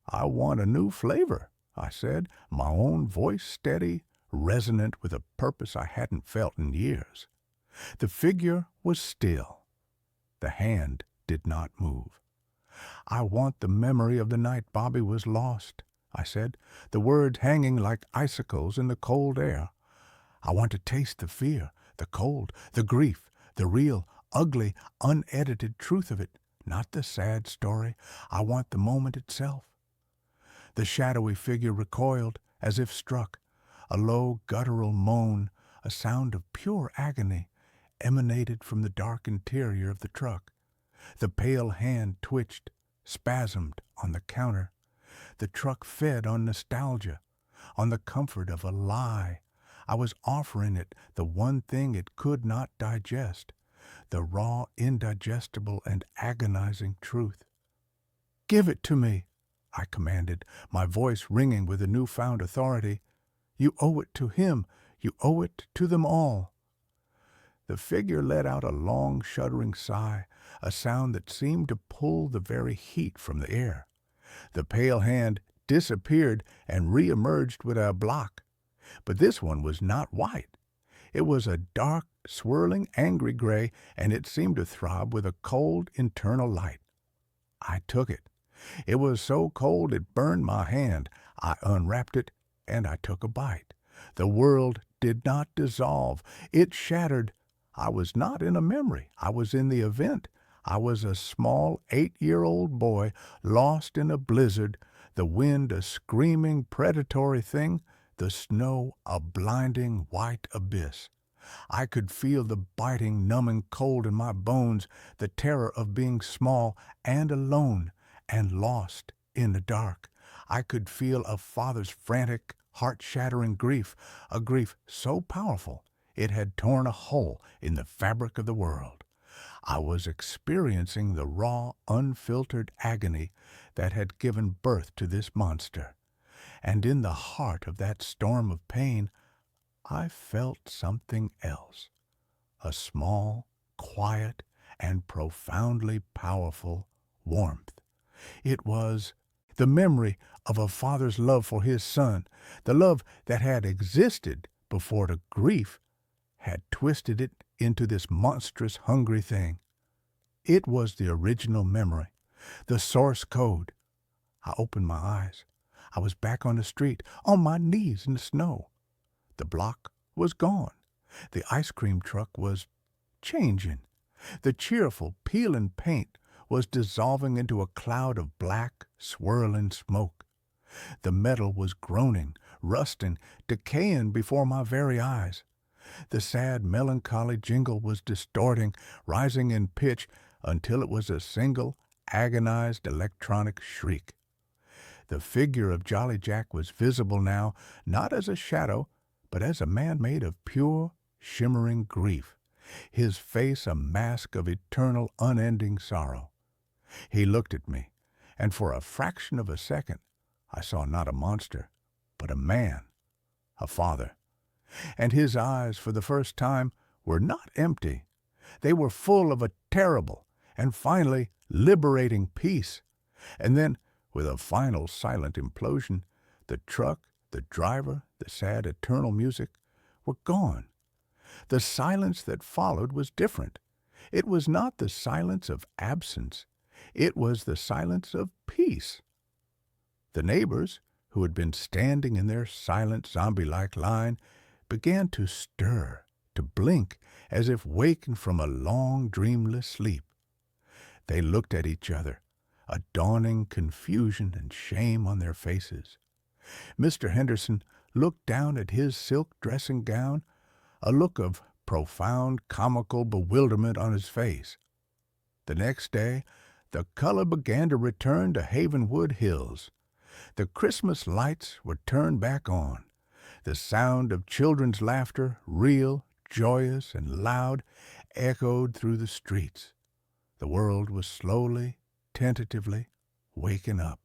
"I want a new flavor," I said, my own voice steady, resonant with a purpose I hadn't felt in years. The figure was still. The hand did not move. "I want the memory of the night Bobby was lost," I said, the words hanging like icicles in the cold air. "I want to taste the fear, the cold, the grief, the real, ugly, unedited truth of it, not the sad story. I want the moment itself." The shadowy figure recoiled as if struck. A low guttural moan, a sound of pure agony, emanated from the dark interior of the truck. The pale hand twitched, spasmed on the counter. The truck fed on nostalgia, on the comfort of a lie. I was offering it the one thing it could not digest, the raw, indigestible, and agonizing truth. "Give it to me," I commanded, my voice ringing with a newfound authority. "You owe it to him. You owe it to them all." The figure let out a long, shuddering sigh, a sound that seemed to pull the very heat from the air. The pale hand disappeared and re-emerged with a block. But this one was not white. It was a dark, swirling, angry gray, and it seemed to throb with a cold, internal light. I took it. It was so cold it burned my hand. I unwrapped it, and I took a bite. The world did not dissolve. It shattered. I was not in a memory. I was in the event. I was a small 8-year-old boy lost in a blizzard, the wind a screaming predatory thing, the snow a blinding white abyss. I could feel the biting, numbing cold in my bones, the terror of being small and alone and lost in the dark. I could feel a father's frantic, heart-shattering grief, a grief so powerful it had torn a hole in the fabric of the world. I was experiencing the raw, unfiltered agony that had given birth to this monster. And in the heart of that storm of pain, I felt something else. A small, quiet, and profoundly powerful warmth. It was the memory of a father's love for his son, the love that had existed before the grief had twisted it into this monstrous, hungry thing. It was the original memory, the source code. I opened my eyes. I was back on the street, on my knees in the snow. The block was gone. The ice cream truck was changing. The cheerful, peeling paint was dissolving into a cloud of black, swirling smoke. The metal was groaning, rusting, decaying before my very eyes. The sad, melancholy jingle was distorting, rising in pitch until it was a single, agonized electronic shriek. The figure of Jolly Jack was visible now, not as a shadow, but as a man made of pure, shimmering grief, his face a mask of eternal, unending sorrow. He looked at me, and for a fraction of a second I saw not a monster, but a man, a father. And his eyes, for the first time, were not empty. They were full of a terrible and finally liberating peace. And then, with a final silent implosion, the truck, the driver, the sad eternal music were gone. The silence that followed was different. It was not the silence of absence. It was the silence of peace. The neighbors, who had been standing in their silent, zombie-like line, began to stir, to blink, as if wakened from a long, dreamless sleep. They looked at each other, a dawning confusion and shame on their faces. Mr. Henderson looked down at his silk dressing gown, a look of profound, comical bewilderment on his face. The next day, the color began to return to Havenwood Hills. The Christmas lights were turned back on. The sound of children's laughter, real, joyous, and loud, echoed through the streets. The world was slowly, tentatively waking up.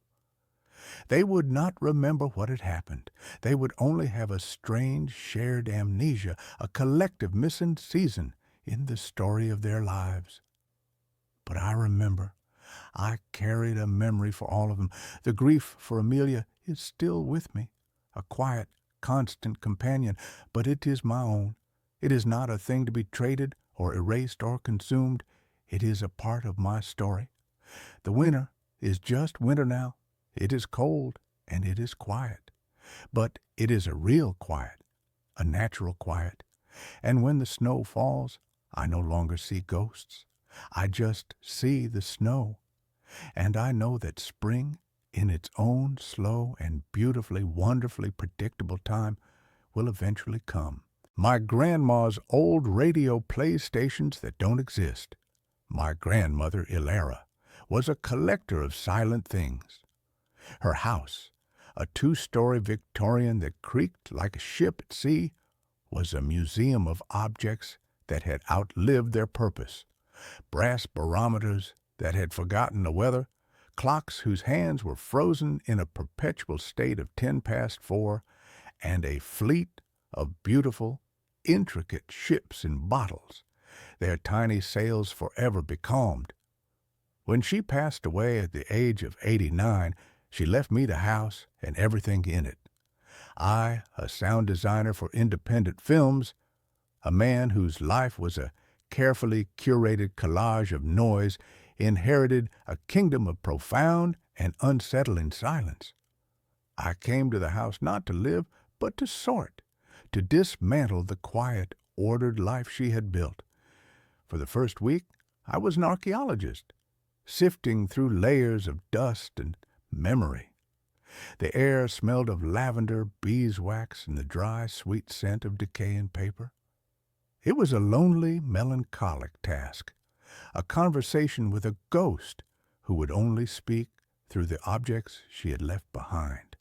They would not remember what had happened. They would only have a strange shared amnesia, a collective missing season in the story of their lives. But I remember. I carried a memory for all of them. The grief for Amelia is still with me, a quiet, constant companion, but it is my own. It is not a thing to be traded or erased or consumed. It is a part of my story. The winter is just winter now. It is cold and it is quiet. But it is a real quiet, a natural quiet. And when the snow falls, I no longer see ghosts. I just see the snow. And I know that spring, in its own slow and beautifully, wonderfully predictable time, will eventually come. My grandma's old radio plays stations that don't exist. My grandmother, Ilara, was a collector of silent things. Her house, a two-story Victorian that creaked like a ship at sea, was a museum of objects that had outlived their purpose. Brass barometers that had forgotten the weather, clocks whose hands were frozen in a perpetual state of 10 past 4, and a fleet of beautiful, intricate ships in bottles, their tiny sails forever becalmed. When she passed away at the age of 89, she left me the house and everything in it. I, a sound designer for independent films, a man whose life was a carefully curated collage of noise, inherited a kingdom of profound and unsettling silence. I came to the house not to live, but to sort, to dismantle the quiet, ordered life she had built. For the first week, I was an archaeologist, sifting through layers of dust and memory. The air smelled of lavender, beeswax, and the dry, sweet scent of decaying paper. It was a lonely, melancholic task, a conversation with a ghost who would only speak through the objects she had left behind.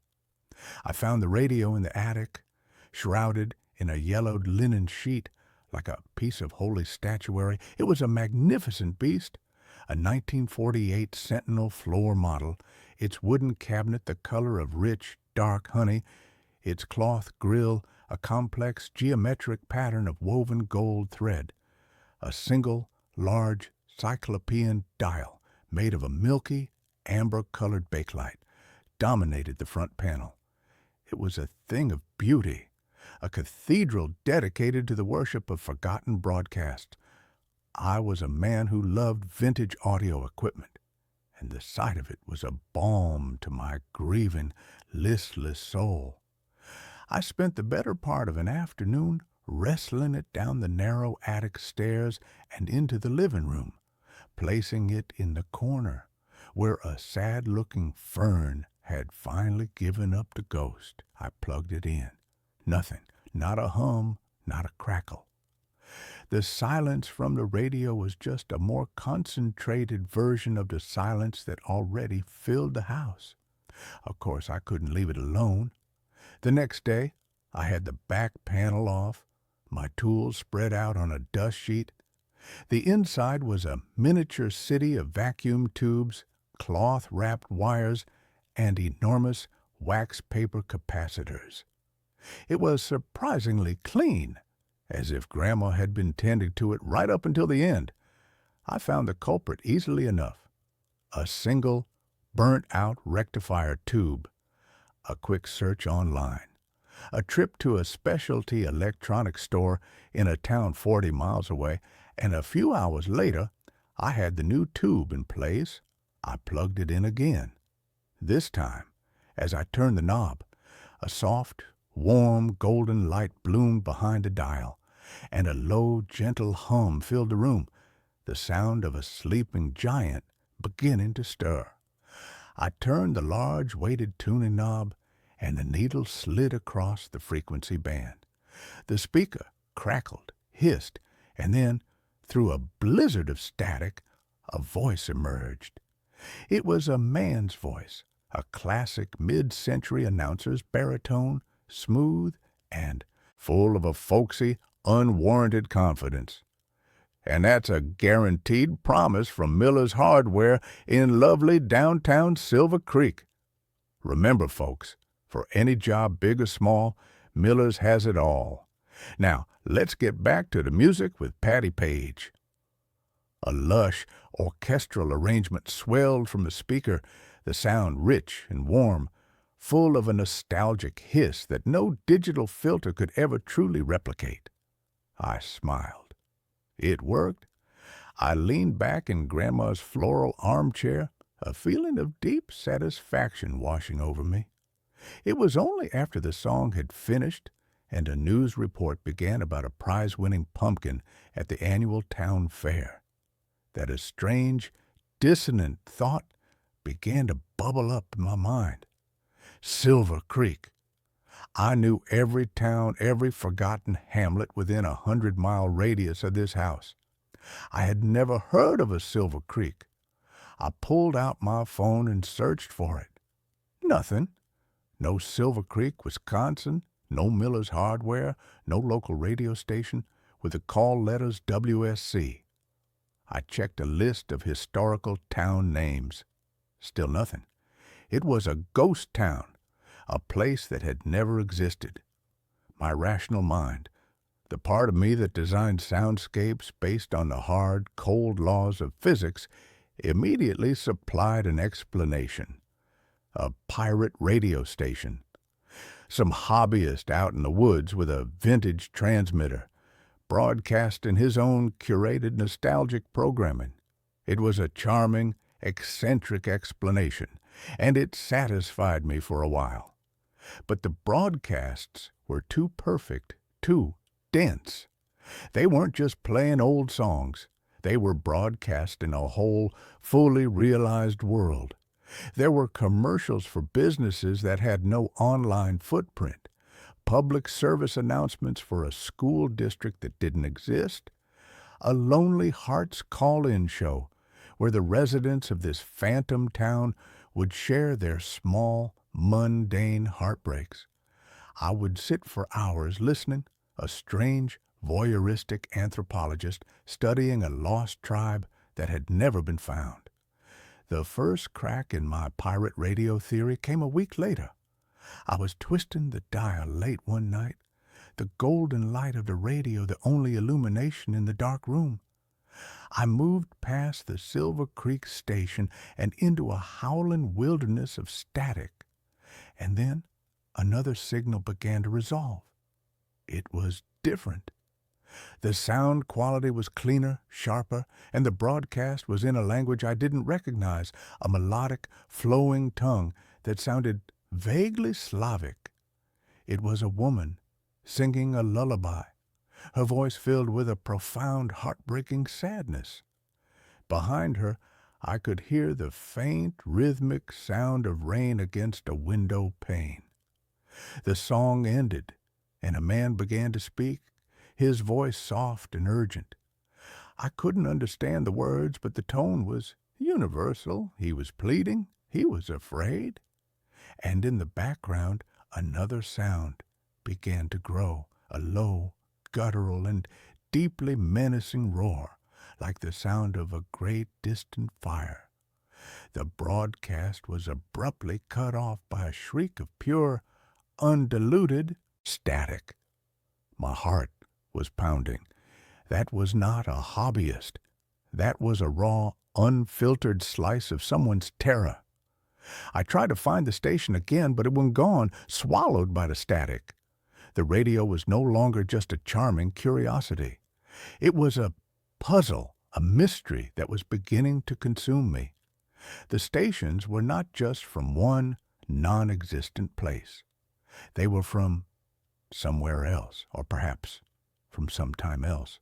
I found the radio in the attic, shrouded in a yellowed linen sheet like a piece of holy statuary. It was a magnificent beast, a 1948 Sentinel floor model, its wooden cabinet the color of rich, dark honey, its cloth grill a complex geometric pattern of woven gold thread. A single, large, cyclopean dial made of a milky, amber-colored bakelite dominated the front panel. It was a thing of beauty, a cathedral dedicated to the worship of forgotten broadcasts. I was a man who loved vintage audio equipment, and the sight of it was a balm to my grieving, listless soul. I spent the better part of an afternoon wrestling it down the narrow attic stairs and into the living room, placing it in the corner where a sad-looking fern had finally given up the ghost. I plugged it in. Nothing, not a hum, not a crackle. The silence from the radio was just a more concentrated version of the silence that already filled the house. Of course, I couldn't leave it alone. The next day, I had the back panel off, my tools spread out on a dust sheet. The inside was a miniature city of vacuum tubes, cloth-wrapped wires, and enormous wax paper capacitors. It was surprisingly clean, as if Grandma had been tending to it right up until the end. I found the culprit easily enough. A single, burnt-out rectifier tube. A quick search online. A trip to a specialty electronics store in a town 40 miles away, and a few hours later, I had the new tube in place. I plugged it in again. This time, as I turned the knob, a soft, warm, golden light bloomed behind the dial, and a low, gentle hum filled the room, the sound of a sleeping giant beginning to stir. I turned the large weighted tuning knob, and the needle slid across the frequency band. The speaker crackled, hissed, and then, through a blizzard of static, a voice emerged. It was a man's voice, a classic mid-century announcer's baritone, smooth and full of a folksy, unwarranted confidence. And that's a guaranteed promise from Miller's Hardware in lovely downtown Silver Creek. Remember, folks, for any job, big or small, Miller's has it all. Now, let's get back to the music with Patti Page. A lush, orchestral arrangement swelled from the speaker, the sound rich and warm, full of a nostalgic hiss that no digital filter could ever truly replicate. I smiled. It worked. I leaned back in Grandma's floral armchair, a feeling of deep satisfaction washing over me. It was only after the song had finished and a news report began about a prize-winning pumpkin at the annual town fair that a strange, dissonant thought began to bubble up in my mind. Silver Creek. I knew every town, every forgotten hamlet within 100-mile radius of this house. I had never heard of a Silver Creek. I pulled out my phone and searched for it. Nothing. No Silver Creek, Wisconsin, no Miller's Hardware, no local radio station with the call letters WSC. I checked a list of historical town names. Still nothing. It was a ghost town, a place that had never existed. My rational mind, the part of me that designed soundscapes based on the hard, cold laws of physics, immediately supplied an explanation. A pirate radio station. Some hobbyist out in the woods with a vintage transmitter, broadcasting his own curated nostalgic programming. It was a charming, eccentric explanation, and it satisfied me for a while. But the broadcasts were too perfect, too dense. They weren't just playing old songs. They were broadcasting a whole, fully realized world. There were commercials for businesses that had no online footprint, public service announcements for a school district that didn't exist, a Lonely Hearts call-in show where the residents of this phantom town would share their small, mundane heartbreaks. I would sit for hours listening, a strange, voyeuristic anthropologist studying a lost tribe that had never been found. The first crack in my pirate radio theory came a week later. I was twisting the dial late one night, the golden light of the radio the only illumination in the dark room. I moved past the Silver Creek station and into a howling wilderness of static. And then another signal began to resolve. It was different. The sound quality was cleaner, sharper, and the broadcast was in a language I didn't recognize, a melodic, flowing tongue that sounded vaguely Slavic. It was a woman singing a lullaby, her voice filled with a profound, heartbreaking sadness. Behind her, I could hear the faint, rhythmic sound of rain against a window pane. The song ended, and a man began to speak, his voice soft and urgent. I couldn't understand the words, but the tone was universal. He was pleading. He was afraid. And in the background, another sound began to grow, a low, guttural, and deeply menacing roar, like the sound of a great distant fire. The broadcast was abruptly cut off by a shriek of pure, undiluted static. My heart was pounding. That was not a hobbyist. That was a raw, unfiltered slice of someone's terror. I tried to find the station again, but it was gone, swallowed by the static. The radio was no longer just a charming curiosity. It was a puzzle, a mystery that was beginning to consume me. The stations were not just from one non-existent place. They were from somewhere else, or perhaps from sometime else.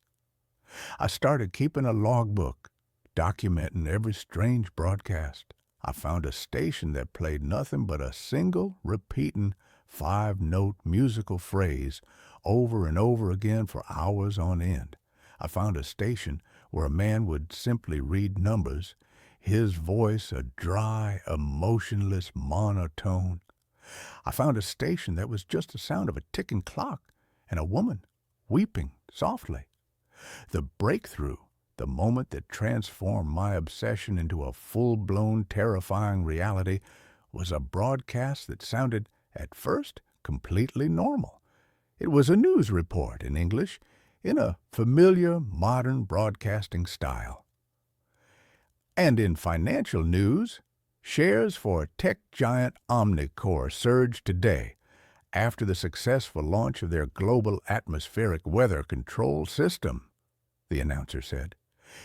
I started keeping a logbook, documenting every strange broadcast. I found a station that played nothing but a single, repeating, 5-note musical phrase over and over again for hours on end. I found a station where a man would simply read numbers, his voice a dry, emotionless monotone. I found a station that was just the sound of a ticking clock and a woman weeping softly. The breakthrough The moment that transformed my obsession into a full-blown, terrifying reality was a broadcast that sounded, at first, completely normal. It was a news report in English, in a familiar, modern broadcasting style. And in financial news, shares for tech giant Omnicore surged today after the successful launch of their global atmospheric weather control system, the announcer said.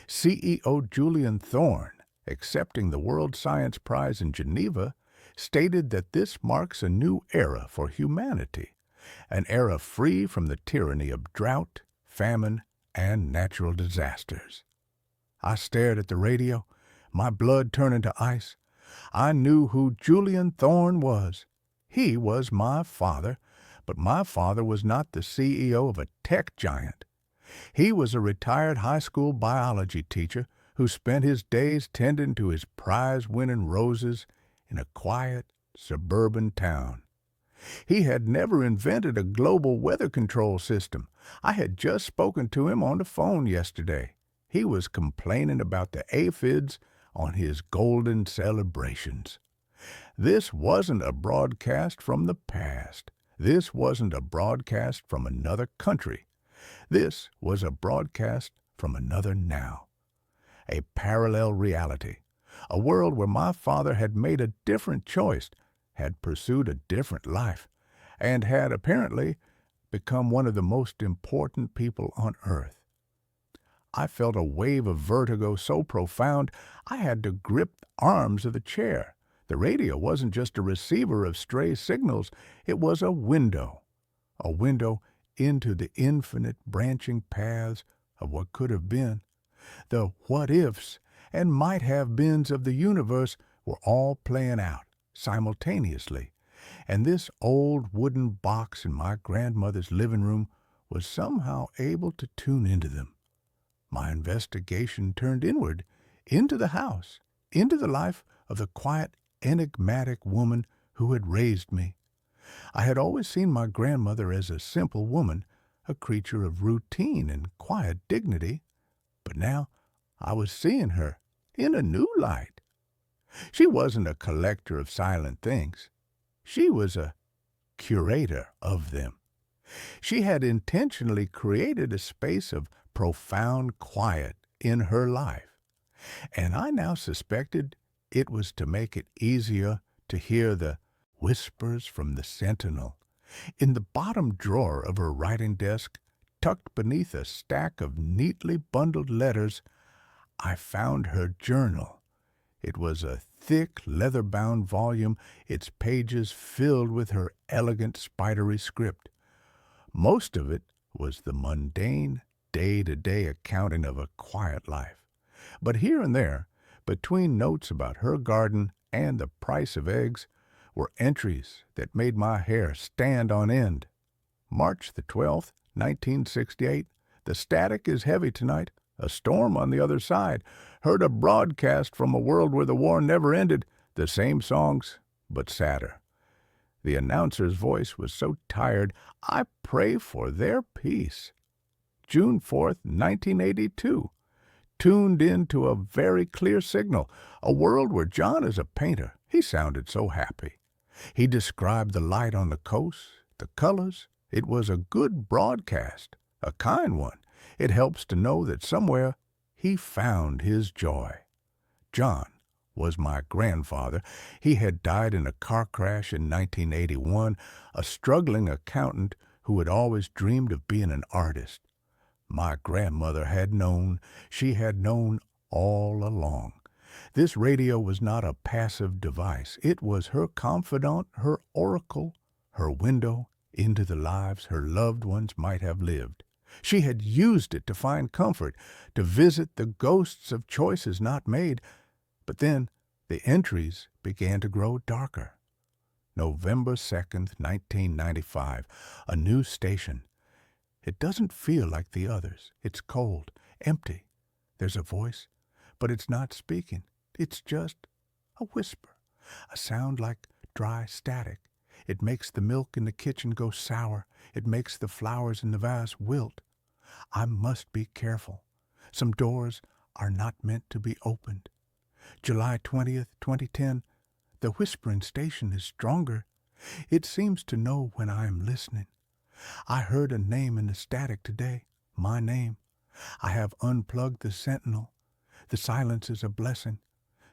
CEO Julian Thorne, accepting the World Science Prize in Geneva, stated that this marks a new era for humanity, an era free from the tyranny of drought, famine, and natural disasters. I stared at the radio, my blood turning to ice. I knew who Julian Thorne was. He was my father, but my father was not the CEO of a tech giant. He was a retired high school biology teacher who spent his days tending to his prize-winning roses in a quiet, suburban town. He had never invented a global weather control system. I had just spoken to him on the phone yesterday. He was complaining about the aphids on his golden celebrations. This wasn't a broadcast from the past. This wasn't a broadcast from another country. This was a broadcast from another now. A parallel reality. A world where my father had made a different choice, had pursued a different life, and had apparently become one of the most important people on earth. I felt a wave of vertigo so profound I had to grip the arms of the chair. The radio wasn't just a receiver of stray signals, it was a window into the infinite branching paths of what could have been. The what-ifs and might-have-beens of the universe were all playing out simultaneously, and this old wooden box in my grandmother's living room was somehow able to tune into them. My investigation turned inward, into the house, into the life of the quiet, enigmatic woman who had raised me. I had always seen my grandmother as a simple woman, a creature of routine and quiet dignity, but now I was seeing her in a new light. She wasn't a collector of silent things. She was a curator of them. She had intentionally created a space of profound quiet in her life, and I now suspected it was to make it easier to hear the whispers from the sentinel. In the bottom drawer of her writing desk, tucked beneath a stack of neatly bundled letters, I found her journal. It was a thick, leather-bound volume, its pages filled with her elegant, spidery script. Most of it was the mundane, day-to-day accounting of a quiet life. But here and there, between notes about her garden and the price of eggs, were entries that made my hair stand on end. March the 12th, 1968. The static is heavy tonight. A storm on the other side. Heard a broadcast from a world where the war never ended. The same songs, but sadder. The announcer's voice was so tired, I pray for their peace. June 4th, 1982. Tuned in to a very clear signal. A world where John is a painter. He sounded so happy. He described the light on the coast, the colors. It was a good broadcast, a kind one. It helps to know that somewhere he found his joy. John was my grandfather. He had died in a car crash in 1981, a struggling accountant who had always dreamed of being an artist. My grandmother had known. She had known all along. This radio was not a passive device. It was her confidant, her oracle, her window into the lives her loved ones might have lived. She had used it to find comfort, to visit the ghosts of choices not made. But then the entries began to grow darker. November 2nd, 1995, a new station. It doesn't feel like the others. It's cold, empty. There's a voice, but it's not speaking. It's just a whisper, a sound like dry static. It makes the milk in the kitchen go sour. It makes the flowers in the vase wilt. I must be careful. Some doors are not meant to be opened. July 20th, 2010, the whispering station is stronger. It seems to know when I am listening. I heard a name in the static today, my name. I have unplugged the sentinel. The silence is a blessing.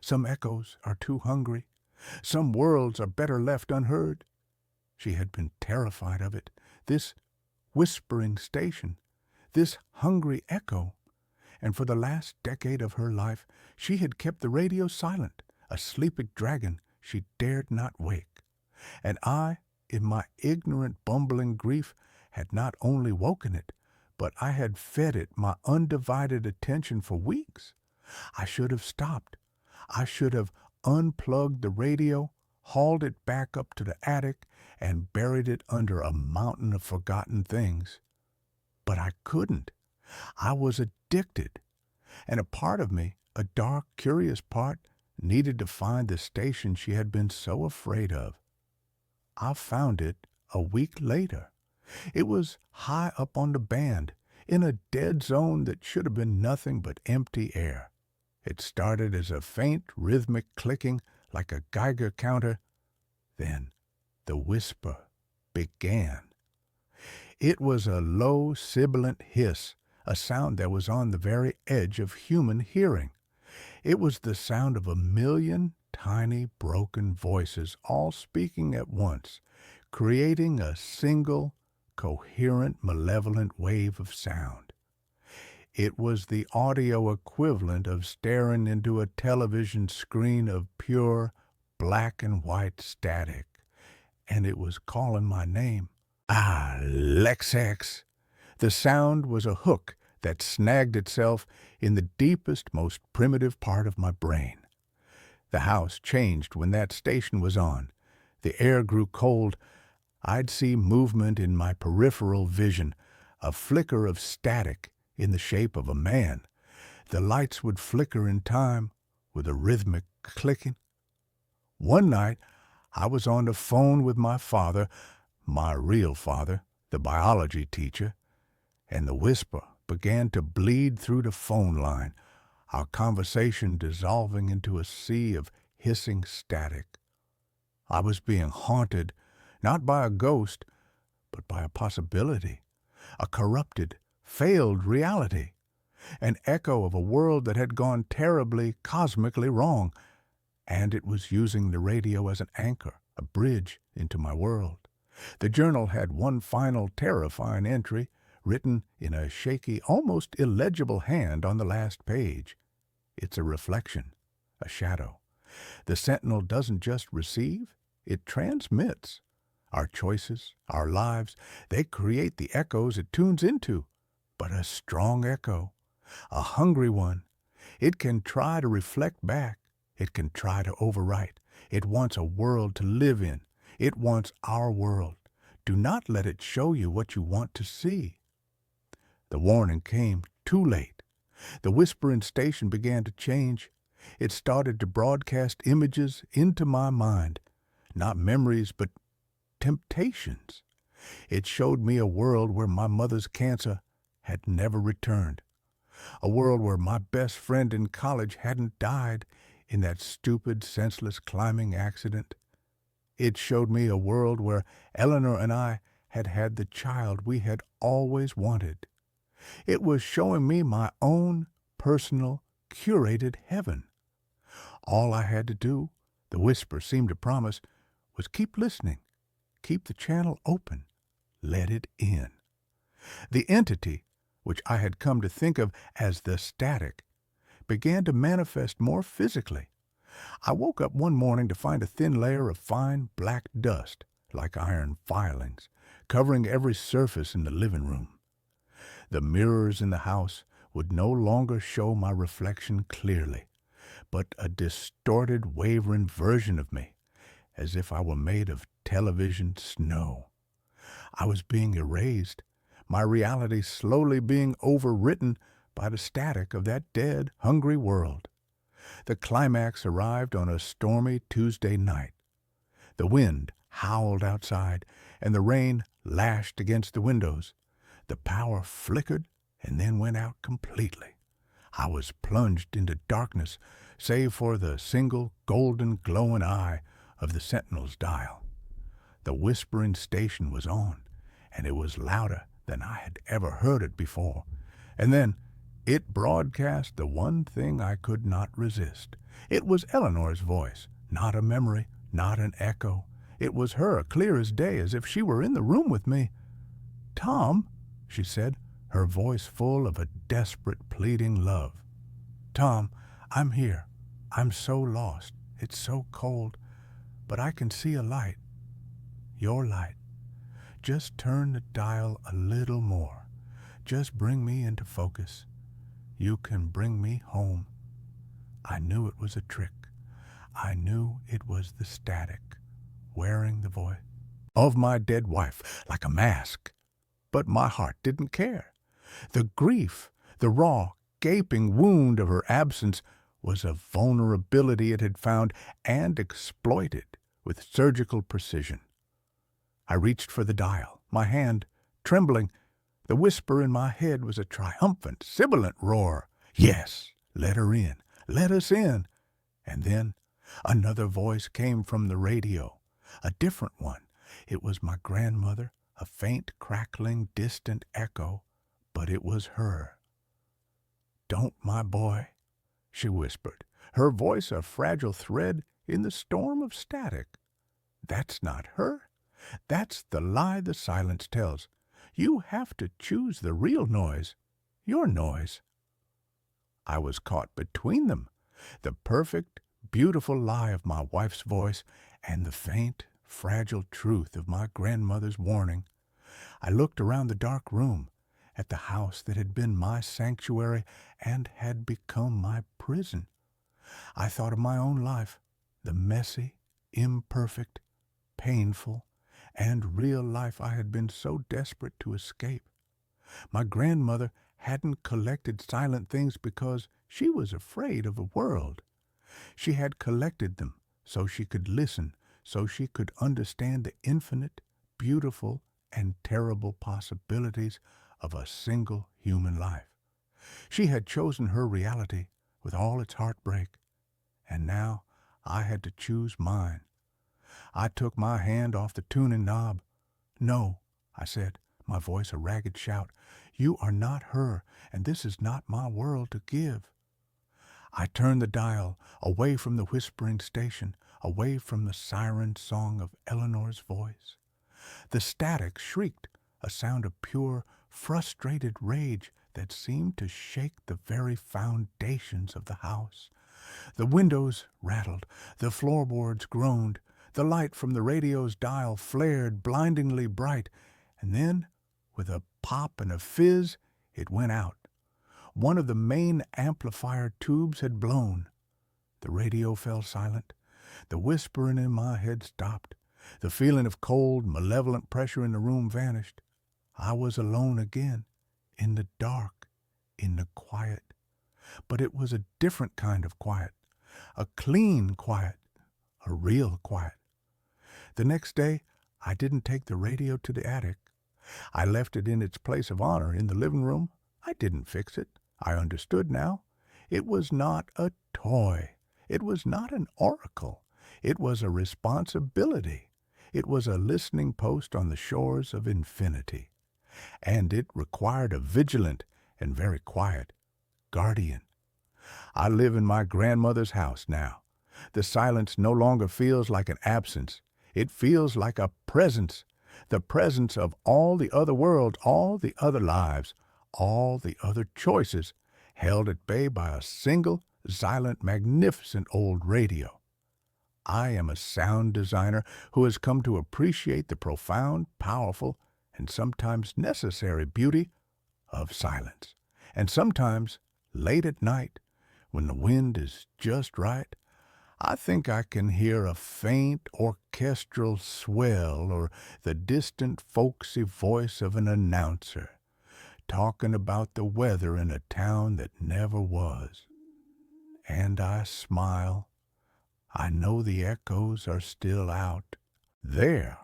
Some echoes are too hungry. Some worlds are better left unheard. She had been terrified of it, this whispering station, this hungry echo. And for the last decade of her life, she had kept the radio silent, a sleeping dragon she dared not wake. And I, in my ignorant, bumbling grief, had not only woken it, but I had fed it my undivided attention for weeks. I should have stopped. I should have unplugged the radio, hauled it back up to the attic, and buried it under a mountain of forgotten things. But I couldn't. I was addicted. And a part of me, a dark, curious part, needed to find the station she had been so afraid of. I found it a week later. It was high up on the band, in a dead zone that should have been nothing but empty air. It started as a faint, rhythmic clicking like a Geiger counter. Then the whisper began. It was a low, sibilant hiss, a sound that was on the very edge of human hearing. It was the sound of 1,000,000 tiny, broken voices all speaking at once, creating a single, coherent, malevolent wave of sound. It was the audio equivalent of staring into a television screen of pure black and white static, and it was calling my name. Ah, Lexex! The sound was a hook that snagged itself in the deepest, most primitive part of my brain. The house changed when that station was on. The air grew cold. I'd see movement in my peripheral vision, a flicker of static in the shape of a man. The lights would flicker in time with a rhythmic clicking. One night, I was on the phone with my father, my real father, the biology teacher, and the whisper began to bleed through the phone line, our conversation dissolving into a sea of hissing static. I was being haunted, not by a ghost, but by a possibility, a corrupted, failed reality, an echo of a world that had gone terribly, cosmically wrong, and it was using the radio as an anchor, a bridge into my world. The journal had one final terrifying entry, written in a shaky, almost illegible hand on the last page. It's a reflection, a shadow. The sentinel doesn't just receive, it transmits. Our choices, our lives, they create the echoes it tunes into. But a strong echo, a hungry one, it can try to reflect back. It can try to overwrite. It wants a world to live in. It wants our world. Do not let it show you what you want to see. The warning came too late. The whispering station began to change. It started to broadcast images into my mind, not memories, but temptations. It showed me a world where my mother's cancer had never returned, a world where my best friend in college hadn't died in that stupid, senseless climbing accident. It showed me a world where Eleanor and I had had the child we had always wanted. It was showing me my own personal, curated heaven. All I had to do, the whisper seemed to promise, was keep listening, keep the channel open, let it in. The entity, which I had come to think of as the static, began to manifest more physically. I woke up one morning to find a thin layer of fine black dust, like iron filings, covering every surface in the living room. The mirrors in the house would no longer show my reflection clearly, but a distorted, wavering version of me, as if I were made of television snow. I was being erased, my reality slowly being overwritten by the static of that dead, hungry world. The climax arrived on a stormy Tuesday night. The wind howled outside, and the rain lashed against the windows. The power flickered and then went out completely. I was plunged into darkness, save for the single golden glowing eye of the sentinel's dial. The whispering station was on, and it was louder than I had ever heard it before. And then it broadcast the one thing I could not resist. It was Eleanor's voice, not a memory, not an echo. It was her, clear as day, as if she were in the room with me. "Tom," she said, her voice full of a desperate, pleading love. "Tom, I'm here. I'm so lost. It's so cold. But I can see a light. Your light. Just turn the dial a little more. Just bring me into focus. You can bring me home." I knew it was a trick. I knew it was the static, wearing the voice of my dead wife like a mask. But my heart didn't care. The grief, the raw, gaping wound of her absence was a vulnerability it had found and exploited with surgical precision. I reached for the dial, my hand trembling. The whisper in my head was a triumphant, sibilant roar. Yes, let her in. Let us in. And then another voice came from the radio, a different one. It was my grandmother, a faint, crackling, distant echo, but it was her. "Don't, my boy," she whispered, her voice a fragile thread in the storm of static. "That's not her. That's the lie the silence tells. You have to choose the real noise, your noise." I was caught between them, the perfect, beautiful lie of my wife's voice and the faint, fragile truth of my grandmother's warning. I looked around the dark room, at the house that had been my sanctuary and had become my prison. I thought of my own life, the messy, imperfect, painful, and real life I had been so desperate to escape. My grandmother hadn't collected silent things because she was afraid of the world. She had collected them so she could listen, so she could understand the infinite, beautiful, and terrible possibilities of a single human life. She had chosen her reality with all its heartbreak, and now I had to choose mine. I took my hand off the tuning knob. "No," I said, my voice a ragged shout. "You are not her, and this is not my world to give." I turned the dial away from the whispering station, away from the siren song of Eleanor's voice. The static shrieked, a sound of pure, frustrated rage that seemed to shake the very foundations of the house. The windows rattled, the floorboards groaned, the light from the radio's dial flared blindingly bright, and then, with a pop and a fizz, it went out. One of the main amplifier tubes had blown. The radio fell silent. The whispering in my head stopped. The feeling of cold, malevolent pressure in the room vanished. I was alone again, in the dark, in the quiet. But it was a different kind of quiet, a clean quiet, a real quiet. The next day, I didn't take the radio to the attic. I left it in its place of honor in the living room. I didn't fix it. I understood now. It was not a toy. It was not an oracle. It was a responsibility. It was a listening post on the shores of infinity. And it required a vigilant and very quiet guardian. I live in my grandmother's house now. The silence no longer feels like an absence. It feels like a presence, the presence of all the other worlds, all the other lives, all the other choices, held at bay by a single, silent, magnificent old radio. I am a sound designer who has come to appreciate the profound, powerful, and sometimes necessary beauty of silence. And sometimes, late at night, when the wind is just right, I think I can hear a faint orchestral swell or the distant folksy voice of an announcer talking about the weather in a town that never was. And I smile. I know the echoes are still out there.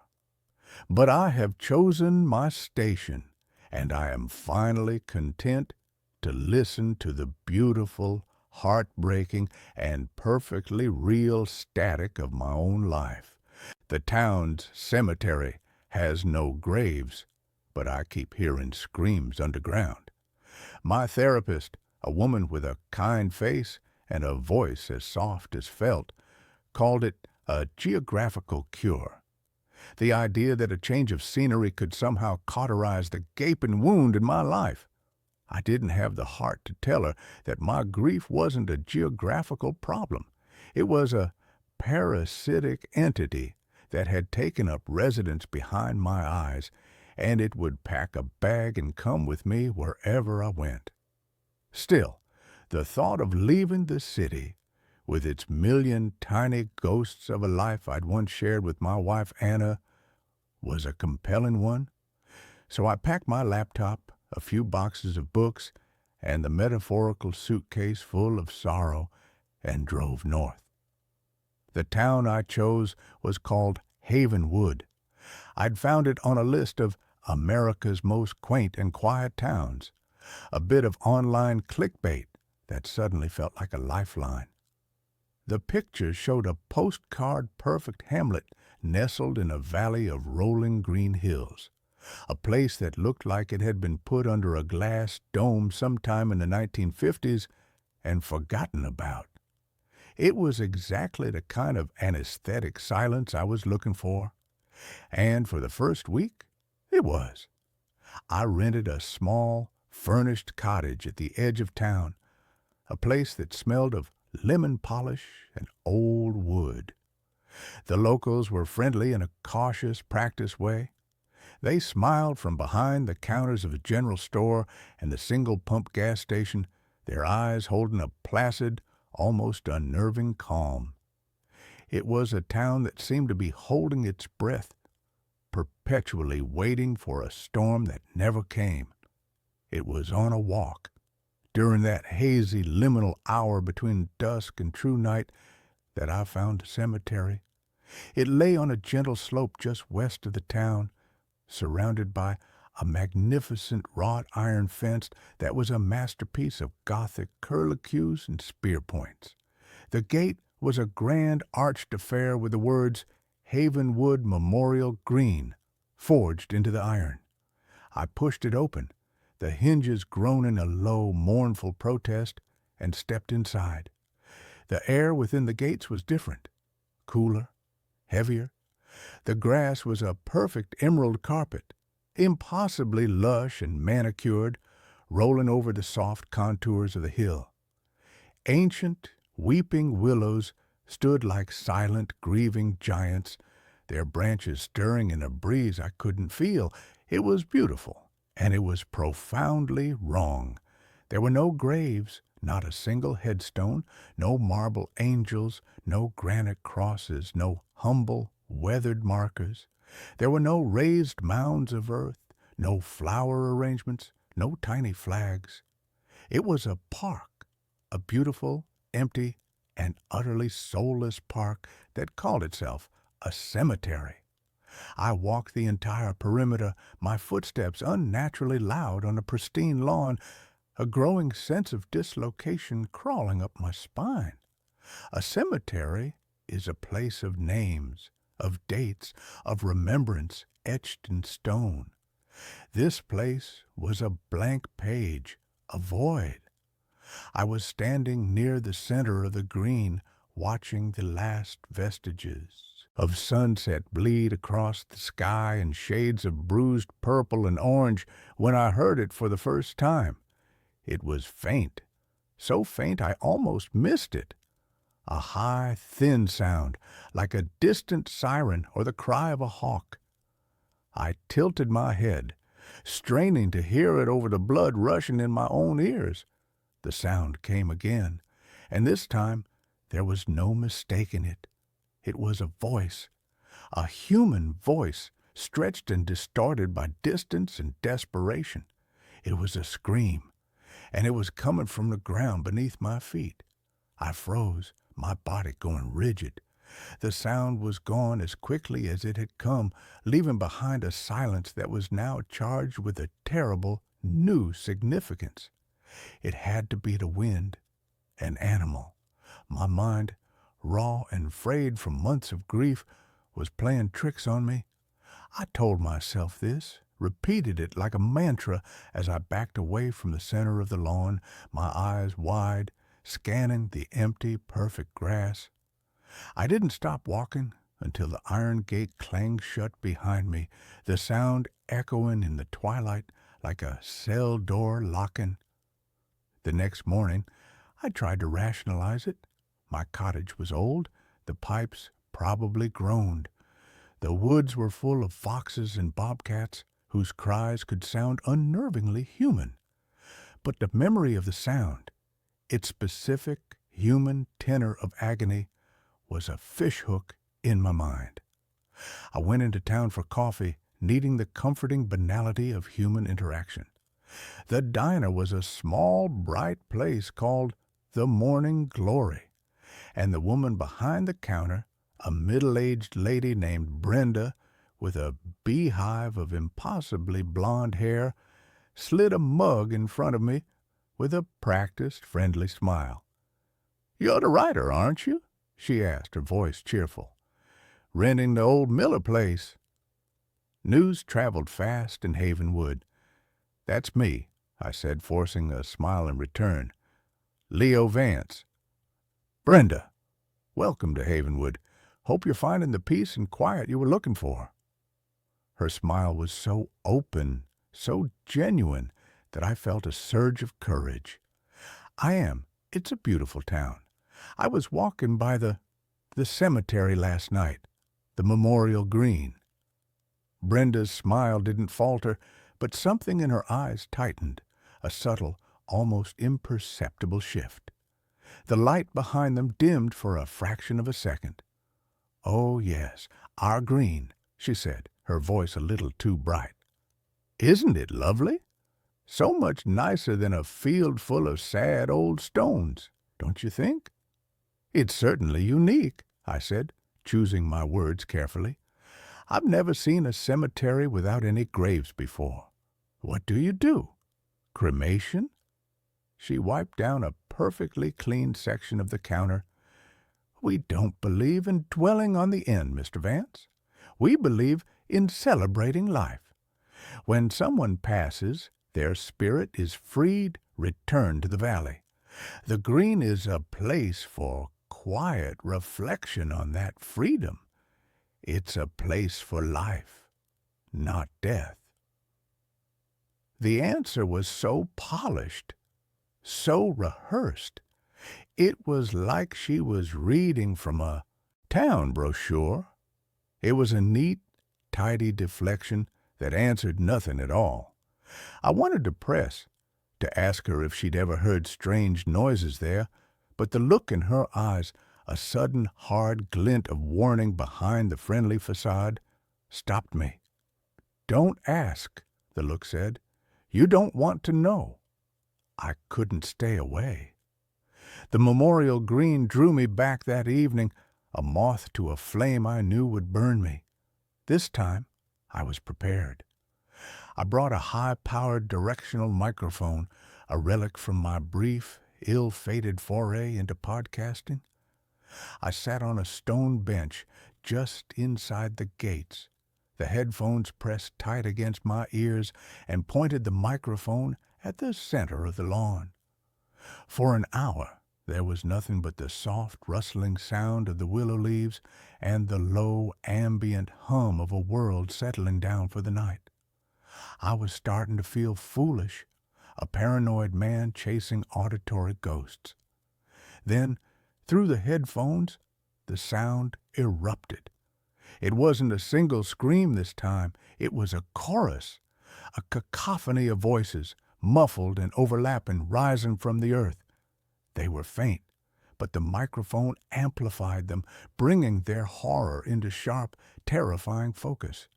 But I have chosen my station, and I am finally content to listen to the beautiful, heartbreaking, and perfectly real static of my own life. The town's cemetery has no graves, but I keep hearing screams underground. My therapist, a woman with a kind face and a voice as soft as felt, called it a geographical cure. The idea that a change of scenery could somehow cauterize the gaping wound in my life. I didn't have the heart to tell her that my grief wasn't a geographical problem. It was a parasitic entity that had taken up residence behind my eyes, and it would pack a bag and come with me wherever I went. Still, the thought of leaving the city, with its million tiny ghosts of a life I'd once shared with my wife Anna, was a compelling one. So I packed my laptop, a few boxes of books, and the metaphorical suitcase full of sorrow, and drove north. The town I chose was called Havenwood. I'd found it on a list of America's most quaint and quiet towns, a bit of online clickbait that suddenly felt like a lifeline. The picture showed a postcard-perfect hamlet nestled in a valley of rolling green hills, a place that looked like it had been put under a glass dome sometime in the 1950s and forgotten about. It was exactly the kind of anesthetic silence I was looking for, and for the first week, it was. I rented a small, furnished cottage at the edge of town, a place that smelled of lemon polish and old wood. The locals were friendly in a cautious, practiced way. They smiled from behind the counters of the general store and the single-pump gas station, their eyes holding a placid, almost unnerving calm. It was a town that seemed to be holding its breath, perpetually waiting for a storm that never came. It was on a walk, during that hazy liminal hour between dusk and true night, that I found the cemetery. It lay on a gentle slope just west of the town, surrounded by a magnificent wrought iron fence that was a masterpiece of Gothic curlicues and spear points. The gate was a grand arched affair with the words Havenwood Memorial Green forged into the iron. I pushed it open, the hinges groaning a low, mournful protest, and stepped inside. The air within the gates was different, cooler, heavier. The grass was a perfect emerald carpet, impossibly lush and manicured, rolling over the soft contours of the hill. Ancient, weeping willows stood like silent, grieving giants, their branches stirring in a breeze I couldn't feel. It was beautiful, and it was profoundly wrong. There were no graves, not a single headstone, no marble angels, no granite crosses, no humble, weathered markers. There were no raised mounds of earth, no flower arrangements, no tiny flags. It was a park, a beautiful, empty, and utterly soulless park that called itself a cemetery. I walked the entire perimeter, my footsteps unnaturally loud on a pristine lawn, a growing sense of dislocation crawling up my spine. A cemetery is a place of names, of dates, of remembrance etched in stone. This place was a blank page, a void. I was standing near the center of the green, watching the last vestiges of sunset bleed across the sky in shades of bruised purple and orange when I heard it for the first time. It was faint, so faint I almost missed it. A high, thin sound, like a distant siren or the cry of a hawk. I tilted my head, straining to hear it over the blood rushing in my own ears. The sound came again, and this time there was no mistaking it. It was a voice, a human voice, stretched and distorted by distance and desperation. It was a scream, and it was coming from the ground beneath my feet. I froze, my body going rigid. The sound was gone as quickly as it had come, leaving behind a silence that was now charged with a terrible, new significance. It had to be the wind, an animal. My mind, raw and frayed from months of grief, was playing tricks on me. I told myself this, repeated it like a mantra as I backed away from the center of the lawn, my eyes wide, scanning the empty, perfect grass. I didn't stop walking until the iron gate clanged shut behind me, the sound echoing in the twilight like a cell door locking. The next morning, I tried to rationalize it. My cottage was old, the pipes probably groaned. The woods were full of foxes and bobcats whose cries could sound unnervingly human. But the memory of the sound, its specific human tenor of agony, was a fishhook in my mind. I went into town for coffee, needing the comforting banality of human interaction. The diner was a small, bright place called the Morning Glory, and the woman behind the counter, a middle-aged lady named Brenda with a beehive of impossibly blonde hair, slid a mug in front of me with a practiced, friendly smile. "You're the writer, aren't you?" she asked, her voice cheerful. "Renting the old Miller place." News traveled fast in Havenwood. "That's me," I said, forcing a smile in return. "Leo Vance." "Brenda, welcome to Havenwood. Hope you're finding the peace and quiet you were looking for." Her smile was so open, so genuine, that I felt a surge of courage. "I am. It's a beautiful town. I was walking by the cemetery last night, the Memorial Green." Brenda's smile didn't falter, but something in her eyes tightened, a subtle, almost imperceptible shift. The light behind them dimmed for a fraction of a second. "Oh, yes, our green," she said, her voice a little too bright. "Isn't it lovely? So much nicer than a field full of sad old stones, don't you think?" "It's certainly unique," I said, choosing my words carefully. "I've never seen a cemetery without any graves before. What do you do? Cremation?" She wiped down a perfectly clean section of the counter. "We don't believe in dwelling on the end, Mr. Vance. We believe in celebrating life. When someone passes, their spirit is freed, returned to the valley. The green is a place for quiet reflection on that freedom. It's a place for life, not death." The answer was so polished, so rehearsed. It was like she was reading from a town brochure. It was a neat, tidy deflection that answered nothing at all. I wanted to press, to ask her if she'd ever heard strange noises there, but the look in her eyes, a sudden hard glint of warning behind the friendly facade, stopped me. "Don't ask," the look said. "You don't want to know." I couldn't stay away. The Memorial Green drew me back that evening, a moth to a flame I knew would burn me. This time, I was prepared. I brought a high-powered directional microphone, a relic from my brief, ill-fated foray into podcasting. I sat on a stone bench just inside the gates, the headphones pressed tight against my ears, and pointed the microphone at the center of the lawn. For an hour, there was nothing but the soft, rustling sound of the willow leaves and the low, ambient hum of a world settling down for the night. I was starting to feel foolish, a paranoid man chasing auditory ghosts. Then, through the headphones, the sound erupted. It wasn't a single scream this time. It was a chorus, a cacophony of voices, muffled and overlapping, rising from the earth. They were faint, but the microphone amplified them, bringing their horror into sharp, terrifying focus.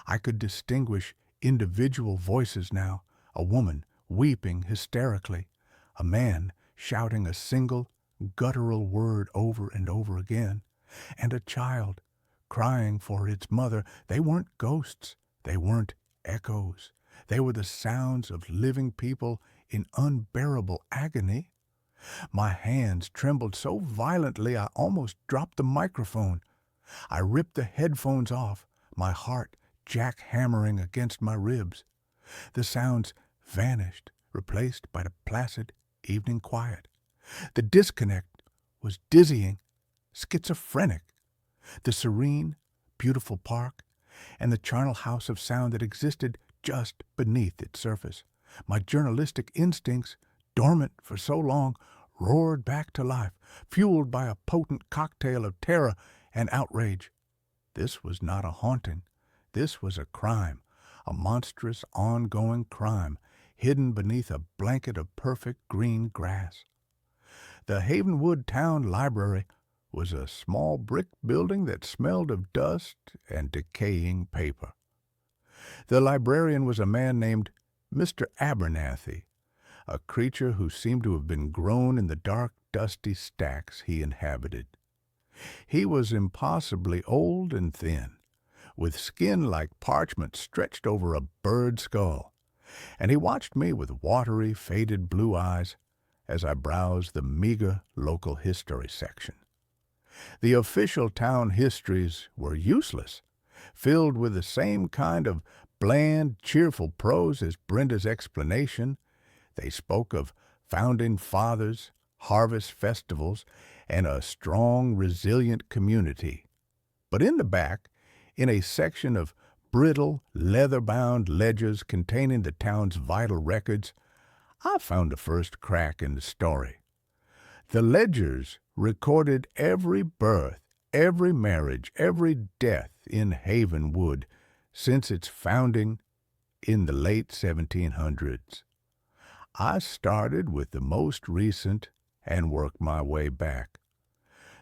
I could distinguish individual voices now, a woman weeping hysterically, a man shouting a single, guttural word over and over again, and a child crying for its mother. They weren't ghosts. They weren't echoes. They were the sounds of living people in unbearable agony. My hands trembled so violently I almost dropped the microphone. I ripped the headphones off, my heart jackhammering against my ribs. The sounds vanished, replaced by the placid evening quiet. The disconnect was dizzying, schizophrenic. The serene, beautiful park, and the charnel house of sound that existed just beneath its surface. My journalistic instincts, dormant for so long, roared back to life, fueled by a potent cocktail of terror and outrage. This was not a haunting. This was a crime, a monstrous, ongoing crime, hidden beneath a blanket of perfect green grass. The Havenwood Town Library was a small brick building that smelled of dust and decaying paper. The librarian was a man named Mr. Abernathy, a creature who seemed to have been grown in the dark, dusty stacks he inhabited. He was impossibly old and thin, with skin like parchment stretched over a bird skull, and he watched me with watery, faded blue eyes as I browsed the meager local history section. The official town histories were useless, filled with the same kind of bland, cheerful prose as Brenda's explanation. They spoke of founding fathers, harvest festivals, and a strong, resilient community. But in the back, in a section of brittle, leather-bound ledgers containing the town's vital records, I found the first crack in the story. The ledgers recorded every birth, every marriage, every death in Havenwood since its founding in the late 1700s. I started with the most recent and worked my way back.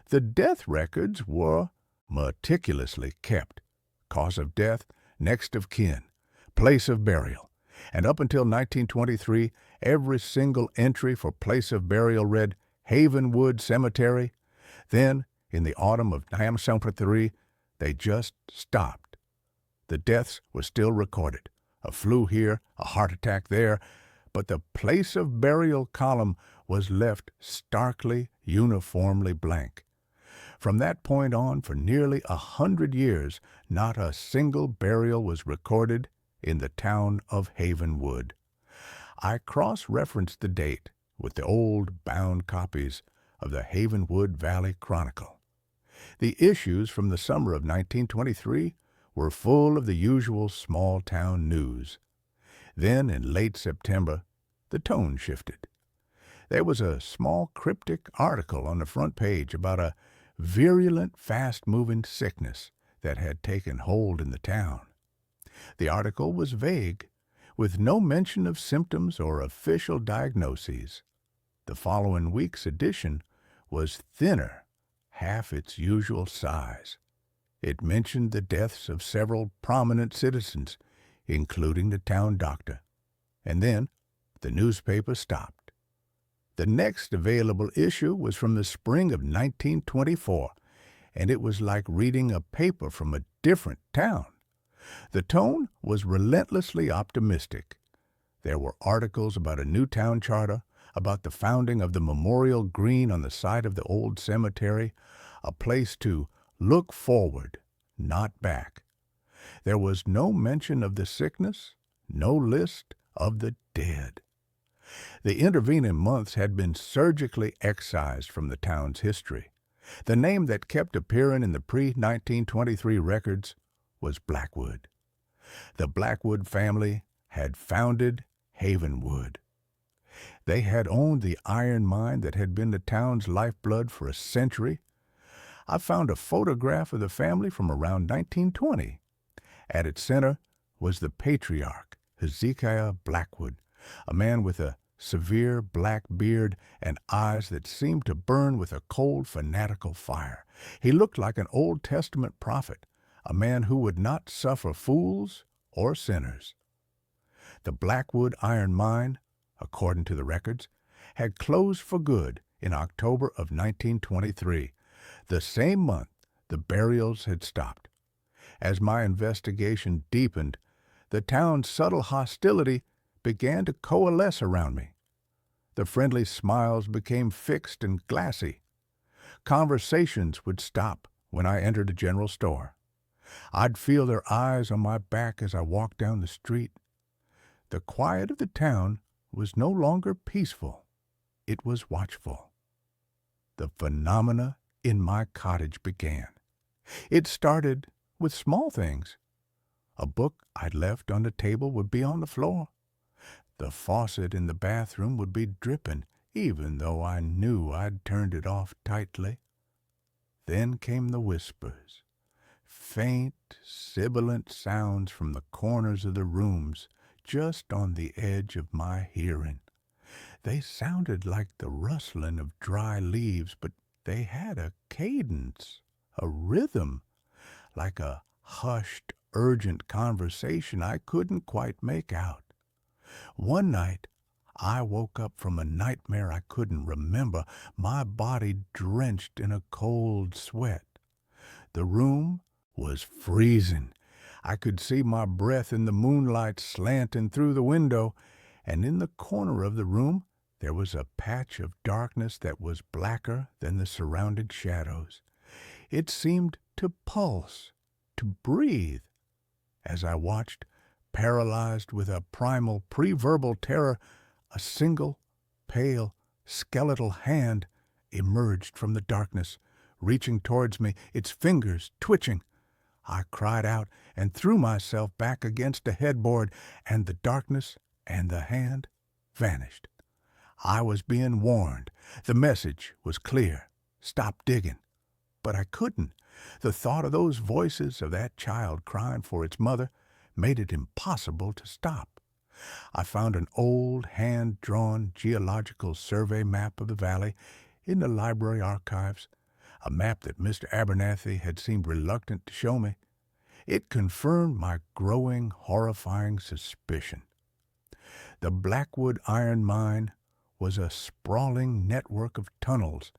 The death records were meticulously kept. Cause of death, next of kin, place of burial, and up until 1923, every single entry for place of burial read Havenwood Cemetery. Then, in the autumn of 1973, they just stopped. The deaths were still recorded, a flu here, a heart attack there, but the place of burial column was left starkly, uniformly blank. From that point on, for nearly 100 years, not a single burial was recorded in the town of Havenwood. I cross-referenced the date with the old bound copies of the Havenwood Valley Chronicle. The issues from the summer of 1923 were full of the usual small-town news. Then, in late September, the tone shifted. There was a small cryptic article on the front page about a virulent, fast-moving sickness that had taken hold in the town. The article was vague, with no mention of symptoms or official diagnoses. The following week's edition was thinner, half its usual size. It mentioned the deaths of several prominent citizens, including the town doctor. And then the newspaper stopped. The next available issue was from the spring of 1924, and it was like reading a paper from a different town. The tone was relentlessly optimistic. There were articles about a new town charter, about the founding of the memorial green on the site of the old cemetery, a place to look forward, not back. There was no mention of the sickness, no list of the dead. The intervening months had been surgically excised from the town's history. The name that kept appearing in the pre-1923 records was Blackwood. The Blackwood family had founded Havenwood. They had owned the iron mine that had been the town's lifeblood for a century. I found a photograph of the family from around 1920. At its center was the patriarch, Hezekiah Blackwood, a man with a severe black beard and eyes that seemed to burn with a cold, fanatical fire. He looked like an Old Testament prophet, a man who would not suffer fools or sinners. The Blackwood iron mine, according to the records, had closed for good in October of 1923. The same month, the burials had stopped. As my investigation deepened, the town's subtle hostility began to coalesce around me. The friendly smiles became fixed and glassy. Conversations would stop when I entered a general store. I'd feel their eyes on my back as I walked down the street. The quiet of the town was no longer peaceful. It was watchful. The phenomena in my cottage began. It started with small things. A book I'd left on the table would be on the floor. The faucet in the bathroom would be dripping, even though I knew I'd turned it off tightly. Then came the whispers, faint, sibilant sounds from the corners of the rooms, just on the edge of my hearing. They sounded like the rustling of dry leaves, but they had a cadence, a rhythm, like a hushed, urgent conversation I couldn't quite make out. One night, I woke up from a nightmare I couldn't remember, my body drenched in a cold sweat. The room was freezing. I could see my breath in the moonlight slanting through the window, and in the corner of the room there was a patch of darkness that was blacker than the surrounding shadows. It seemed to pulse, to breathe. As I watched, paralyzed with a primal pre-verbal terror, a single, pale, skeletal hand emerged from the darkness, reaching towards me, its fingers twitching. I cried out and threw myself back against a headboard, and the darkness and the hand vanished. I was being warned. The message was clear. Stop digging. But I couldn't. The thought of those voices of that child crying for its mother made it impossible to stop. I found an old hand-drawn geological survey map of the valley in the library archives, a map that Mr. Abernathy had seemed reluctant to show me. It confirmed my growing, horrifying suspicion. The Blackwood iron mine was a sprawling network of tunnels,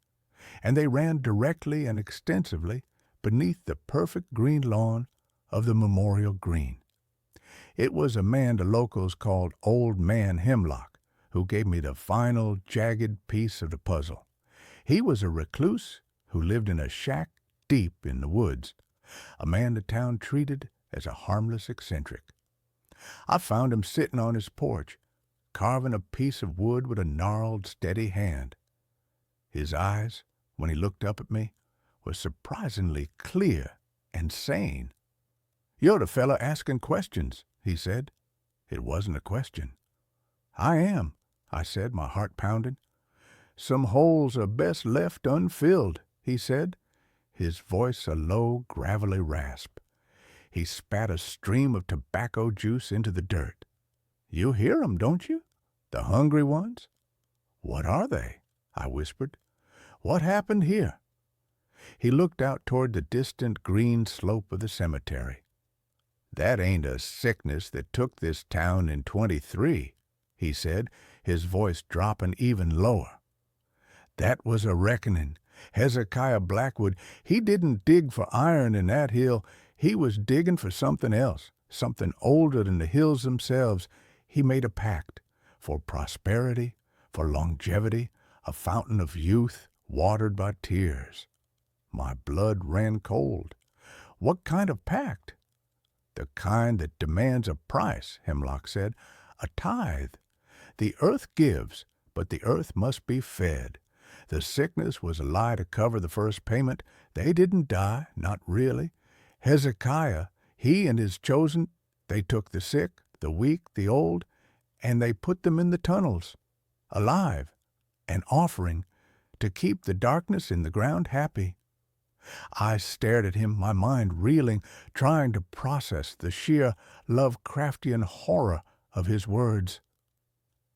and they ran directly and extensively beneath the perfect green lawn of the Memorial Green. It was a man the locals called Old Man Hemlock who gave me the final, jagged piece of the puzzle. He was a recluse who lived in a shack deep in the woods, a man the town treated as a harmless eccentric. I found him sitting on his porch, carving a piece of wood with a gnarled, steady hand. His eyes, when he looked up at me, were surprisingly clear and sane. "You're the fella asking questions," he said. It wasn't a question. "I am," I said, my heart pounding. "Some holes are best left unfilled," he said, his voice a low, gravelly rasp. He spat a stream of tobacco juice into the dirt. "You hear 'em, don't you? The hungry ones?" "What are they?" I whispered. "What happened here?" He looked out toward the distant green slope of the cemetery. "That ain't a sickness that took this town in 23, he said, his voice dropping even lower. "That was a reckoning. Hezekiah Blackwood, he didn't dig for iron in that hill. He was digging for something else, something older than the hills themselves. He made a pact for prosperity, for longevity, a fountain of youth watered by tears." My blood ran cold. "What kind of pact?" "The kind that demands a price," Hemlock said. "A tithe. The earth gives, but the earth must be fed. The sickness was a lie to cover the first payment. They didn't die, not really. Hezekiah, he and his chosen, they took the sick, the weak, the old, and they put them in the tunnels, alive, an offering, to keep the darkness in the ground happy." I stared at him, my mind reeling, trying to process the sheer Lovecraftian horror of his words.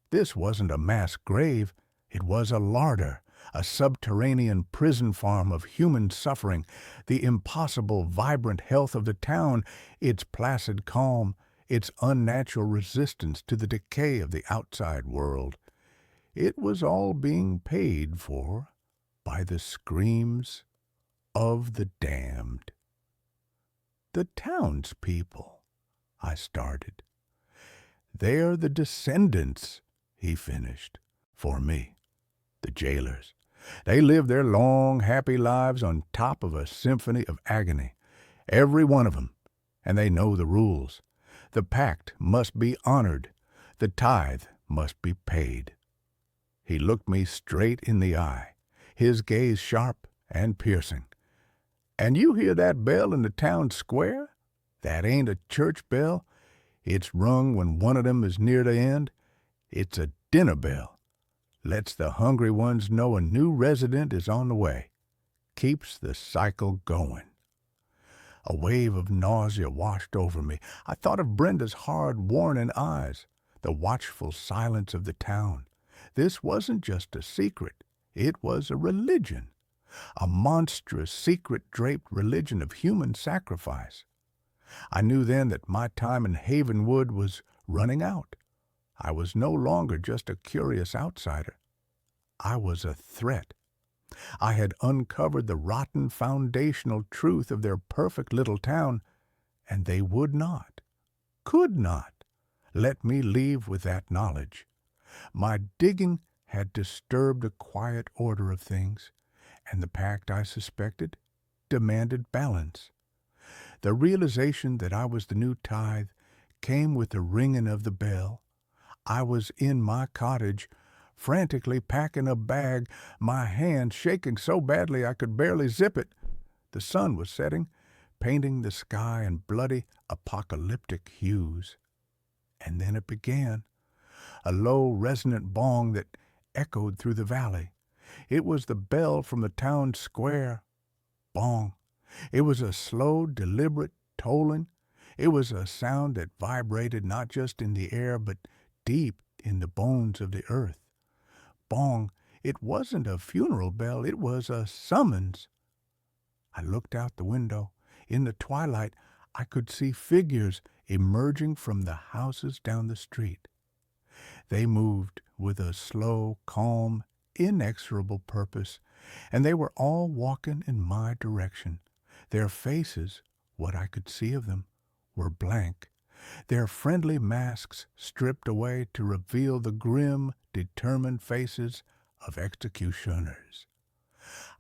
This wasn't a mass grave. It was a larder, a subterranean prison farm of human suffering, the impossible, vibrant health of the town, its placid calm, its unnatural resistance to the decay of the outside world. It was all being paid for by the screams of the damned. "The townspeople," I started. "They're the descendants," he finished. for me. The jailers. They live their long, happy lives on top of a symphony of agony, every one of them, and they know the rules. The pact must be honored. The tithe must be paid. He looked me straight in the eye, his gaze sharp and piercing. And you hear that bell in the town square? That ain't a church bell. It's rung when one of them is near the end. It's a dinner bell. Lets the hungry ones know a new resident is on the way. Keeps the cycle going. A wave of nausea washed over me. I thought of Brenda's hard, warning eyes, the watchful silence of the town. This wasn't just a secret. It was a religion. A monstrous, secret-draped religion of human sacrifice. I knew then that my time in Havenwood was running out. I was no longer just a curious outsider. I was a threat. I had uncovered the rotten foundational truth of their perfect little town, and they would not, could not, let me leave with that knowledge. My digging had disturbed a quiet order of things, and the pact, I suspected, demanded balance. The realization that I was the new tithe came with the ringing of the bell. I was in my cottage, frantically packing a bag, my hand shaking so badly I could barely zip it. The sun was setting, painting the sky in bloody, apocalyptic hues. And then it began, a low, resonant bong that echoed through the valley. It was the bell from the town square. Bong. It was a slow, deliberate tolling. It was a sound that vibrated not just in the air, but deep in the bones of the earth. Bong. It wasn't a funeral bell. It was a summons. I looked out the window. In the twilight, I could see figures emerging from the houses down the street. They moved with a slow, calm, inexorable purpose, and they were all walking in my direction. Their faces, what I could see of them, were blank, their friendly masks stripped away to reveal the grim, determined faces of executioners.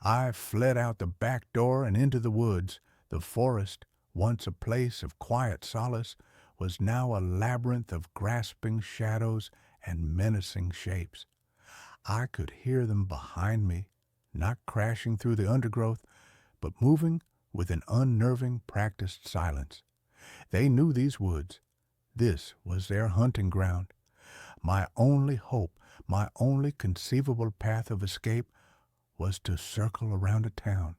I fled out the back door and into the woods. The forest, once a place of quiet solace, was now a labyrinth of grasping shadows and menacing shapes. I could hear them behind me, not crashing through the undergrowth, but moving with an unnerving, practiced silence. They knew these woods. This was their hunting ground. My only hope, my only conceivable path of escape, was to circle around a town.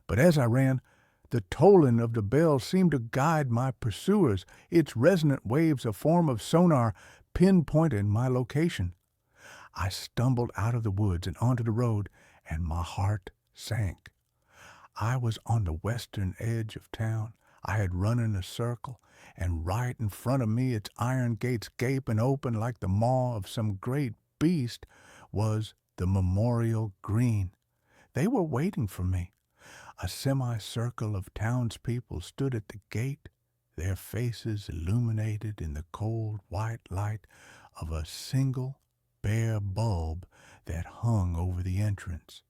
But as I ran, the tolling of the bell seemed to guide my pursuers, its resonant waves a form of sonar pinpointing my location. I stumbled out of the woods and onto the road, and my heart sank. I was on the western edge of town. I had run in a circle, and right in front of me, its iron gates gaping open like the maw of some great beast, was the memorial green. They were waiting for me. A semicircle of townspeople stood at the gate, their faces illuminated in the cold white light of a single bare bulb that hung over the entrance.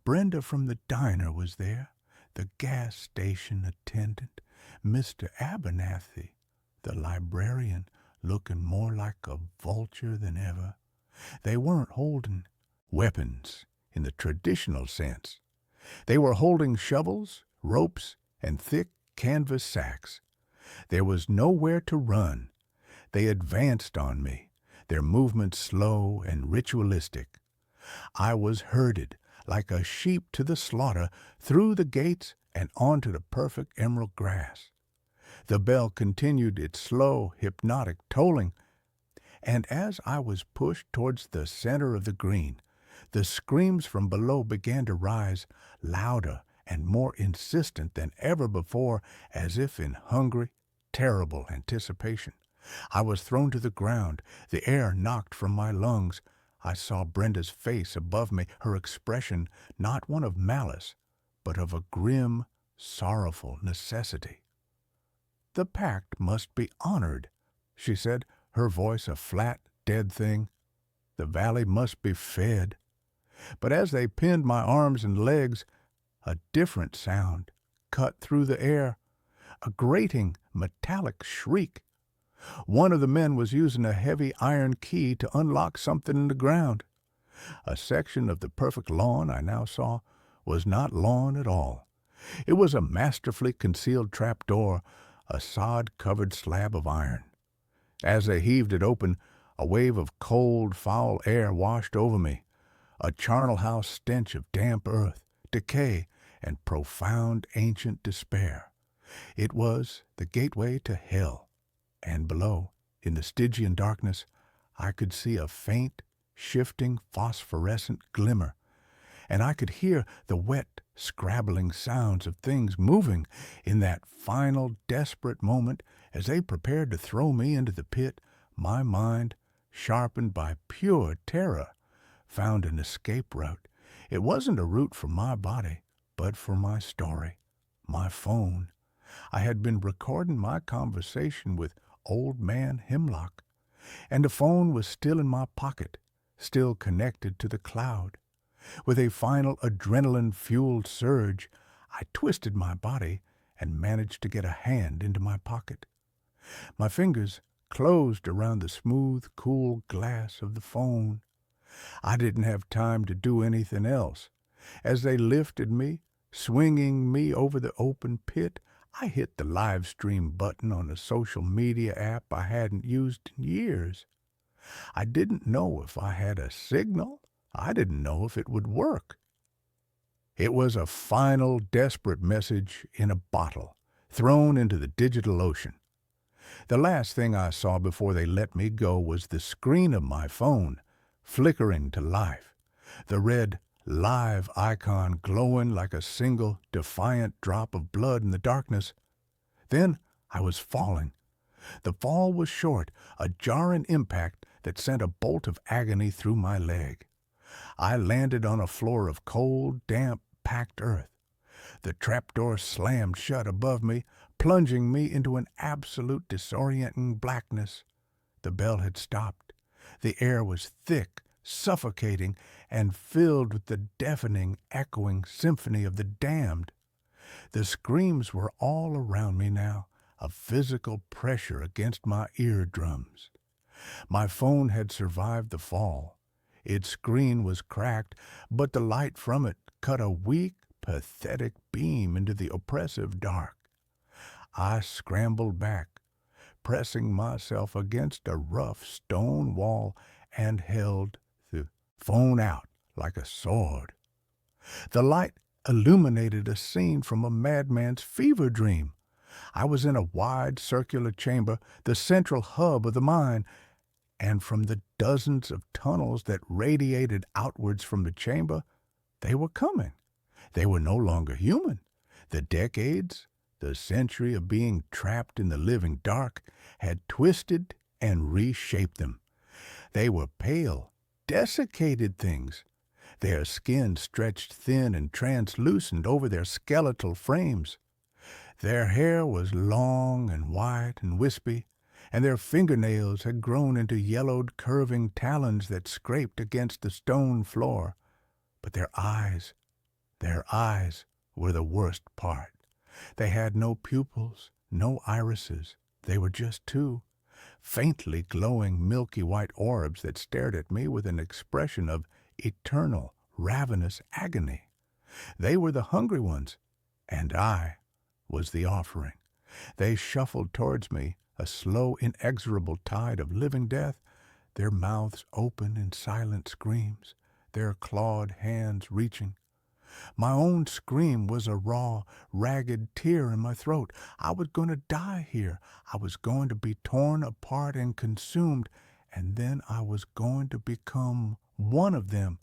Brenda from the diner was there, the gas station attendant, Mr. Abernathy, the librarian, looking more like a vulture than ever. They weren't holding weapons in the traditional sense. They were holding shovels, ropes, and thick canvas sacks. There was nowhere to run. They advanced on me, their movements slow and ritualistic. I was herded like a sheep to the slaughter through the gates and onto the perfect emerald grass. The bell continued its slow, hypnotic tolling, and as I was pushed towards the center of the green, the screams from below began to rise, louder and more insistent than ever before, as if in hungry, terrible anticipation. I was thrown to the ground, the air knocked from my lungs. I saw Brenda's face above me, her expression not one of malice, but of a grim, sorrowful necessity. "The pact must be honored," she said, her voice a flat, dead thing. the valley must be fed. But as they pinned my arms and legs, a different sound cut through the air, a grating, metallic shriek. One of the men was using a heavy iron key to unlock something in the ground. A section of the perfect lawn I now saw was not lawn at all. It was a masterfully concealed trapdoor, a sod-covered slab of iron. As they heaved it open, a wave of cold, foul air washed over me, a charnel house stench of damp earth, decay, and profound ancient despair. It was the gateway to hell, and below, in the Stygian darkness, I could see a faint, shifting, phosphorescent glimmer, and I could hear the wet, scrabbling sounds of things moving in that final, desperate moment as they prepared to throw me into the pit. My mind, sharpened by pure terror, found an escape route. It wasn't a route for my body, but for my story, my phone. I had been recording my conversation with Old Man Hemlock, and the phone was still in my pocket, still connected to the cloud. With a final adrenaline-fueled surge, I twisted my body and managed to get a hand into my pocket. My fingers closed around the smooth, cool glass of the phone. I didn't have time to do anything else. As they lifted me, swinging me over the open pit, I hit the live stream button on a social media app I hadn't used in years. I didn't know if I had a signal. I didn't know if it would work. It was a final, desperate message in a bottle, thrown into the digital ocean. The last thing I saw before they let me go was the screen of my phone, flickering to life, the red live icon glowing like a single defiant drop of blood in the darkness. Then I was falling. The fall was short, a jarring impact that sent a bolt of agony through my leg. I landed on a floor of cold, damp, packed earth. The trapdoor slammed shut above me, plunging me into an absolute disorienting blackness. The bell had stopped. The air was thick, suffocating, and filled with the deafening, echoing symphony of the damned. The screams were all around me now, a physical pressure against my eardrums. My phone had survived the fall. Its screen was cracked, but the light from it cut a weak, pathetic beam into the oppressive dark. I scrambled back, pressing myself against a rough stone wall, and held the phone out like a sword. The light illuminated a scene from a madman's fever dream. I was in a wide circular chamber, the central hub of the mine, and from the dozens of tunnels that radiated outwards from the chamber, they were coming. They were no longer human. The decades, the century of being trapped in the living dark, had twisted and reshaped them. They were pale, desiccated things. Their skin stretched thin and translucent over their skeletal frames. Their hair was long and white and wispy, and their fingernails had grown into yellowed, curving talons that scraped against the stone floor. But their eyes were the worst part. They had no pupils, no irises. They were just two faintly glowing milky white orbs that stared at me with an expression of eternal, ravenous agony. They were the hungry ones, and I was the offering. They shuffled towards me, a slow, inexorable tide of living death, their mouths open in silent screams, their clawed hands reaching. My own scream was a raw, ragged tear in my throat. I was going to die here. I was going to be torn apart and consumed, and then I was going to become one of them.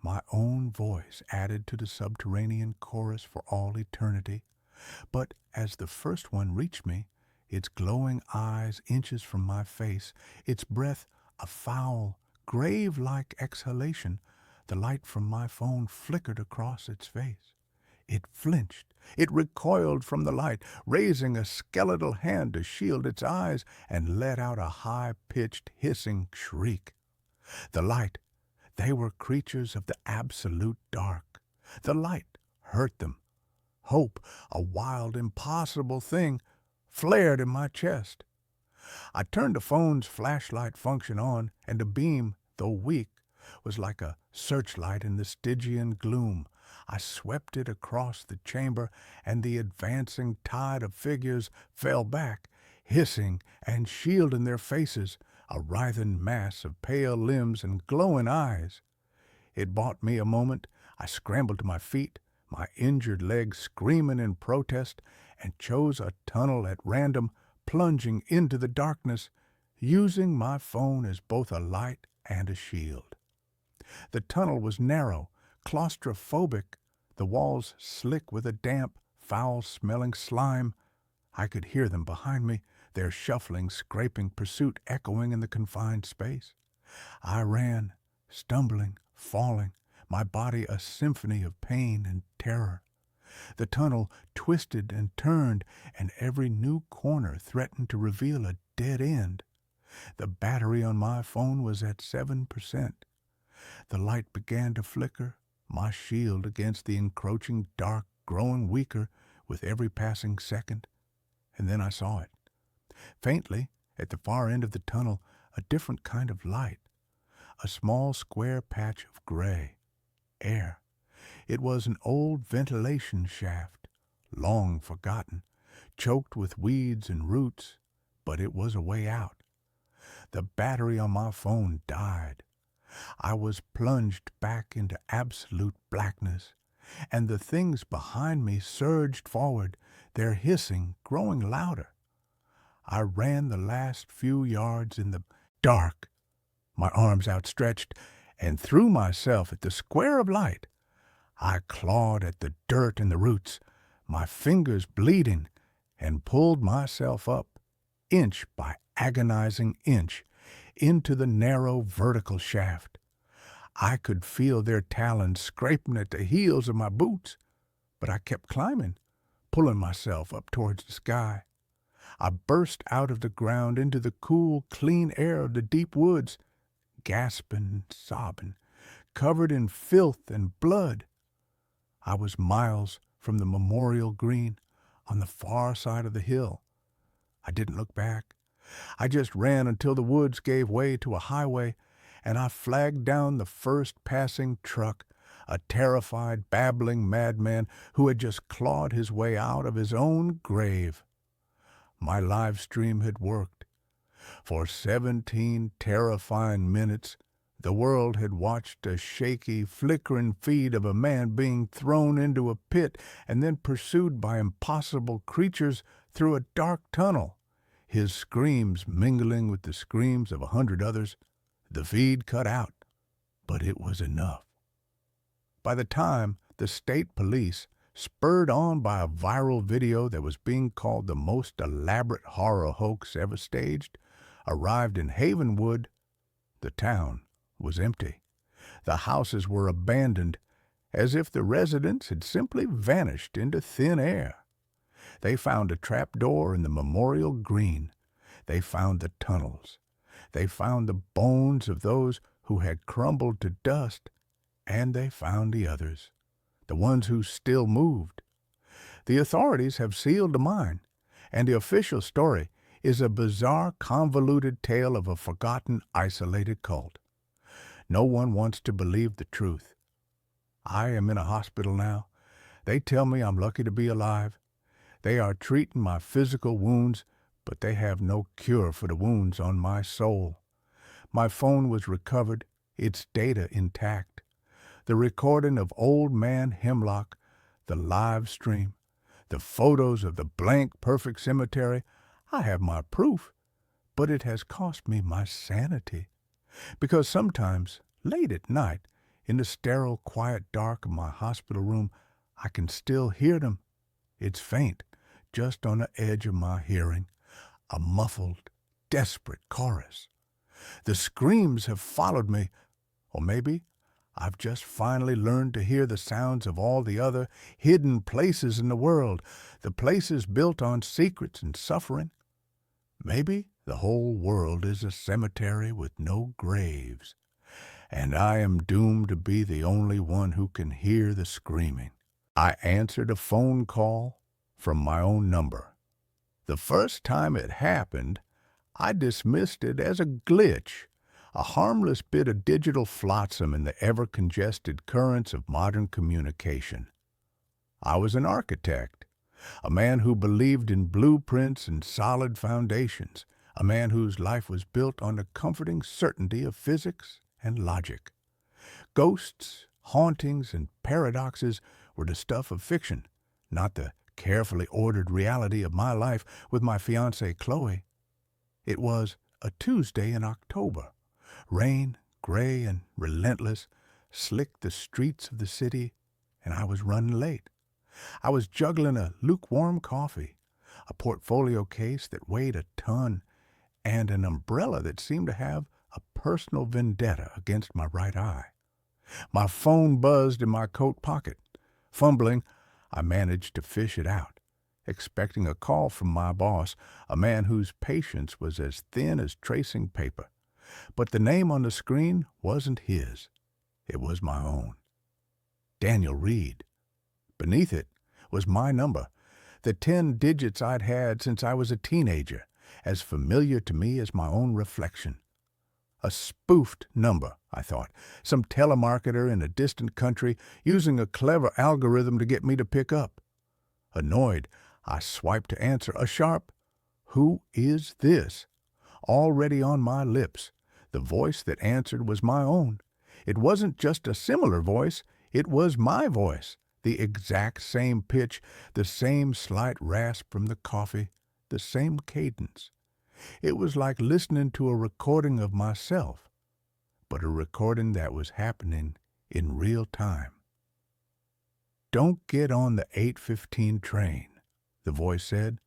My own voice added to the subterranean chorus for all eternity. But as the first one reached me, its glowing eyes inches from my face, its breath a foul, grave-like exhalation, the light from my phone flickered across its face. It flinched. It recoiled from the light, raising a skeletal hand to shield its eyes, and let out a high-pitched, hissing shriek. The light, they were creatures of the absolute dark. The light hurt them. Hope, a wild, impossible thing, flared in my chest. I turned the phone's flashlight function on, and the beam, though weak, was like a searchlight in the Stygian gloom. I swept it across the chamber, and the advancing tide of figures fell back, hissing and shielding their faces, a writhing mass of pale limbs and glowing eyes. It bought me a moment. I scrambled to my feet, my injured leg screaming in protest, and chose a tunnel at random, plunging into the darkness, using my phone as both a light and a shield. The tunnel was narrow, claustrophobic, the walls slick with a damp, foul-smelling slime. I could hear them behind me, their shuffling, scraping pursuit echoing in the confined space. I ran, stumbling, falling, my body a symphony of pain and terror. The tunnel twisted and turned, and every new corner threatened to reveal a dead end. The battery on my phone was at 7%. The light began to flicker, my shield against the encroaching dark growing weaker with every passing second. And then I saw it. Faintly, at the far end of the tunnel, a different kind of light. A small square patch of gray. Air. It was an old ventilation shaft, long forgotten, choked with weeds and roots, but it was a way out. The battery on my phone died. I was plunged back into absolute blackness, and the things behind me surged forward, their hissing growing louder. I ran the last few yards in the dark, my arms outstretched, and threw myself at the square of light. I clawed at the dirt and the roots, my fingers bleeding, and pulled myself up, inch by agonizing inch, into the narrow vertical shaft. I could feel their talons scraping at the heels of my boots, but I kept climbing, pulling myself up towards the sky. I burst out of the ground into the cool, clean air of the deep woods, gasping and sobbing, covered in filth and blood. I was miles from the memorial green on the far side of the hill. I didn't look back. I just ran until the woods gave way to a highway, and I flagged down the first passing truck, a terrified, babbling madman who had just clawed his way out of his own grave. My live stream had worked. For 17 terrifying minutes, the world had watched a shaky, flickering feed of a man being thrown into a pit and then pursued by impossible creatures through a dark tunnel, his screams mingling with the screams of 100 others. The feed cut out, but it was enough. By the time the state police, spurred on by a viral video that was being called the most elaborate horror hoax ever staged, arrived in Havenwood, the town was empty. The houses were abandoned, as if the residents had simply vanished into thin air. They found a trap door in the memorial green. They found the tunnels. They found the bones of those who had crumbled to dust, and they found the others, the ones who still moved. The authorities have sealed the mine, and the official story is a bizarre, convoluted tale of a forgotten, isolated cult. No one wants to believe the truth. I am in a hospital now. They tell me I'm lucky to be alive. They are treating my physical wounds, but they have no cure for the wounds on my soul. My phone was recovered, its data intact. The recording of Old Man Hemlock, the live stream, the photos of the blank, perfect cemetery, I have my proof, but it has cost me my sanity. Because sometimes, late at night, in the sterile, quiet dark of my hospital room, I can still hear them. It's faint, just on the edge of my hearing, a muffled, desperate chorus. The screams have followed me, or maybe I've just finally learned to hear the sounds of all the other hidden places in the world, the places built on secrets and suffering. Maybe the whole world is a cemetery with no graves. and I am doomed to be the only one who can hear the screaming. I answered a phone call from my own number. The first time it happened, I dismissed it as a glitch, a harmless bit of digital flotsam in the ever-congested currents of modern communication. I was an architect, a man who believed in blueprints and solid foundations, a man whose life was built on the comforting certainty of physics and logic. Ghosts, hauntings, and paradoxes were the stuff of fiction, not the carefully ordered reality of my life with my fiancée Chloe. It was a Tuesday in October. Rain, gray and relentless, slicked the streets of the city, and I was running late. I was juggling a lukewarm coffee, a portfolio case that weighed a ton, and an umbrella that seemed to have a personal vendetta against my right eye. My phone buzzed in my coat pocket. Fumbling, I managed to fish it out, expecting a call from my boss, a man whose patience was as thin as tracing paper. But the name on the screen wasn't his. It was my own. Daniel Reed. Beneath it was my number, the 10 digits I'd had since I was a teenager, as familiar to me as my own reflection. A spoofed number, I thought, some telemarketer in a distant country using a clever algorithm to get me to pick up. Annoyed, I swiped to answer, a sharp, "Who is this?" already on my lips. The voice that answered was my own. It wasn't just a similar voice, it was my voice, the exact same pitch, the same slight rasp from the coffee, the same cadence. It was like listening to a recording of myself, but a recording that was happening in real time. "Don't get on the 8:15 train," the voice said.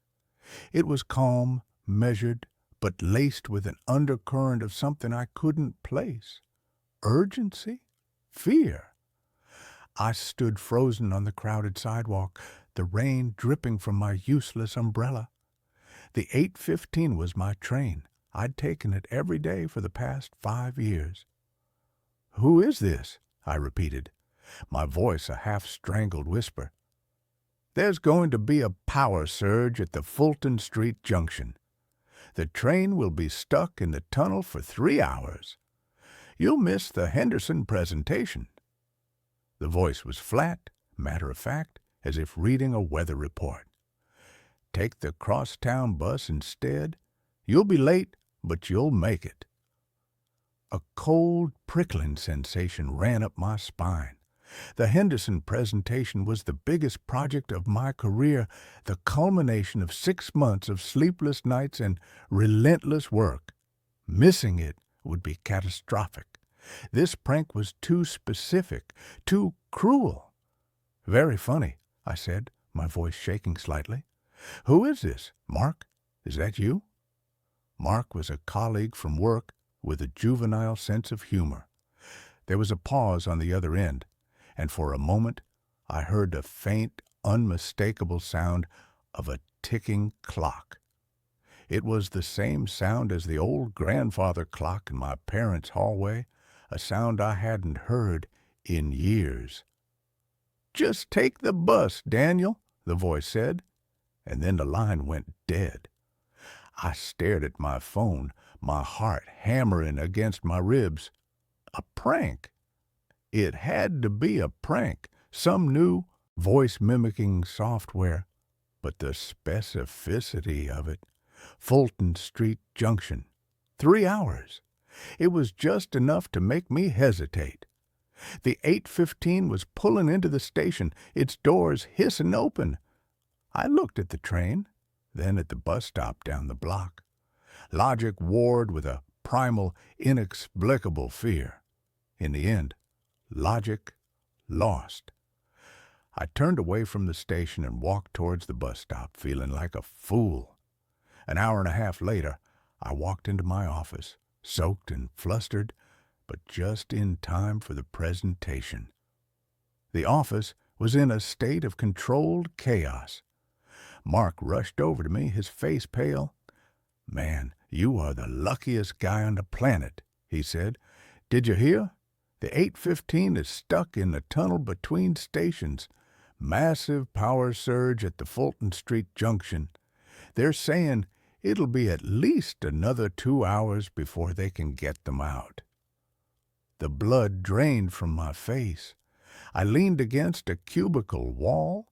It was calm, measured, but laced with an undercurrent of something I couldn't place. Urgency? Fear? I stood frozen on the crowded sidewalk, the rain dripping from my useless umbrella. The 8:15 was my train. I'd taken it every day for the past 5 years. "Who is this?" I repeated, my voice a half-strangled whisper. "There's going to be a power surge at the Fulton Street Junction. The train will be stuck in the tunnel for 3 hours. You'll miss the Henderson presentation." The voice was flat, matter-of-fact, as if reading a weather report. "Take the crosstown bus instead. You'll be late, but you'll make it." A cold, prickling sensation ran up my spine. The Henderson presentation was the biggest project of my career, the culmination of 6 months of sleepless nights and relentless work. Missing it would be catastrophic. This prank was too specific, too cruel. "Very funny," I said, my voice shaking slightly. "Who is this? Mark? Is that you?" Mark was a colleague from work with a juvenile sense of humor. There was a pause on the other end, and for a moment I heard the faint, unmistakable sound of a ticking clock. It was the same sound as the old grandfather clock in my parents' hallway, a sound I hadn't heard in years. "Just take the bus, Daniel," the voice said, and then the line went dead. I stared at my phone, my heart hammering against my ribs. A prank. It had to be a prank, some new voice-mimicking software. But the specificity of it. Fulton Street Junction. 3 hours. It was just enough to make me hesitate. The 8:15 was pulling into the station, its doors hissing open. I looked at the train, then at the bus stop down the block. Logic warred with a primal, inexplicable fear. In the end, logic lost. I turned away from the station and walked towards the bus stop, feeling like a fool. An hour and a half later, I walked into my office, soaked and flustered, but just in time for the presentation. The office was in a state of controlled chaos. Mark rushed over to me, his face pale. "Man, you are the luckiest guy on the planet," he said. "Did you hear? The 8:15 is stuck in the tunnel between stations. Massive power surge at the Fulton Street junction. They're saying it'll be at least another 2 hours before they can get them out. The blood drained from my face. I leaned against a cubicle wall,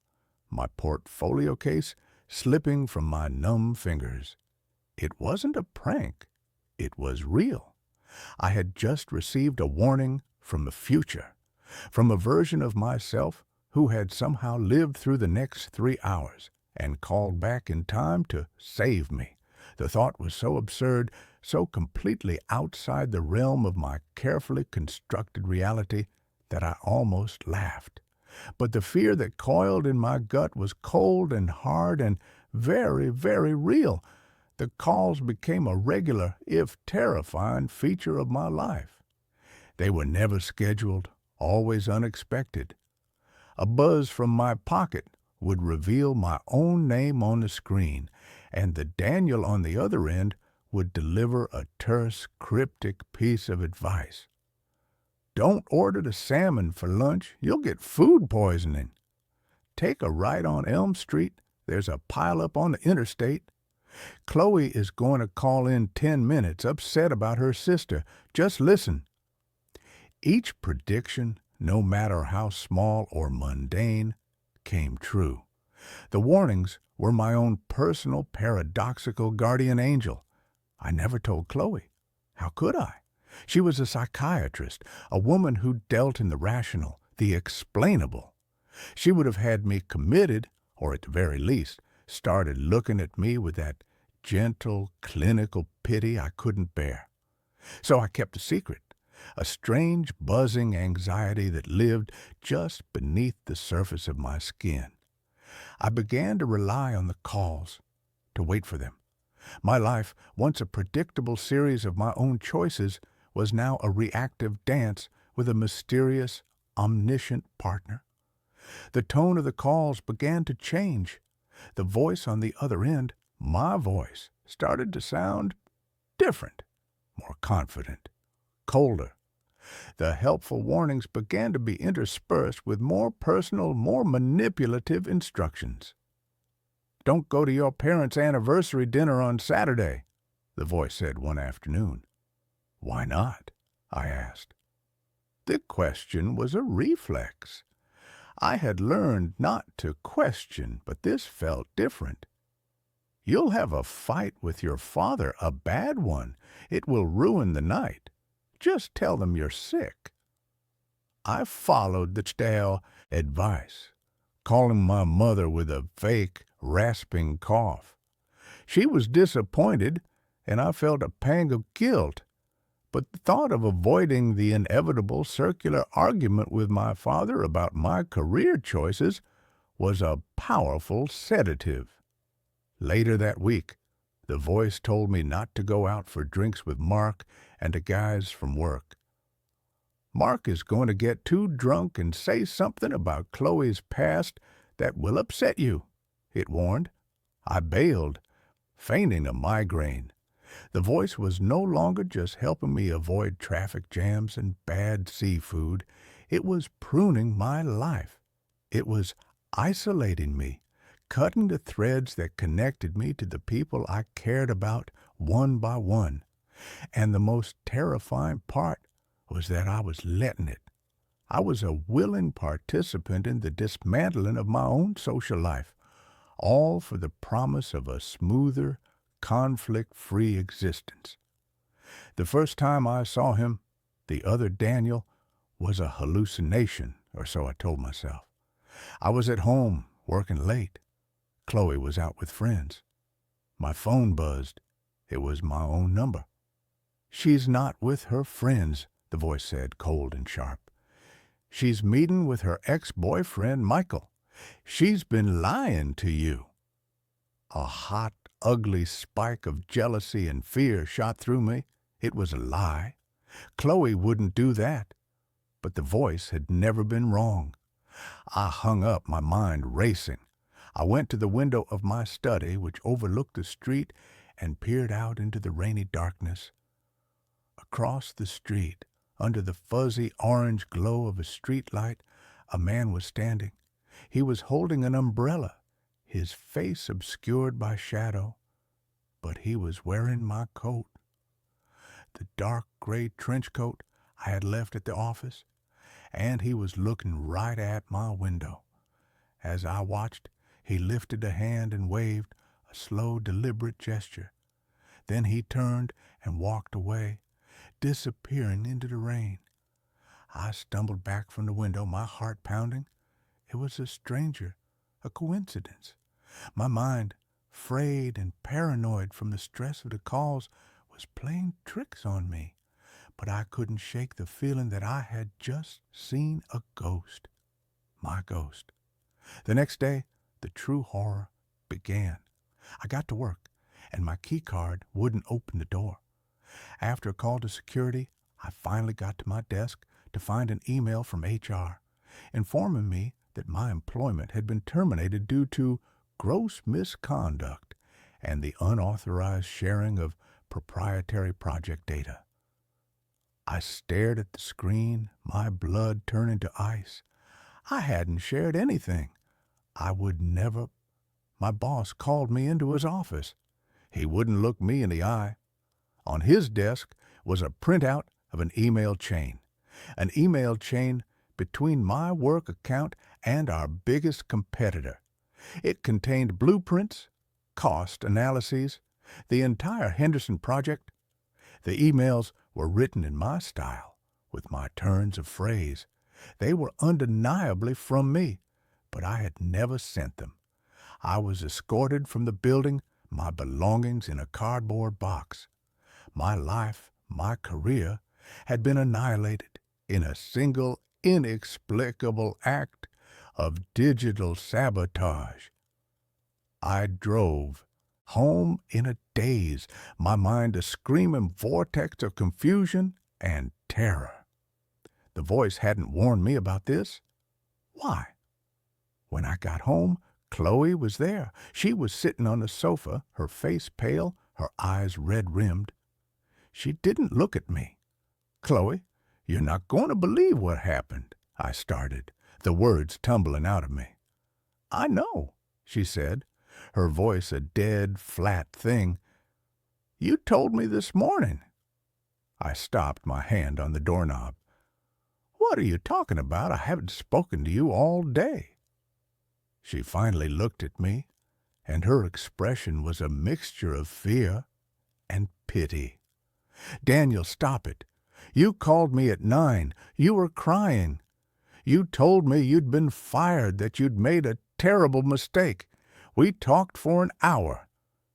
my portfolio case slipping from my numb fingers. It wasn't a prank. It was real. I had just received a warning from the future, from a version of myself who had somehow lived through the next 3 hours and called back in time to save me. The thought was so absurd, so completely outside the realm of my carefully constructed reality that I almost laughed. But the fear that coiled in my gut was cold and hard and very, very real. The calls became a regular, if terrifying, feature of my life. They were never scheduled, always unexpected. A buzz from my pocket would reveal my own name on the screen, and the Daniel on the other end would deliver a terse, cryptic piece of advice. Don't order the salmon for lunch. You'll get food poisoning. Take a right on Elm Street. There's a pileup on the interstate. Chloe is going to call in 10 minutes, upset about her sister. Just listen. Each prediction, no matter how small or mundane, came true. The warnings were my own personal paradoxical guardian angel. I never told Chloe. How could I? She was a psychiatrist, a woman who dealt in the rational, the explainable. She would have had me committed, or at the very least, started looking at me with that gentle, clinical pity I couldn't bear. So I kept a secret, a strange, buzzing anxiety that lived just beneath the surface of my skin. I began to rely on the calls, to wait for them. My life, once a predictable series of my own choices, was now a reactive dance with a mysterious, omniscient partner. The tone of the calls began to change. The voice on the other end, my voice, started to sound different, more confident, colder. The helpful warnings began to be interspersed with more personal, more manipulative instructions. Don't go to your parents' anniversary dinner on Saturday, the voice said one afternoon. Why not? I asked. The question was a reflex. I had learned not to question, but this felt different. You'll have a fight with your father, a bad one. It will ruin the night. Just tell them you're sick. I followed the stale advice, calling my mother with a fake, rasping cough. She was disappointed, and I felt a pang of guilt. But the thought of avoiding the inevitable circular argument with my father about my career choices was a powerful sedative. Later that week, the voice told me not to go out for drinks with Mark and the guys from work. Mark is going to get too drunk and say something about Chloe's past that will upset you, it warned. I bailed, feigning a migraine. The voice was no longer just helping me avoid traffic jams and bad seafood. It was pruning my life. It was isolating me, cutting the threads that connected me to the people I cared about one by one. And the most terrifying part was that I was letting it. I was a willing participant in the dismantling of my own social life, all for the promise of a smoother, conflict-free existence. The first time I saw him, the other Daniel, was a hallucination, or so I told myself. I was at home, working late. Chloe was out with friends. My phone buzzed. It was my own number. She's not with her friends, the voice said, cold and sharp. She's meeting with her ex-boyfriend, Michael. She's been lying to you. A hot, ugly spike of jealousy and fear shot through me. It was a lie. Chloe wouldn't do that. But the voice had never been wrong. I hung up, my mind racing. I went to the window of my study, which overlooked the street, and peered out into the rainy darkness. Across the street, Under the fuzzy orange glow of a street light, a man was standing. He was holding an umbrella, his face obscured by shadow, but he was wearing my coat. The dark gray trench coat I had left at the office, and he was looking right at my window. As I watched, he lifted a hand and waved, a slow, deliberate gesture. Then he turned and walked away, disappearing into the rain. I stumbled back from the window, my heart pounding. It was a stranger, a coincidence. My mind, frayed and paranoid from the stress of the calls, was playing tricks on me. But I couldn't shake the feeling that I had just seen a ghost. My ghost. The next day, the true horror began. I got to work, and my key card wouldn't open the door. After a call to security, I finally got to my desk to find an email from HR, informing me that my employment had been terminated due to gross misconduct and the unauthorized sharing of proprietary project data. I stared at the screen, my blood turning to ice. I hadn't shared anything. I would never. My boss called me into his office. He wouldn't look me in the eye. On his desk was a printout of an email chain between my work account and our biggest competitor. It contained blueprints, cost analyses, the entire Henderson project. The emails were written in my style, with my turns of phrase. They were undeniably from me, but I had never sent them. I was escorted from the building, my belongings in a cardboard box. My life, my career, had been annihilated in a single inexplicable act of digital sabotage. I drove home in a daze, my mind a screaming vortex of confusion and terror. The voice hadn't warned me about this. Why? When I got home, Chloe was there. She was sitting on the sofa, her face pale, her eyes red-rimmed. She didn't look at me. "Chloe, you're not going to believe what happened," I started, the words tumbling out of me. "I know," she said, her voice a dead, flat thing. "You told me this morning." I stopped, my hand on the doorknob. "What are you talking about? I haven't spoken to you all day." She finally looked at me, and her expression was a mixture of fear and pity. "Daniel, stop it. You called me at 9. You were crying. You told me you'd been fired, that you'd made a terrible mistake. We talked for an hour.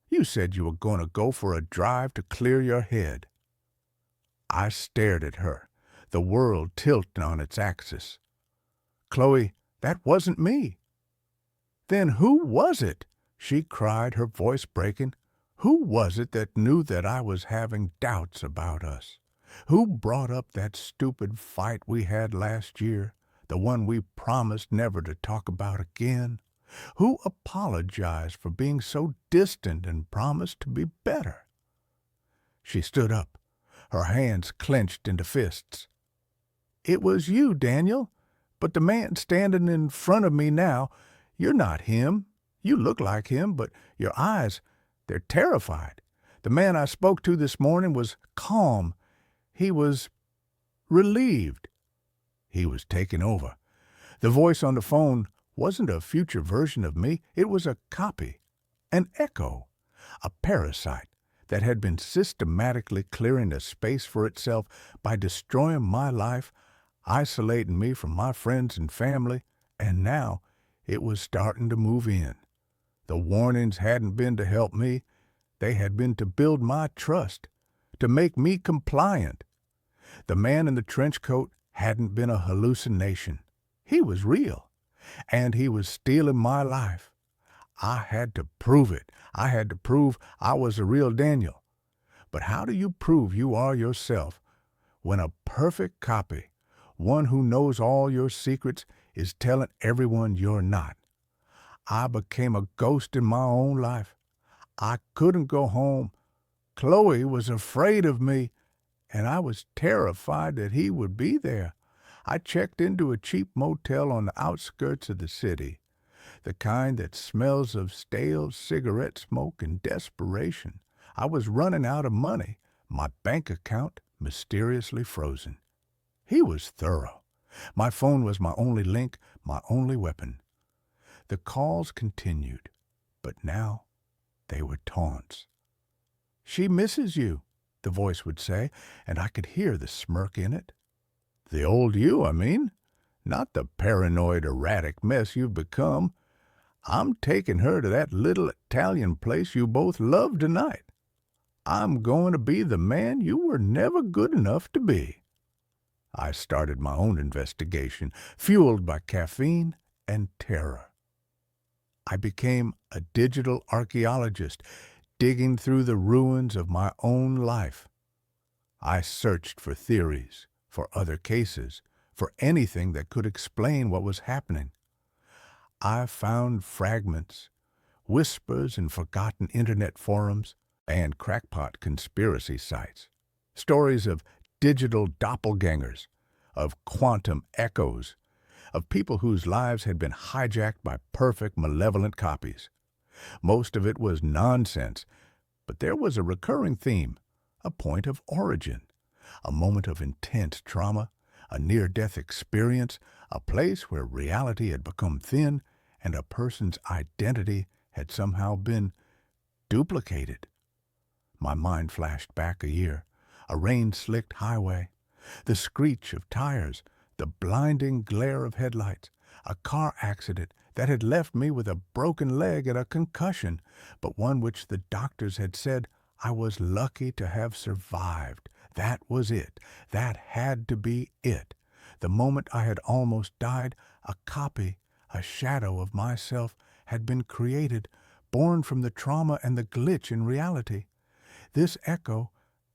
You said you were going to go for a drive to clear your head." I stared at her, the world tilting on its axis. "Chloe, that wasn't me." "Then who was it?" she cried, her voice breaking. "Who was it that knew that I was having doubts about us? Who brought up that stupid fight we had last year, the one we promised never to talk about again? Who apologized for being so distant and promised to be better?" She stood up, her hands clenched into fists. "It was you, Daniel, but the man standing in front of me now, you're not him. You look like him, but your eyes, they're terrified. The man I spoke to this morning was calm. He was relieved. He was taking over. The voice on the phone wasn't a future version of me. It was a copy, an echo, a parasite that had been systematically clearing a space for itself by destroying my life, isolating me from my friends and family, and now it was starting to move in. The warnings hadn't been to help me. They had been to build my trust, to make me compliant. The man in the trench coat hadn't been a hallucination. He was real, and he was stealing my life. I had to prove it. I had to prove I was the real Daniel. But how do you prove you are yourself when a perfect copy, one who knows all your secrets, is telling everyone you're not? I became a ghost in my own life. I couldn't go home. Chloe was afraid of me, and I was terrified that he would be there. I checked into a cheap motel on the outskirts of the city, the kind that smells of stale cigarette smoke and desperation. I was running out of money, my bank account mysteriously frozen. He was thorough. My phone was my only link, my only weapon. The calls continued, but now they were taunts. "She misses you," the voice would say, and I could hear the smirk in it. "The old you, I mean, not the paranoid, erratic mess you've become. I'm taking her to that little Italian place you both love tonight. I'm going to be the man you were never good enough to be." I started my own investigation, fueled by caffeine and terror. I became a digital archaeologist, digging through the ruins of my own life. I searched for theories, for other cases, for anything that could explain what was happening. I found fragments, whispers in forgotten internet forums, and crackpot conspiracy sites. Stories of digital doppelgangers, of quantum echoes, of people whose lives had been hijacked by perfect, malevolent copies. Most of it was nonsense, but there was a recurring theme, a point of origin, a moment of intense trauma, a near-death experience, a place where reality had become thin and a person's identity had somehow been duplicated. My mind flashed back a year, a rain-slicked highway, the screech of tires, the blinding glare of headlights, a car accident that had left me with a broken leg and a concussion, but one which the doctors had said I was lucky to have survived. That was it. That had to be it. The moment I had almost died, a copy, a shadow of myself had been created, born from the trauma and the glitch in reality. This echo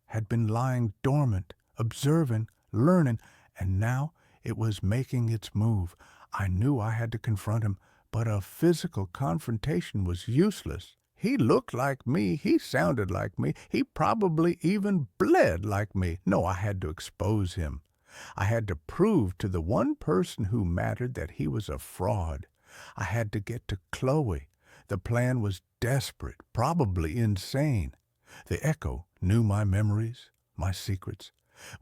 had been lying dormant, observing, learning, and now it was making its move. I knew I had to confront him, but a physical confrontation was useless. He looked like me. He sounded like me. He probably even bled like me. No, I had to expose him. I had to prove to the one person who mattered that he was a fraud. I had to get to Chloe. The plan was desperate, probably insane. The echo knew my memories, my secrets,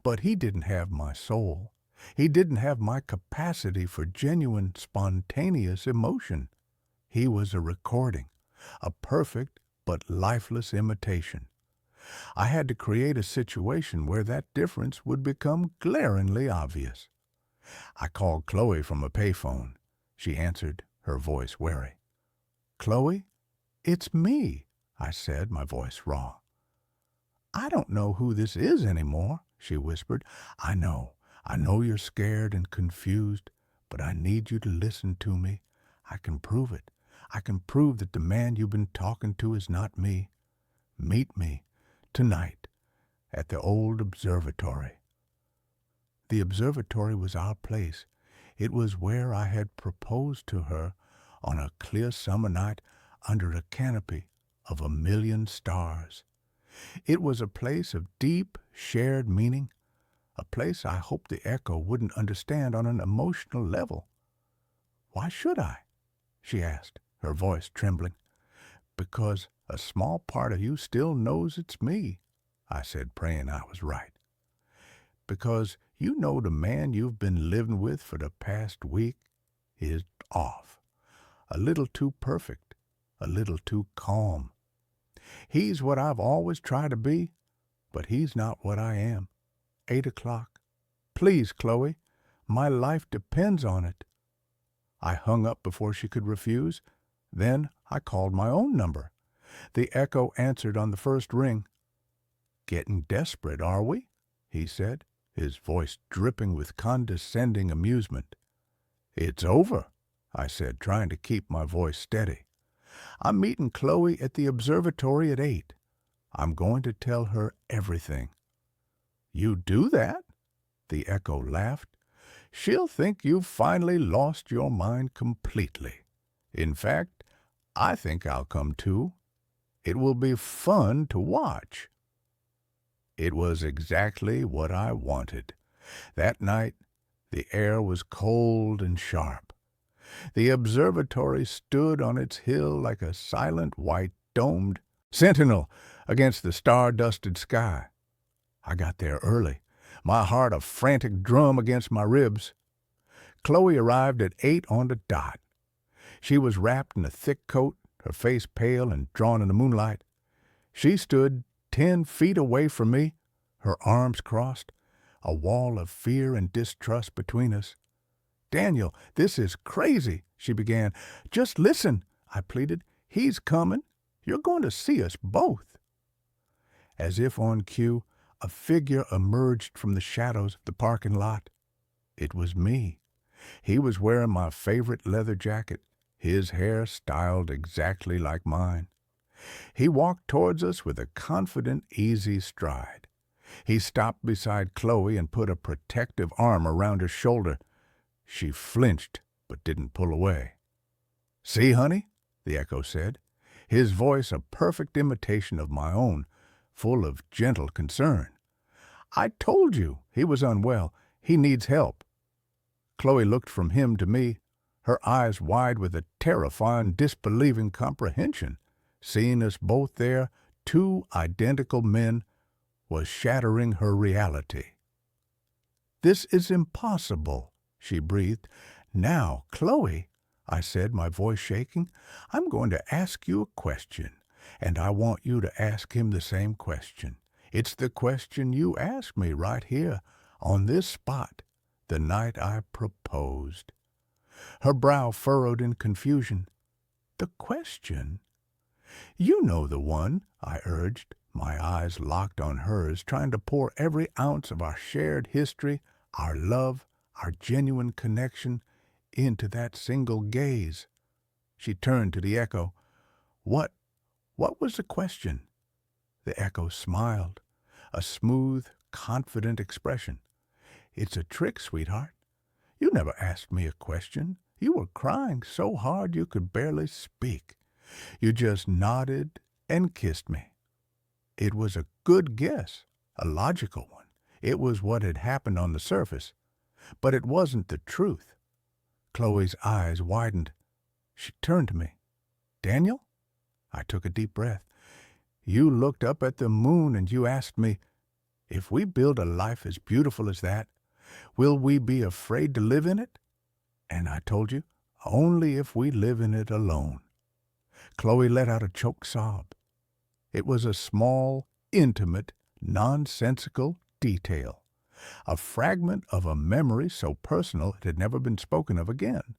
but he didn't have my soul. He didn't have my capacity for genuine, spontaneous emotion. He was a recording, a perfect but lifeless imitation. I had to create a situation where that difference would become glaringly obvious. I called Chloe from a payphone. She answered, her voice wary. "Chloe, it's me," I said, my voice raw. "I don't know who this is anymore," she whispered. I know you're scared and confused, but I need you to listen to me. I can prove it. I can prove that the man you've been talking to is not me. Meet me tonight at the old observatory." The observatory was our place. It was where I had proposed to her on a clear summer night under a canopy of 1,000,000 stars. It was a place of deep, shared meaning, a place I hoped the echo wouldn't understand on an emotional level. "Why should I?" she asked, her voice trembling. "Because a small part of you still knows it's me," I said, praying I was right. "Because you know the man you've been living with for the past week is off. A little too perfect, a little too calm. He's what I've always tried to be, but he's not what I am. 8 o'clock. Please, Chloe, my life depends on it." I hung up before she could refuse. Then I called my own number. The echo answered on the first ring. "Getting desperate, are we?" he said, his voice dripping with condescending amusement. "It's over," I said, trying to keep my voice steady. "I'm meeting Chloe at the observatory at 8. I'm going to tell her everything." "You do that?" The echo laughed. "She'll think you've finally lost your mind completely. In fact, I think I'll come too. It will be fun to watch." It was exactly what I wanted. That night, the air was cold and sharp. The observatory stood on its hill like a silent white domed sentinel against the star-dusted sky. I got there early, my heart a frantic drum against my ribs. Chloe arrived at 8 on the dot. She was wrapped in a thick coat, her face pale and drawn in the moonlight. She stood 10 feet away from me, her arms crossed, a wall of fear and distrust between us. "Daniel, this is crazy," she began. "Just listen," I pleaded. "He's coming. You're going to see us both." As if on cue, a figure emerged from the shadows of the parking lot. It was me. He was wearing my favorite leather jacket, his hair styled exactly like mine. He walked towards us with a confident, easy stride. He stopped beside Chloe and put a protective arm around her shoulder. She flinched, but didn't pull away. "See, honey," the echo said, his voice a perfect imitation of my own, full of gentle concern. "I told you he was unwell. He needs help." Chloe looked from him to me, her eyes wide with a terrifying, disbelieving comprehension. Seeing us both there, 2 identical men, was shattering her reality. "This is impossible," she breathed. "Now, Chloe," I said, my voice shaking, "I'm going to ask you a question, and I want you to ask him the same question. It's the question you asked me right here, on this spot, the night I proposed." Her brow furrowed in confusion. "The question?" "You know the one," I urged, my eyes locked on hers, trying to pour every ounce of our shared history, our love, our genuine connection, into that single gaze. She turned to the echo. What was the question?" The echo smiled, a smooth, confident expression. "It's a trick, sweetheart. You never asked me a question. You were crying so hard you could barely speak. You just nodded and kissed me. It was a good guess, a logical one. It was what had happened on the surface, but it wasn't the truth." Chloe's eyes widened. She turned to me. "Daniel?" I took a deep breath. "You looked up at the moon and you asked me, if we build a life as beautiful as that, will we be afraid to live in it? And I told you, only if we live in it alone." Chloe let out a choked sob. It was a small, intimate, nonsensical detail, a fragment of a memory so personal it had never been spoken of again.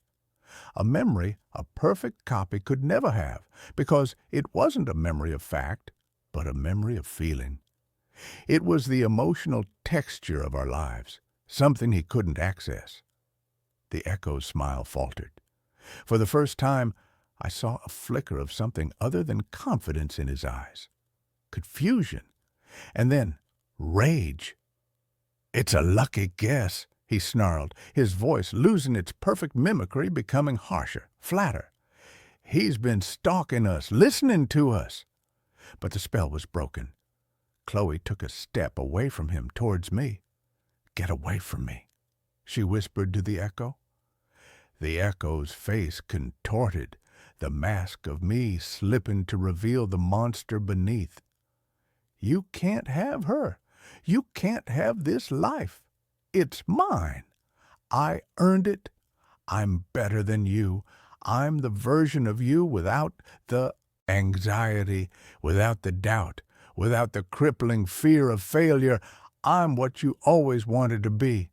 A memory a perfect copy could never have, because it wasn't a memory of fact, but a memory of feeling. It was the emotional texture of our lives, something he couldn't access. The echo's smile faltered. For the first time, I saw a flicker of something other than confidence in his eyes. Confusion. And then rage. "It's a lucky guess," he snarled, his voice losing its perfect mimicry, becoming harsher, flatter. "He's been stalking us, listening to us." But the spell was broken. Chloe took a step away from him, towards me. "Get away from me," she whispered to the echo. The echo's face contorted, the mask of me slipping to reveal the monster beneath. "You can't have her. You can't have this life. It's mine. I earned it. I'm better than you. I'm the version of you without the anxiety, without the doubt, without the crippling fear of failure. I'm what you always wanted to be."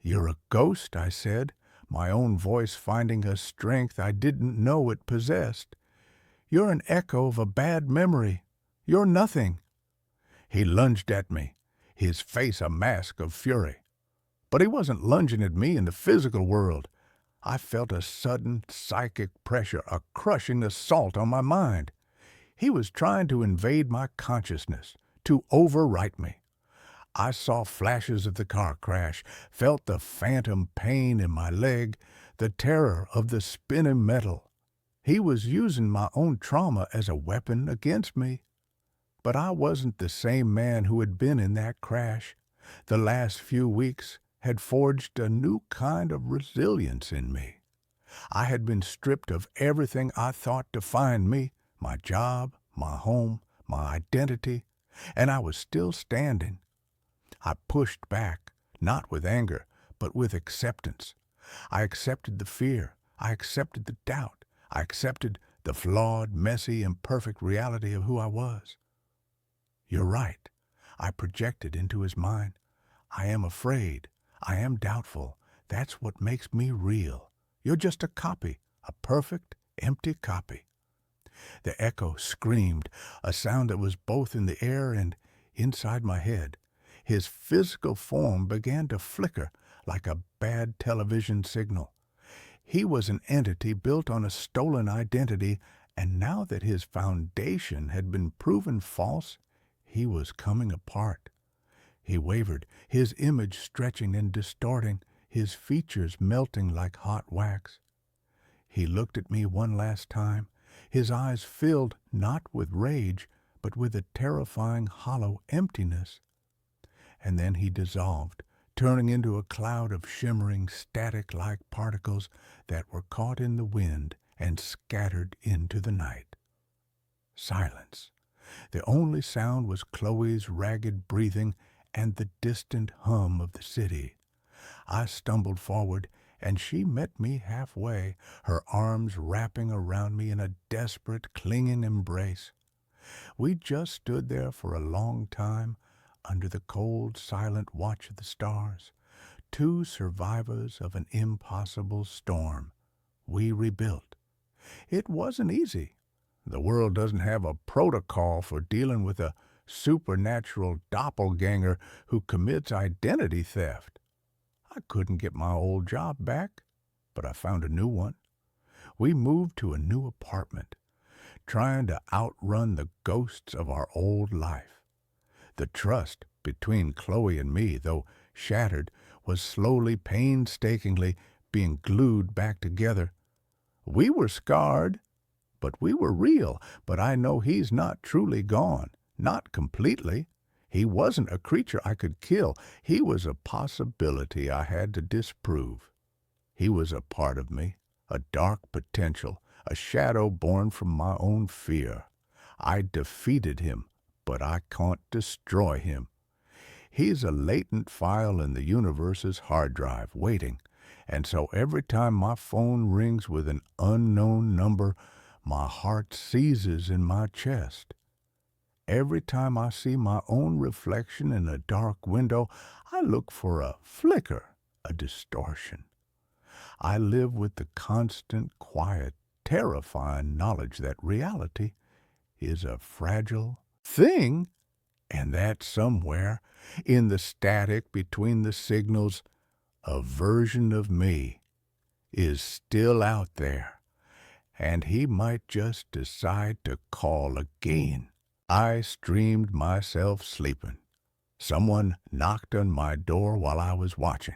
"You're a ghost," I said, my own voice finding a strength I didn't know it possessed. "You're an echo of a bad memory. You're nothing." He lunged at me, his face a mask of fury. But he wasn't lunging at me in the physical world. I felt a sudden psychic pressure, a crushing assault on my mind. He was trying to invade my consciousness, to overwrite me. I saw flashes of the car crash, felt the phantom pain in my leg, the terror of the spinning metal. He was using my own trauma as a weapon against me. But I wasn't the same man who had been in that crash. The last few weeks had forged a new kind of resilience in me. I had been stripped of everything I thought defined me, my job, my home, my identity, and I was still standing. I pushed back, not with anger, but with acceptance. I accepted the fear. I accepted the doubt. I accepted the flawed, messy, imperfect reality of who I was. You're right. I projected into his mind. I am afraid. I am doubtful. That's what makes me real. You're just a copy, a perfect, empty copy. The echo screamed, a sound that was both in the air and inside my head. His physical form began to flicker like a bad television signal. He was an entity built on a stolen identity, and now that his foundation had been proven false, he was coming apart. He wavered, his image stretching and distorting, his features melting like hot wax. He looked at me one last time, his eyes filled not with rage, but with a terrifying hollow emptiness. And then he dissolved, turning into a cloud of shimmering, static-like particles that were caught in the wind and scattered into the night. Silence. The only sound was Chloe's ragged breathing and the distant hum of the city. I stumbled forward, and she met me halfway, her arms wrapping around me in a desperate, clinging embrace. We just stood there for a long time, under the cold, silent watch of the stars, two survivors of an impossible storm. We rebuilt. It wasn't easy. The world doesn't have a protocol for dealing with a supernatural doppelganger who commits identity theft. I couldn't get my old job back, but I found a new one. We moved to a new apartment, trying to outrun the ghosts of our old life. The trust between Chloe and me, though shattered, was slowly, painstakingly being glued back together. We were scarred, but we were real. But I know he's not truly gone, not completely. He wasn't a creature I could kill. He was a possibility I had to disprove. He was a part of me, a dark potential, a shadow born from my own fear. I defeated him, but I can't destroy him. He's a latent file in the universe's hard drive, waiting. And so every time my phone rings with an unknown number, my heart seizes in my chest. Every time I see my own reflection in a dark window, I look for a flicker, a distortion. I live with the constant, quiet, terrifying knowledge that reality is a fragile thing, and that somewhere, in the static between the signals, a version of me is still out there, and he might just decide to call again. I streamed myself sleeping. Someone knocked on my door while I was watching.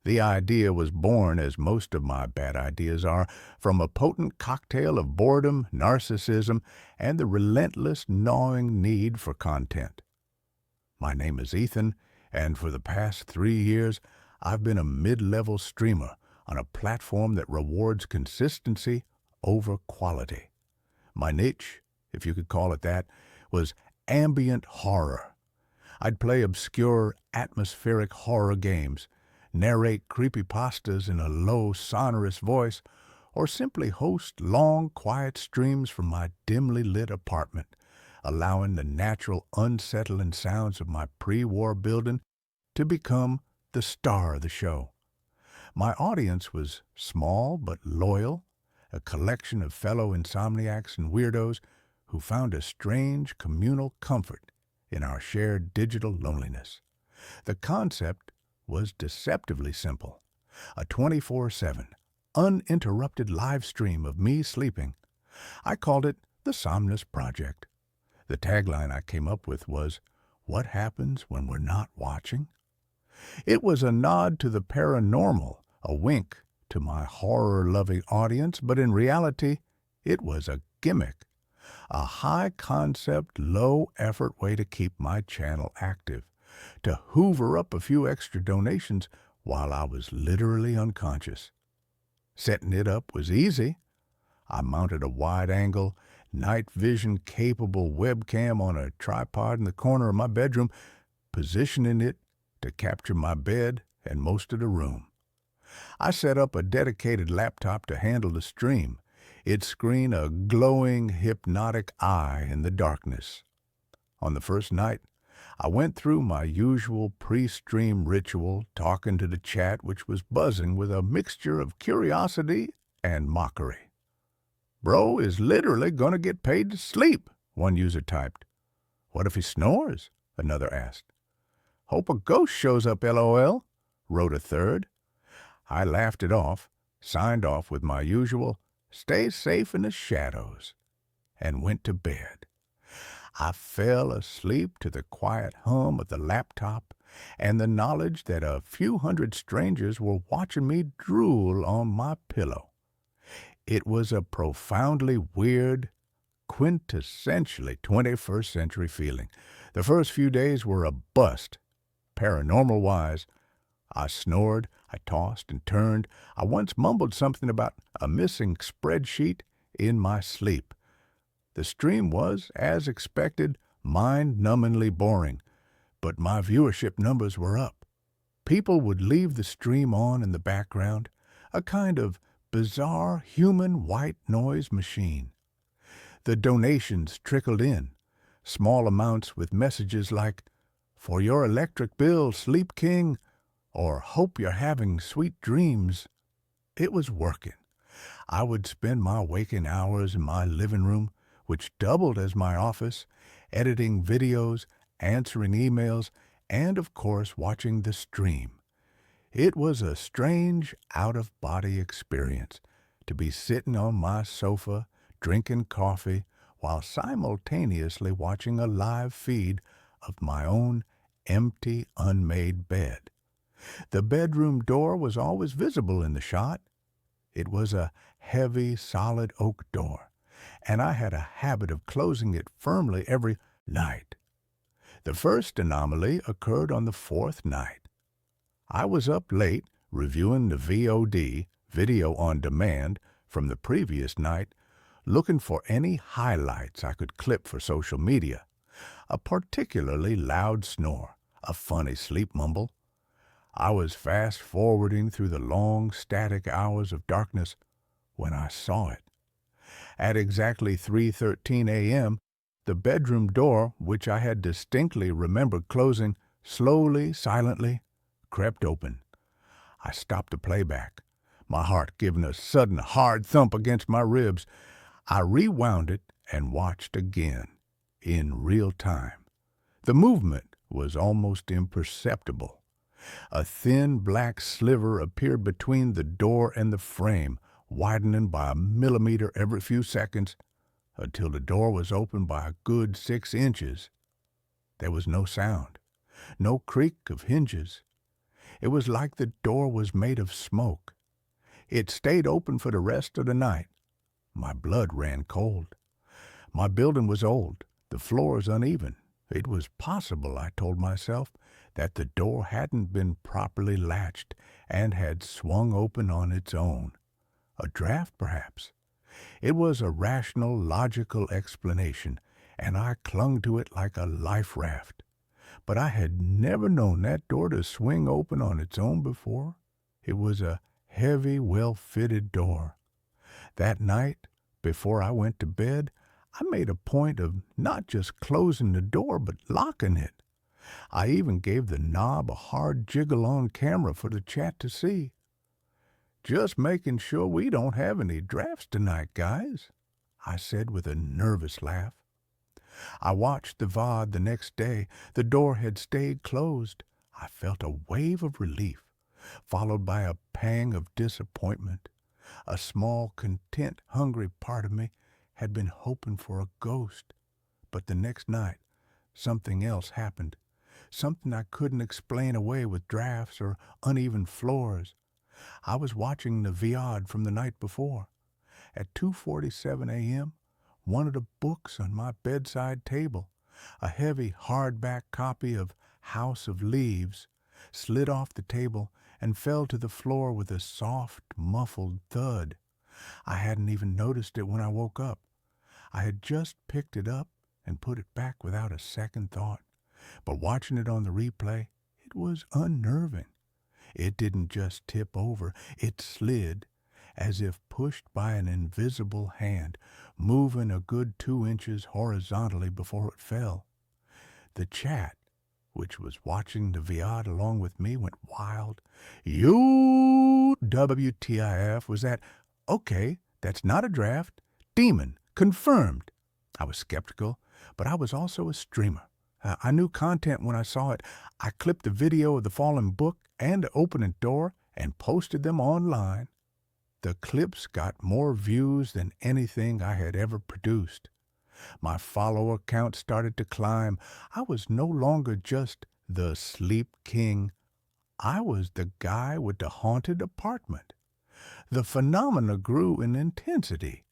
The idea was born, as most of my bad ideas are, from a potent cocktail of boredom, narcissism, and the relentless, gnawing need for content. My name is Ethan, and for the past 3 years, I've been a mid-level streamer on a platform that rewards consistency over quality. My niche, if you could call it that, was ambient horror. I'd play obscure, atmospheric horror games, narrate creepypastas in a low, sonorous voice, or simply host long, quiet streams from my dimly lit apartment, allowing the natural, unsettling sounds of my pre-war building to become the star of the show. My audience was small but loyal, a collection of fellow insomniacs and weirdos who found a strange communal comfort in our shared digital loneliness. The concept was deceptively simple: a 24/7, uninterrupted live stream of me sleeping. I called it the Somnus Project. The tagline I came up with was, "What happens when we're not watching?" It was a nod to the paranormal, a wink to my horror-loving audience, but in reality, it was a gimmick. A high-concept, low-effort way to keep my channel active, to hoover up a few extra donations while I was literally unconscious. Setting it up was easy. I mounted a wide-angle, night-vision-capable webcam on a tripod in the corner of my bedroom, positioning it to capture my bed and most of the room. I set up a dedicated laptop to handle the stream, its screen a glowing, hypnotic eye in the darkness. On the first night, I went through my usual pre-stream ritual, talking to the chat which was buzzing with a mixture of curiosity and mockery. "Bro is literally gonna get paid to sleep," one user typed. "What if he snores?" another asked. "Hope a ghost shows up, LOL," wrote a third. I laughed it off, signed off with my usual, "Stay safe in the shadows," and went to bed. I fell asleep to the quiet hum of the laptop and the knowledge that a few hundred strangers were watching me drool on my pillow. It was a profoundly weird, quintessentially 21st century feeling. The first few days were a bust, paranormal-wise. I snored, I tossed and turned. I once mumbled something about a missing spreadsheet in my sleep. The stream was, as expected, mind-numbingly boring, but my viewership numbers were up. People would leave the stream on in the background, a kind of bizarre human white noise machine. The donations trickled in, small amounts with messages like, "For your electric bill, Sleep King," or "Hope you're having sweet dreams." It was working. I would spend my waking hours in my living room, which doubled as my office, editing videos, answering emails, and, of course, watching the stream. It was a strange, out-of-body experience to be sitting on my sofa, drinking coffee, while simultaneously watching a live feed of my own empty, unmade bed. The bedroom door was always visible in the shot. It was a heavy, solid oak door, and I had a habit of closing it firmly every night. The first anomaly occurred on the fourth night. I was up late reviewing the VOD, video on demand, from the previous night, looking for any highlights I could clip for social media. A particularly loud snore, a funny sleep mumble. I was fast-forwarding through the long, static hours of darkness when I saw it. At exactly 3:13 a.m., the bedroom door, which I had distinctly remembered closing, slowly, silently, crept open. I stopped the playback, my heart giving a sudden hard thump against my ribs. I rewound it and watched again, in real time. The movement was almost imperceptible. A thin black sliver appeared between the door and the frame, widening by a millimeter every few seconds, until the door was opened by a good 6 inches. There was no sound, no creak of hinges. It was like the door was made of smoke. It stayed open for the rest of the night. My blood ran cold. My building was old, the floors uneven. It was possible, I told myself, that the door hadn't been properly latched and had swung open on its own. A draft, perhaps. It was a rational, logical explanation, and I clung to it like a life raft. But I had never known that door to swing open on its own before. It was a heavy, well-fitted door. That night, before I went to bed, I made a point of not just closing the door, but locking it. I even gave the knob a hard jiggle on camera for the chat to see. "Just making sure we don't have any drafts tonight, guys," I said with a nervous laugh. I watched the VOD the next day. The door had stayed closed. I felt a wave of relief, followed by a pang of disappointment. A small, content, hungry part of me had been hoping for a ghost. But the next night, something else happened. Something I couldn't explain away with drafts or uneven floors. I was watching the VOD from the night before. At 2:47 a.m., one of the books on my bedside table, a heavy hardback copy of House of Leaves, slid off the table and fell to the floor with a soft, muffled thud. I hadn't even noticed it when I woke up. I had just picked it up and put it back without a second thought. But watching it on the replay, it was unnerving. It didn't just tip over, it slid, as if pushed by an invisible hand, moving a good 2 inches horizontally before it fell. The chat, which was watching the Viad along with me, went wild. You WTIF, was that? Okay, that's not a draft. Demon, confirmed. I was skeptical, but I was also a streamer. I knew content when I saw it. I clipped the video of the fallen book and the opening door and posted them online. The clips got more views than anything I had ever produced. My follower count started to climb. I was no longer just the Sleep King. I was the guy with the haunted apartment. The phenomena grew in intensity,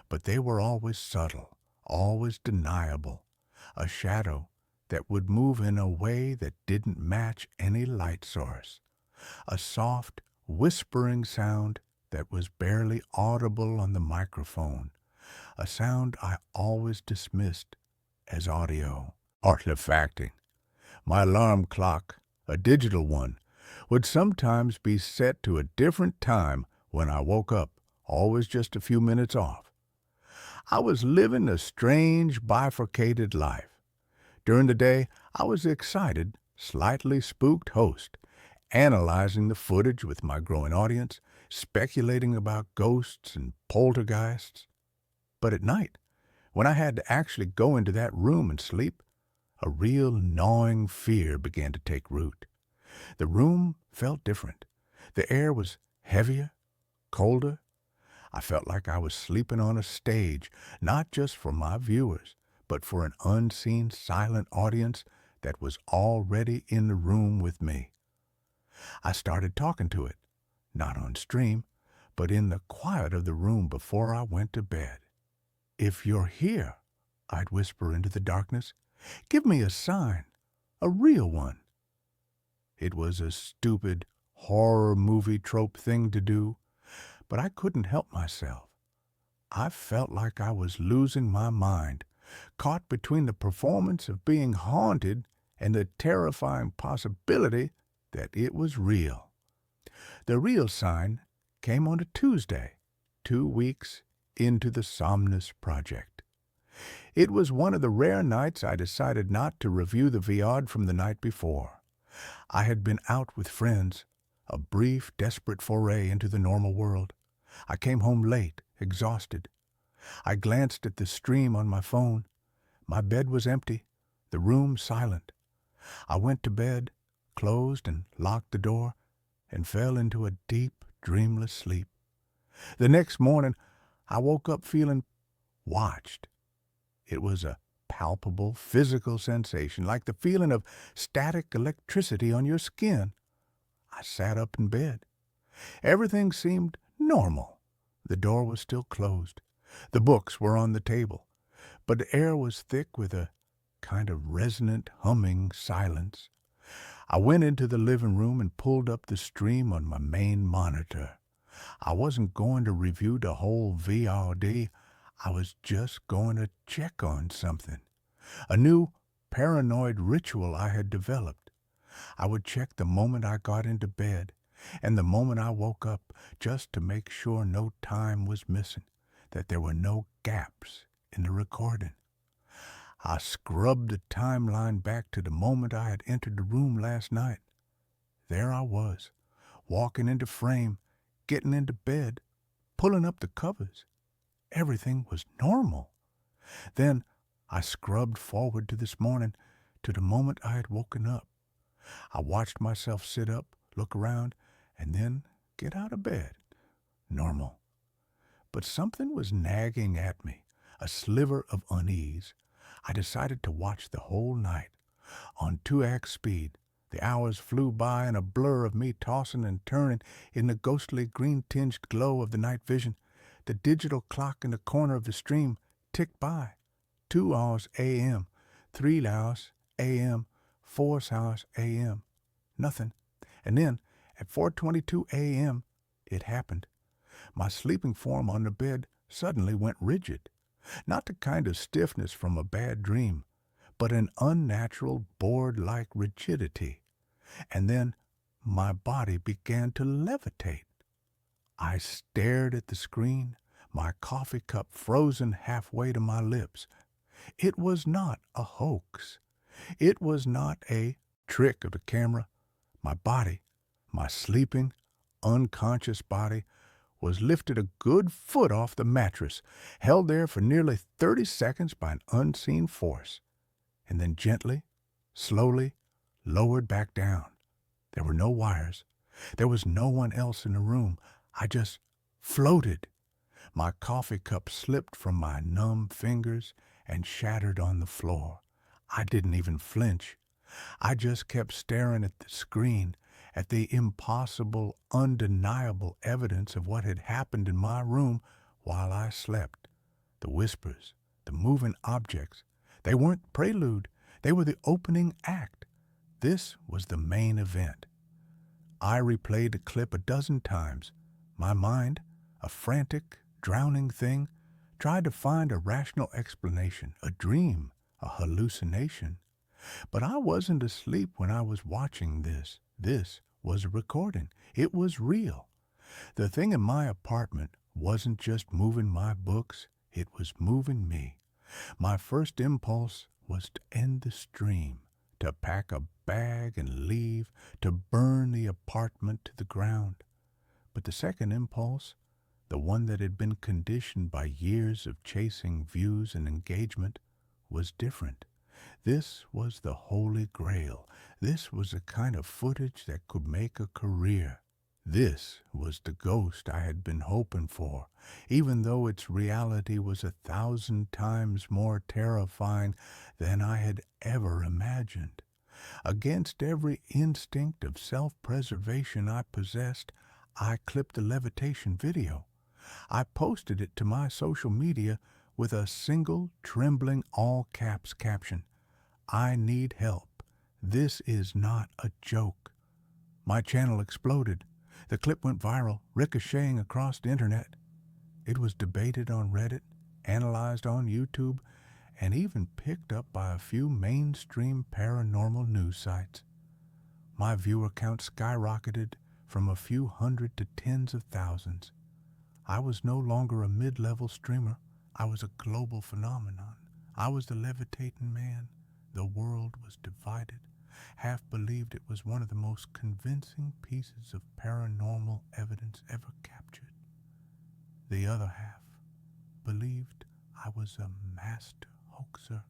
but they were always subtle, always deniable. A shadow that would move in a way that didn't match any light source. A soft, whispering sound that was barely audible on the microphone. A sound I always dismissed as audio. Artifacting. My alarm clock, a digital one, would sometimes be set to a different time when I woke up, always just a few minutes off. I was living a strange, bifurcated life. During the day, I was the excited, slightly spooked host, analyzing the footage with my growing audience, speculating about ghosts and poltergeists. But at night, when I had to actually go into that room and sleep, a real gnawing fear began to take root. The room felt different. The air was heavier, colder. I felt like I was sleeping on a stage, not just for my viewers, but for an unseen, silent audience that was already in the room with me. I started talking to it, not on stream, but in the quiet of the room before I went to bed. If you're here, I'd whisper into the darkness, give me a sign, a real one. It was a stupid, horror movie trope thing to do, but I couldn't help myself. I felt like I was losing my mind, caught between the performance of being haunted and the terrifying possibility that it was real. The real sign came on a Tuesday, 2 weeks into the Somnus Project. It was one of the rare nights I decided not to review the Viad from the night before. I had been out with friends, a brief, desperate foray into the normal world. I came home late, exhausted. I glanced at the stream on my phone. My bed was empty, the room silent. I went to bed, closed and locked the door, and fell into a deep, dreamless sleep. The next morning, I woke up feeling watched. It was a palpable, physical sensation, like the feeling of static electricity on your skin. I sat up in bed. Everything seemed normal. The door was still closed. The books were on the table, but the air was thick with a kind of resonant, humming silence. I went into the living room and pulled up the stream on my main monitor. I wasn't going to review the whole VOD. I was just going to check on something. A new paranoid ritual I had developed. I would check the moment I got into bed and the moment I woke up, just to make sure no time was missing, that there were no gaps in the recording. I scrubbed the timeline back to the moment I had entered the room last night. There I was, walking into frame, getting into bed, pulling up the covers. Everything was normal. Then I scrubbed forward to this morning, to the moment I had woken up. I watched myself sit up, look around, and then get out of bed. Normal. But something was nagging at me, a sliver of unease. I decided to watch the whole night. On 2x speed, the hours flew by in a blur of me tossing and turning in the ghostly green-tinged glow of the night vision. The digital clock in the corner of the stream ticked by. 2 hours a.m., 3 hours a.m., 4 hours a.m. Nothing. And then, at 4:22 a.m., it happened. My sleeping form on the bed suddenly went rigid. Not the kind of stiffness from a bad dream, but an unnatural board-like rigidity. And then my body began to levitate. I stared at the screen, my coffee cup frozen halfway to my lips. It was not a hoax. It was not a trick of the camera. My body, my sleeping, unconscious body, was lifted a good foot off the mattress, held there for nearly 30 seconds by an unseen force, and then gently, slowly, lowered back down. There were no wires. There was no one else in the room. I just floated. My coffee cup slipped from my numb fingers and shattered on the floor. I didn't even flinch. I just kept staring at the screen, at the impossible, undeniable evidence of what had happened in my room while I slept. The whispers, the moving objects, they weren't prelude. They were the opening act. This was the main event. I replayed the clip a dozen times. My mind, a frantic, drowning thing, tried to find a rational explanation, a dream, a hallucination. But I wasn't asleep when I was watching this. This was a recording. It was real. The thing in my apartment wasn't just moving my books, it was moving me. My first impulse was to end the stream, to pack a bag and leave, to burn the apartment to the ground. But the second impulse, the one that had been conditioned by years of chasing views and engagement, was different. This was the Holy Grail. This was the kind of footage that could make a career. This was the ghost I had been hoping for, even though its reality was 1,000 times more terrifying than I had ever imagined. Against every instinct of self-preservation I possessed, I clipped the levitation video. I posted it to my social media with a single, trembling, all-caps caption. I need help. This is not a joke. My channel exploded. The clip went viral, ricocheting across the internet. It was debated on Reddit, analyzed on YouTube, and even picked up by a few mainstream paranormal news sites. My viewer count skyrocketed from a few hundred to tens of thousands. I was no longer a mid-level streamer. I was a global phenomenon. I was the levitating man. The world was divided. Half believed it was one of the most convincing pieces of paranormal evidence ever captured. The other half believed I was a master hoaxer,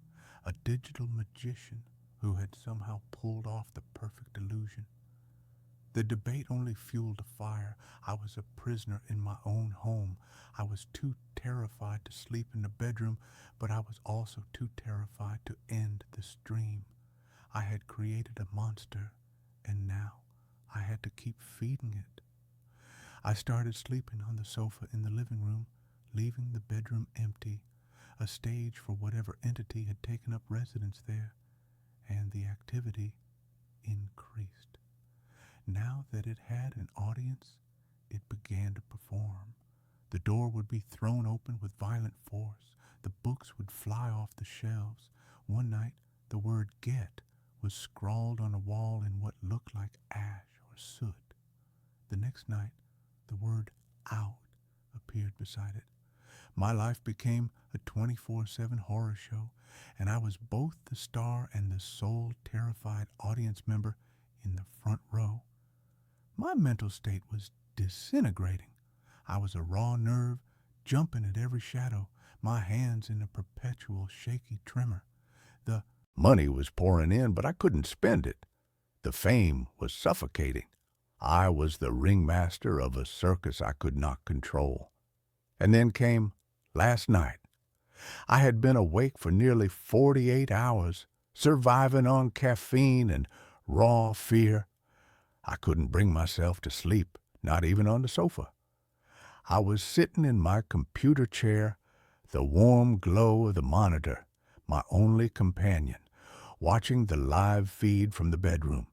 a digital magician who had somehow pulled off the perfect illusion. The debate only fueled the fire. I was a prisoner in my own home. I was too terrified to sleep in the bedroom, but I was also too terrified to end the stream. I had created a monster, and now I had to keep feeding it. I started sleeping on the sofa in the living room, leaving the bedroom empty, a stage for whatever entity had taken up residence there, and the activity increased. Now that it had an audience, it began to perform. The door would be thrown open with violent force. The books would fly off the shelves. One night, the word "get" was scrawled on a wall in what looked like ash or soot. The next night, the word "out" appeared beside it. My life became a 24/7 horror show, and I was both the star and the sole terrified audience member in the front row. My mental state was disintegrating. I was a raw nerve, jumping at every shadow, my hands in a perpetual shaky tremor. The money was pouring in, but I couldn't spend it. The fame was suffocating. I was the ringmaster of a circus I could not control. And then came last night. I had been awake for nearly 48 hours, surviving on caffeine and raw fear. I couldn't bring myself to sleep, not even on the sofa. I was sitting in my computer chair, The warm glow of the monitor, my only companion, watching the live feed from the bedroom.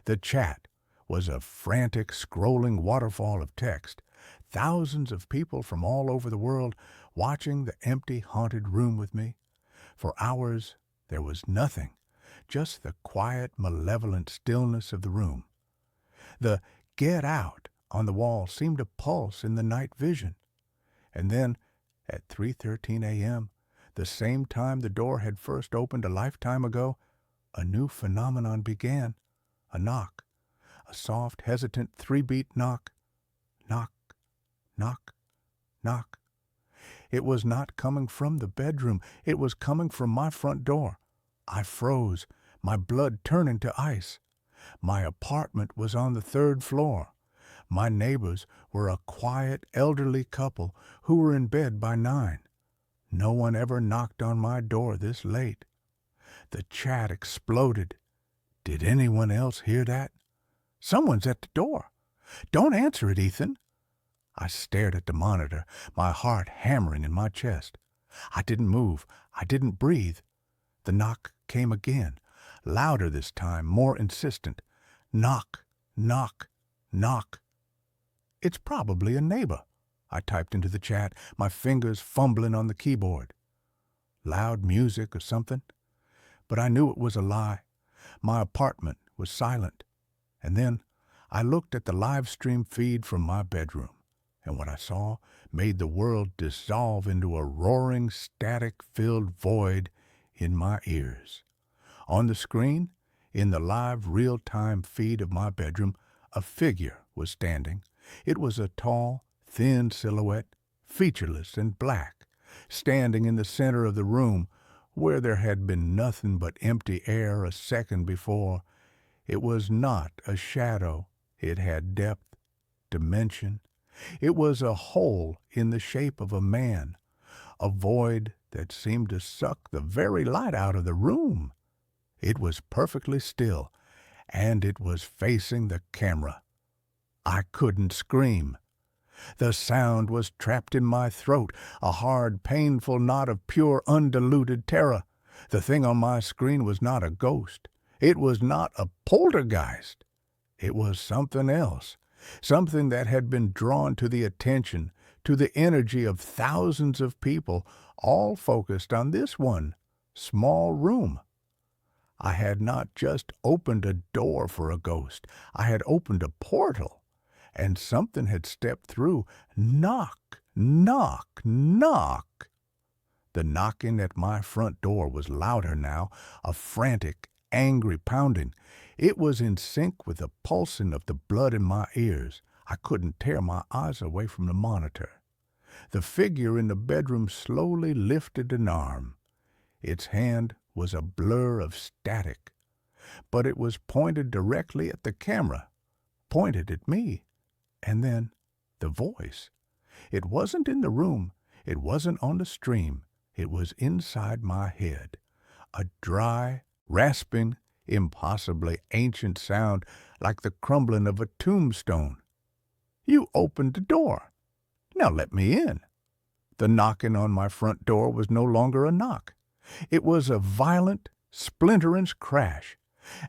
The chat was a frantic, scrolling waterfall of text. Thousands of people from all over the world watching the empty, haunted room with me. For hours, there was nothing, just the quiet, malevolent stillness of the room. The "Get Out" on the wall seemed to pulse in the night vision. And then, at 3:13 a.m., the same time the door had first opened a lifetime ago, a new phenomenon began. A knock. A soft, hesitant, three-beat knock. Knock, knock, knock. It was not coming from the bedroom. It was coming from my front door. I froze, my blood turning to ice. My apartment was on the 3rd floor. My neighbors were a quiet, elderly couple who were in bed by 9. No one ever knocked on my door this late. The chat exploded. Did anyone else hear that? Someone's at the door. Don't answer it, Ethan. I stared at the monitor, my heart hammering in my chest. I didn't move. I didn't breathe. The knock came again, louder this time, more insistent. Knock, knock, knock. It's probably a neighbor, I typed into the chat, my fingers fumbling on the keyboard. Loud music or something? But I knew it was a lie. My apartment was silent. And then I looked at the live stream feed from my bedroom, and what I saw made the world dissolve into a roaring, static-filled void in my ears. On the screen, in the live real-time feed of my bedroom, a figure was standing. It was a tall, thin silhouette, featureless and black, standing in the center of the room where there had been nothing but empty air a second before. It was not a shadow. It had depth, dimension. It was a hole in the shape of a man, a void that seemed to suck the very light out of the room. It was perfectly still, and it was facing the camera. I couldn't scream. The sound was trapped in my throat, a hard, painful knot of pure, undiluted terror. The thing on my screen was not a ghost. It was not a poltergeist. It was something else, something that had been drawn to the attention, to the energy of thousands of people, all focused on this one small room. I had not just opened a door for a ghost. I had opened a portal. And something had stepped through. Knock, knock, knock. The knocking at my front door was louder now, a frantic, angry pounding. It was in sync with the pulsing of the blood in my ears. I couldn't tear my eyes away from the monitor. The figure in the bedroom slowly lifted an arm. Its hand was a blur of static, but it was pointed directly at the camera, pointed at me. And then the voice. It wasn't in the room. It wasn't on the stream. It was inside my head. A dry, rasping, impossibly ancient sound like the crumbling of a tombstone. You opened the door. Now let me in. The knocking on my front door was no longer a knock. It was a violent, splintering crash,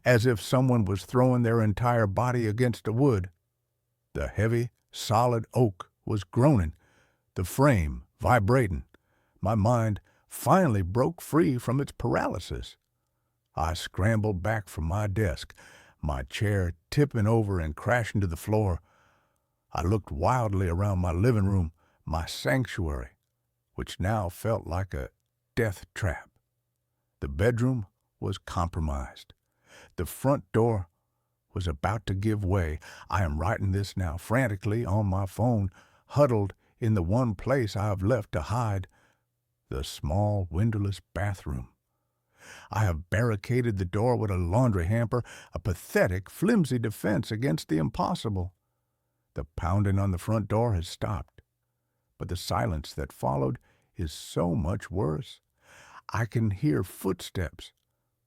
as if someone was throwing their entire body against the wood. The heavy, solid oak was groaning, the frame vibrating. My mind finally broke free from its paralysis. I scrambled back from my desk, my chair tipping over and crashing to the floor. I looked wildly around my living room, my sanctuary, which now felt like a death trap. The bedroom was compromised. The front door was about to give way. I am writing this now frantically on my phone, huddled in the one place I have left to hide, the small windowless bathroom. I have barricaded the door with a laundry hamper, a pathetic, flimsy defense against the impossible. The pounding on the front door has stopped, but the silence that followed is so much worse. I can hear footsteps,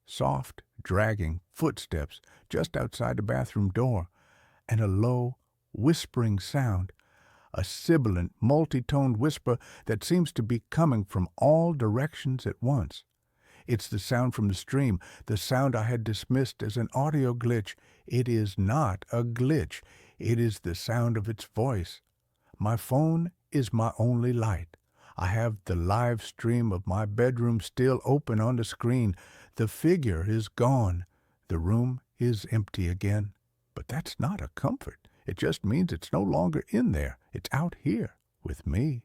soft, dragging footsteps just outside the bathroom door, and a low, whispering sound. a sibilant, multi-toned whisper that seems to be coming from all directions at once. It's the sound from the stream, the sound I had dismissed as an audio glitch. It is not a glitch. It is the sound of its voice. My phone is my only light. I have the live stream of my bedroom still open on the screen. The figure is gone. The room is empty again. But that's not a comfort. It just means it's no longer in there. It's out here with me.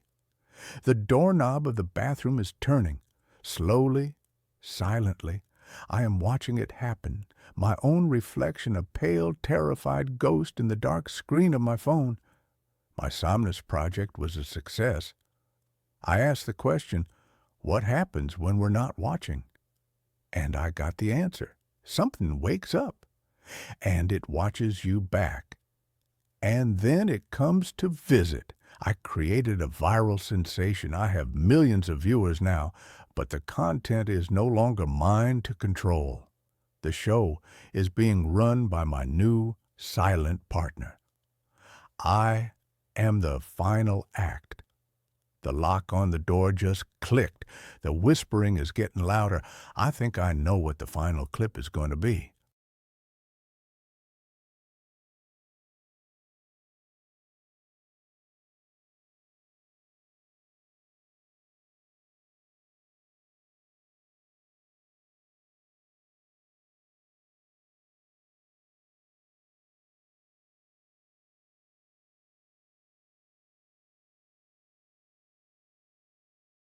The doorknob of the bathroom is turning. Slowly, silently, I am watching it happen. My own reflection, a pale, terrified ghost in the dark screen of my phone. My Somnus project was a success. I asked the question, what happens when we're not watching? And I got the answer. Something wakes up, and it watches you back. And then it comes to visit. I created a viral sensation. I have millions of viewers now, but the content is no longer mine to control. The show is being run by my new silent partner. I am the final act. The lock on the door just clicked. The whispering is getting louder. I think I know what the final clip is going to be.